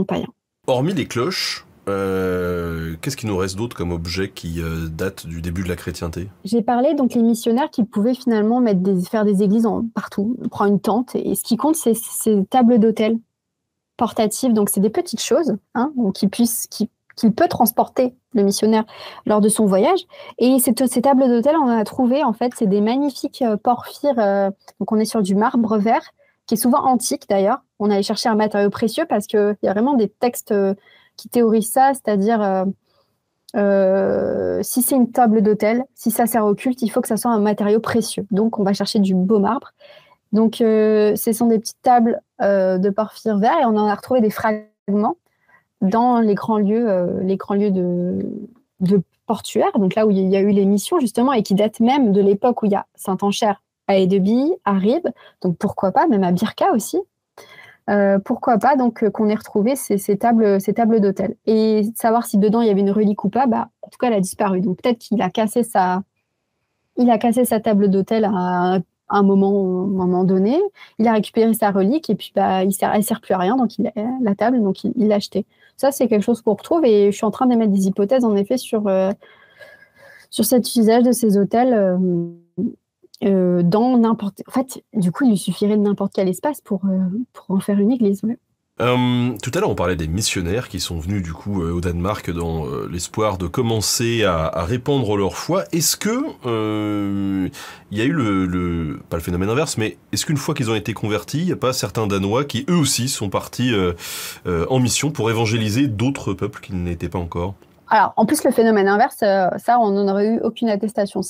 païen. Hormis les cloches, qu'est-ce qu'il nous reste d'autre comme objet qui date du début de la chrétienté ? J'ai parlé donc les missionnaires qui pouvaient finalement faire des églises partout. On prend une tente et ce qui compte, c'est ces tables d'autel. portatives, donc c'est des petites choses, hein, donc qu'il peut transporter le missionnaire lors de son voyage. Et ces tables d'hôtel, on en a trouvé, en fait, c'est des magnifiques porphyres. Donc, on est sur du marbre vert, qui est souvent antique d'ailleurs. On allait chercher un matériau précieux parce qu'il y a vraiment des textes qui théorisent ça, c'est-à-dire si c'est une table d'hôtel, si ça sert au culte, il faut que ça soit un matériau précieux. Donc, on va chercher du beau marbre. Donc, ce sont des petites tables de porphyre vert et on en a retrouvé des fragments dans les grands lieux de portuaires, donc là où il y a eu les missions justement, et qui datent même de l'époque où il y a Saint-Ancher à Edeby, à Ribes, donc pourquoi pas, même à Birka aussi, pourquoi pas donc qu'on ait retrouvé ces tables d'hôtel. Et savoir si dedans il y avait une relique ou pas, bah, en tout cas elle a disparu, donc peut-être qu'il a cassé sa table d'hôtel à un moment donné, il a récupéré sa relique et puis bah, elle sert plus à rien, donc la table, donc il l'a achetée. Ça, c'est quelque chose qu'on retrouve et je suis en train d'émettre des hypothèses, en effet, sur cet usage de ces hôtels dans n'importe... En fait, du coup, il lui suffirait de n'importe quel espace pour en faire une église. Ouais. Tout à l'heure, on parlait des missionnaires qui sont venus du coup au Danemark dans l'espoir de commencer à répandre leur foi. Est-ce que il y a eu pas le phénomène inverse, mais est-ce qu'une fois qu'ils ont été convertis, il n'y a pas certains Danois qui eux aussi sont partis en mission pour évangéliser d'autres peuples qui n'étaient pas encore? Alors, en plus, le phénomène inverse, ça, on n'en aurait eu aucune attestation.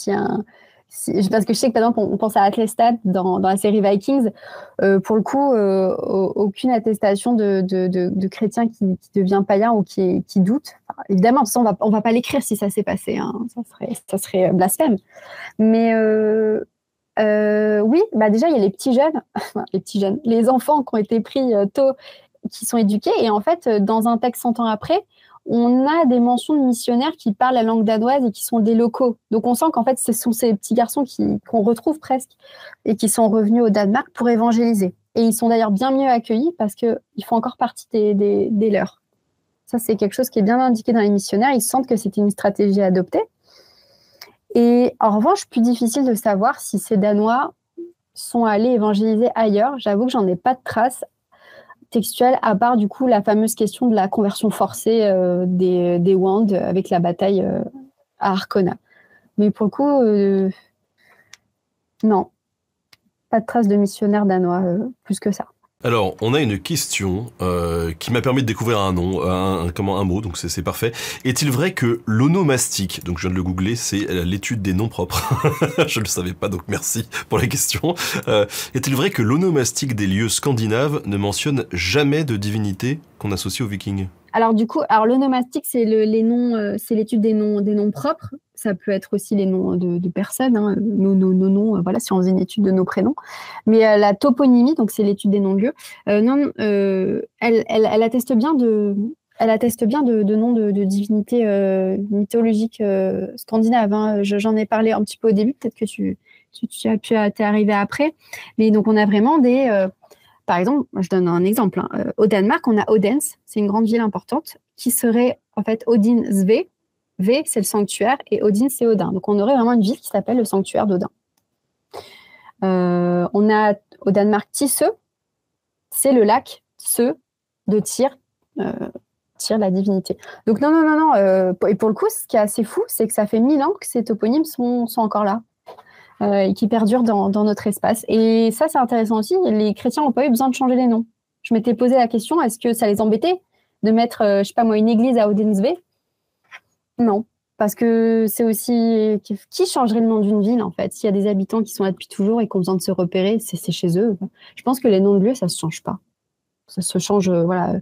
Parce que je sais que, par exemple, on pense à Atlestad dans la série Vikings. Pour le coup, aucune attestation de chrétien qui devient païen ou qui doute. Enfin, évidemment, ça, on va pas l'écrire si ça s'est passé. Hein. Ça serait blasphème. Mais oui, bah déjà, il y a les petits jeunes, les enfants qui ont été pris tôt, qui sont éduqués. Et en fait, dans un texte 100 ans après, on a des mentions de missionnaires qui parlent la langue danoise et qui sont des locaux. Donc, on sent qu'en fait, ce sont ces petits garçons qu'on retrouve presque et qui sont revenus au Danemark pour évangéliser. Et ils sont d'ailleurs bien mieux accueillis parce qu'ils font encore partie des leurs. Ça, c'est quelque chose qui est bien indiqué dans les missionnaires. Ils sentent que c'était une stratégie adoptée. Et en revanche, plus difficile de savoir si ces Danois sont allés évangéliser ailleurs. J'avoue que j'en ai pas de traces textuelle, à part du coup la fameuse question de la conversion forcée des Wand avec la bataille à Arkona. Mais pour le coup, non, pas de traces de missionnaires danois plus que ça. Alors, on a une question qui m'a permis de découvrir un nom, un mot, donc c'est parfait. Est-il vrai que l'onomastique, donc je viens de le googler, c'est l'étude des noms propres. Je ne le savais pas, donc merci pour la question. Est-il vrai que l'onomastique des lieux scandinaves ne mentionne jamais de divinité qu'on associe aux Vikings ? Alors du coup, l'onomastique, c'est les noms, c'est l'étude des noms propres. Ça peut être aussi les noms de personnes, hein, nos noms, voilà, si on faisait une étude de nos prénoms. Mais la toponymie, donc c'est l'étude des noms de lieux, elle atteste bien de noms de divinités mythologiques scandinaves. Hein. J'en ai parlé un petit peu au début, peut-être que tu t'es arrivé après. Mais donc on a vraiment par exemple, je donne un exemple. Hein. Au Danemark, on a Odense, c'est une grande ville importante, qui serait en fait Odin Sve. V, c'est le sanctuaire, et Odin, c'est Odin. Donc, on aurait vraiment une ville qui s'appelle le sanctuaire d'Odin. On a au Danemark Tissø, c'est le lac Tissø de Tyr, la divinité. Donc, non. Et pour le coup, ce qui est assez fou, c'est que ça fait 1000 ans que ces toponymes sont encore là. Et qui perdurent dans notre espace. Et ça, c'est intéressant aussi. Les chrétiens n'ont pas eu besoin de changer les noms. Je m'étais posé la question, est-ce que ça les embêtait de mettre, je sais pas moi, une église à Odensve ? Non, parce que c'est aussi... Qui changerait le nom d'une ville, en fait ? S'il y a des habitants qui sont là depuis toujours et qui ont besoin de se repérer, c'est chez eux. Je pense que les noms de lieux, ça ne se change pas. Ça se change, voilà.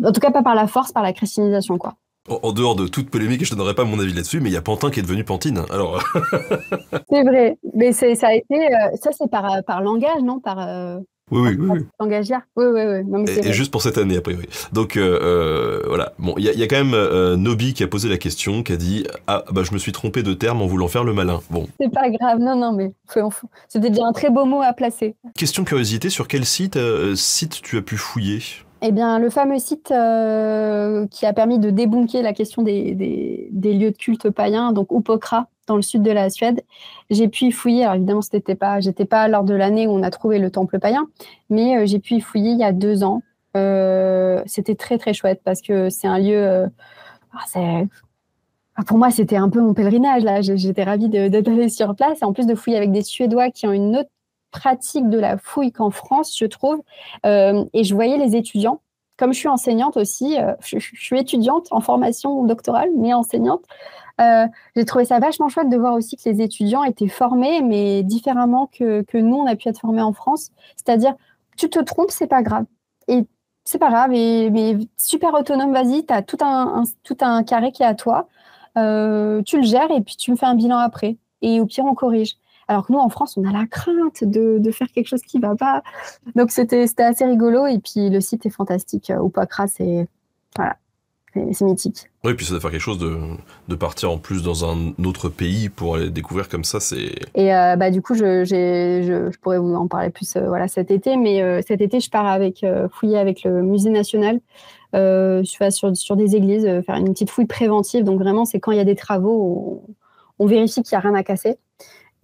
En tout cas, pas par la force, par la christianisation, quoi. En dehors de toute polémique, et je ne donnerai pas mon avis là-dessus, mais il y a Pantin qui est devenu Pantine. Alors... C'est vrai, mais ça a été... ça, c'est par langage, non ? Oui. Langagière. Oui. Non, mais et juste pour cette année, a priori. Donc, voilà. Bon, il y a quand même Nobi qui a posé la question, qui a dit « Ah, bah, je me suis trompé de terme en voulant faire le malin. » Bon. C'est pas grave. Non, mais c'était déjà un très beau mot à placer. Question de curiosité, sur quel site tu as pu fouiller ? Eh bien, le fameux site qui a permis de débunker la question des lieux de culte païens, donc Upokra, dans le sud de la Suède. J'ai pu y fouiller, alors évidemment, j'étais pas lors de l'année où on a trouvé le temple païen, mais j'ai pu y fouiller il y a 2 ans. c'était très, très chouette parce que c'est un lieu... pour moi, c'était un peu mon pèlerinage, là. J'étais ravie d'aller sur place. Et en plus de fouiller avec des Suédois qui ont une autre pratique de la fouille qu'en France, je trouve. Et je voyais les étudiants. Comme je suis enseignante aussi, je suis étudiante en formation doctorale, mais enseignante. J'ai trouvé ça vachement chouette de voir aussi que les étudiants étaient formés, mais différemment que nous, on a pu être formés en France. C'est-à-dire, tu te trompes, c'est pas grave. Et c'est pas grave, mais super autonome, vas-y, tu as tout un carré qui est à toi. Tu le gères et puis tu me fais un bilan après. Et au pire, on corrige. Alors que nous, en France, on a la crainte de faire quelque chose qui ne va pas. Donc, c'était assez rigolo. Et puis, le site est fantastique. Au Pokhara, voilà, c'est mythique. Oui, puis ça doit faire quelque chose de partir en plus dans un autre pays pour aller découvrir comme ça. Et du coup, je pourrais vous en parler plus voilà, cet été. Mais cet été, je pars fouiller avec le Musée national. Je vais sur des églises, faire une petite fouille préventive. Donc, vraiment, c'est quand il y a des travaux, on vérifie qu'il n'y a rien à casser.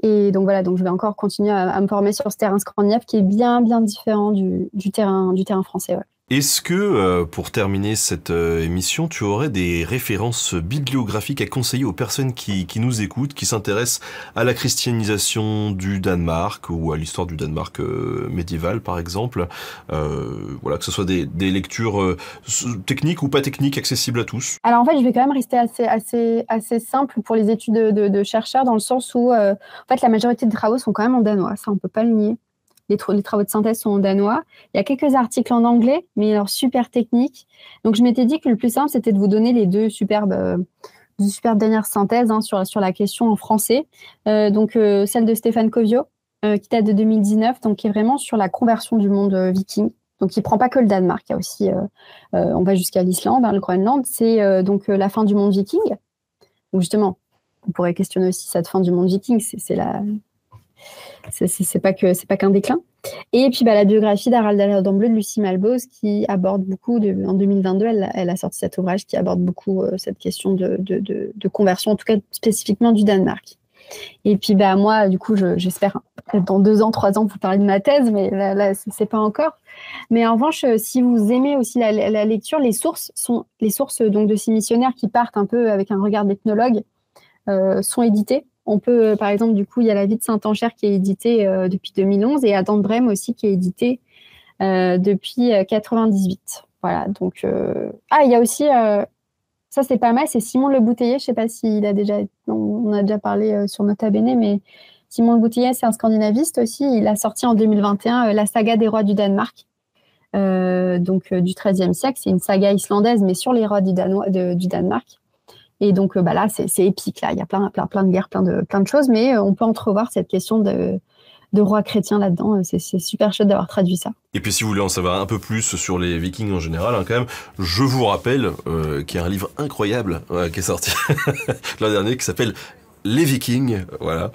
Et donc voilà, donc je vais encore continuer à me former sur ce terrain scandinave qui est bien, bien différent du terrain français. Ouais. Est-ce que, pour terminer cette émission, tu aurais des références bibliographiques à conseiller aux personnes qui nous écoutent, qui s'intéressent à la christianisation du Danemark ou à l'histoire du Danemark médiéval, par exemple, voilà, que ce soit des lectures techniques ou pas techniques, accessibles à tous? Alors en fait, je vais quand même rester assez simple pour les études de chercheurs, dans le sens où en fait, la majorité des travaux sont quand même en danois, ça on peut pas le nier. Les travaux de synthèse sont en danois. Il y a quelques articles en anglais, mais alors super techniques. Donc, je m'étais dit que le plus simple, c'était de vous donner les deux superbes dernières synthèses sur la question en français. Celle de Stéphane Kovio, qui date de 2019, donc qui est vraiment sur la conversion du monde viking. Donc, il ne prend pas que le Danemark. Il y a aussi, on va jusqu'à l'Islande, le Groenland. C'est la fin du monde viking. Donc, justement, on pourrait questionner aussi cette fin du monde viking. C'est pas qu'un déclin. Et puis la biographie d'Harald Dahlblad de Lucie Malbos, qui aborde beaucoup, en 2022, elle a sorti cet ouvrage qui aborde beaucoup cette question de conversion, en tout cas spécifiquement du Danemark. Et puis moi, du coup, j'espère peut-être dans 2 ans, 3 ans, vous parler de ma thèse, mais là c'est pas encore. Mais en revanche, si vous aimez aussi la lecture, les sources donc de ces missionnaires qui partent un peu avec un regard d'ethnologue sont éditées. On peut, par exemple, du coup, il y a La vie de Saint-Ancher qui est édité depuis 2011 et Adam Brem aussi qui est édité depuis 98. Voilà, donc... il y a aussi, ça c'est pas mal, c'est Simon Le Bouteiller, je sais pas s'il a déjà... On a déjà parlé sur Nota Bene, mais Simon Le Bouteiller, c'est un scandinaviste aussi. Il a sorti en 2021 la saga des rois du Danemark, du XIIIe siècle. C'est une saga islandaise, mais sur les rois du Danemark. Et donc là, c'est épique. Là, il y a plein de guerres, plein de choses, mais on peut entrevoir cette question de roi chrétien là-dedans. C'est super chouette d'avoir traduit ça. Et puis si vous voulez en savoir un peu plus sur les Vikings en général, quand même, je vous rappelle qu'il y a un livre incroyable qui est sorti l'an dernier qui s'appelle Les Vikings, voilà.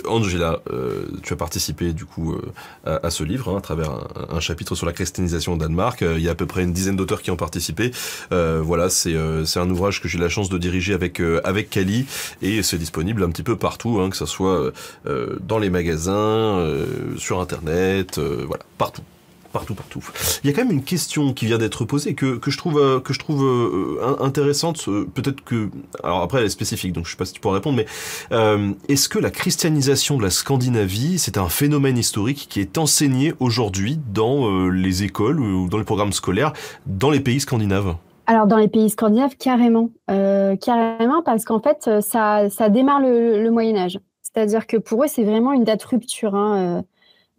Angela, tu as participé du coup à ce livre à travers un chapitre sur la christianisation au Danemark. Il y a à peu près une dizaine d'auteurs qui ont participé. Voilà, c'est un ouvrage que j'ai la chance de diriger avec Kali et c'est disponible un petit peu partout, que ce soit dans les magasins, sur Internet, voilà, partout. Partout. Il y a quand même une question qui vient d'être posée que je trouve intéressante. Peut-être que, alors après elle est spécifique, donc je sais pas si tu pourras répondre, mais est-ce que la christianisation de la Scandinavie, c'est un phénomène historique qui est enseigné aujourd'hui dans les écoles ou dans les programmes scolaires dans les pays scandinaves? Alors dans les pays scandinaves, carrément, parce qu'en fait ça démarre le Moyen Âge. C'est-à-dire que pour eux c'est vraiment une date rupture.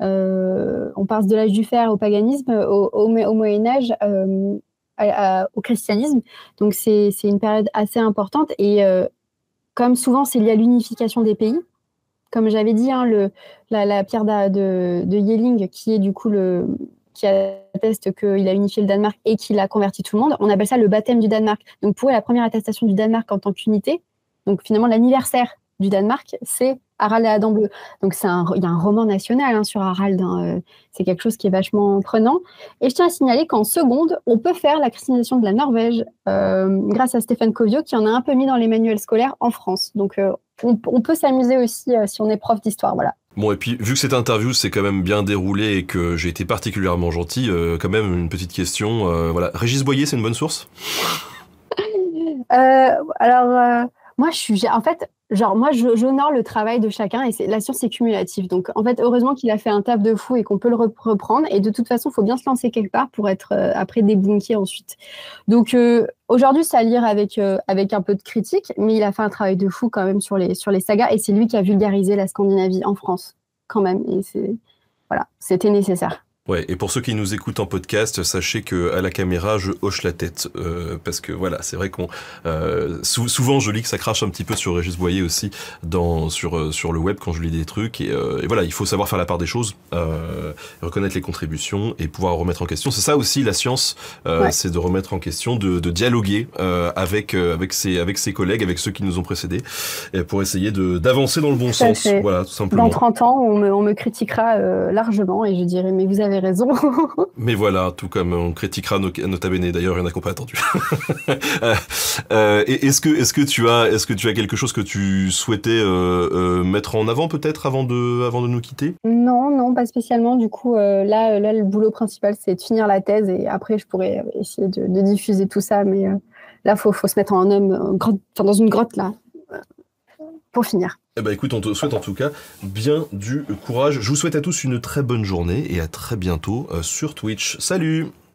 On passe de l'âge du fer au paganisme, au Moyen-Âge, au christianisme. Donc, c'est une période assez importante. Et comme souvent, c'est lié à l'unification des pays. Comme j'avais dit, la pierre de Yelling, qui est du coup qui atteste qu'il a unifié le Danemark et qu'il a converti tout le monde, on appelle ça le baptême du Danemark. Donc, pour eux, la première attestation du Danemark en tant qu'unité, donc finalement l'anniversaire du Danemark, c'est Harald et la Dent Bleue. Donc, il y a un roman national sur Harald. C'est quelque chose qui est vachement prenant. Et je tiens à signaler qu'en seconde, on peut faire la christianisation de la Norvège grâce à Stéphane Kovio, qui en a un peu mis dans les manuels scolaires en France. Donc, on peut s'amuser aussi si on est prof d'histoire, voilà. Bon, et puis, vu que cette interview s'est quand même bien déroulée et que j'ai été particulièrement gentil, quand même, une petite question. Voilà. Régis Boyer, c'est une bonne source? Moi, j'honore le travail de chacun et la science est cumulative. Donc, en fait, heureusement qu'il a fait un taf de fou et qu'on peut le reprendre. Et de toute façon, il faut bien se lancer quelque part pour être après débunké ensuite. Donc, aujourd'hui, c'est à lire avec un peu de critique, mais il a fait un travail de fou quand même sur les sagas et c'est lui qui a vulgarisé la Scandinavie en France, quand même. Et voilà, c'était nécessaire. Ouais, et pour ceux qui nous écoutent en podcast, sachez que à la caméra, je hoche la tête parce que voilà, c'est vrai qu'on souvent je lis que ça crache un petit peu sur Régis Boyer aussi sur le web quand je lis des trucs et voilà, il faut savoir faire la part des choses, reconnaître les contributions et pouvoir remettre en question. C'est ça aussi la science, c'est de remettre en question, de dialoguer avec ses collègues, avec ceux qui nous ont précédés, et pour essayer d'avancer dans le bon sens. Voilà, tout simplement. Dans 30 ans, on me critiquera largement et je dirai mais vous avez raison. Mais voilà, tout comme on critiquera Nota Bene, d'ailleurs, il y en a qui n'ont pas attendu. Est-ce que tu as quelque chose que tu souhaitais mettre en avant peut-être avant de nous quitter? Non, pas spécialement. Du coup, là, le boulot principal, c'est de finir la thèse et après, je pourrais essayer de diffuser tout ça. Mais là, faut se mettre en homme dans une grotte là pour finir. Eh ben écoute, on te souhaite en tout cas bien du courage. Je vous souhaite à tous une très bonne journée et à très bientôt sur Twitch. Salut!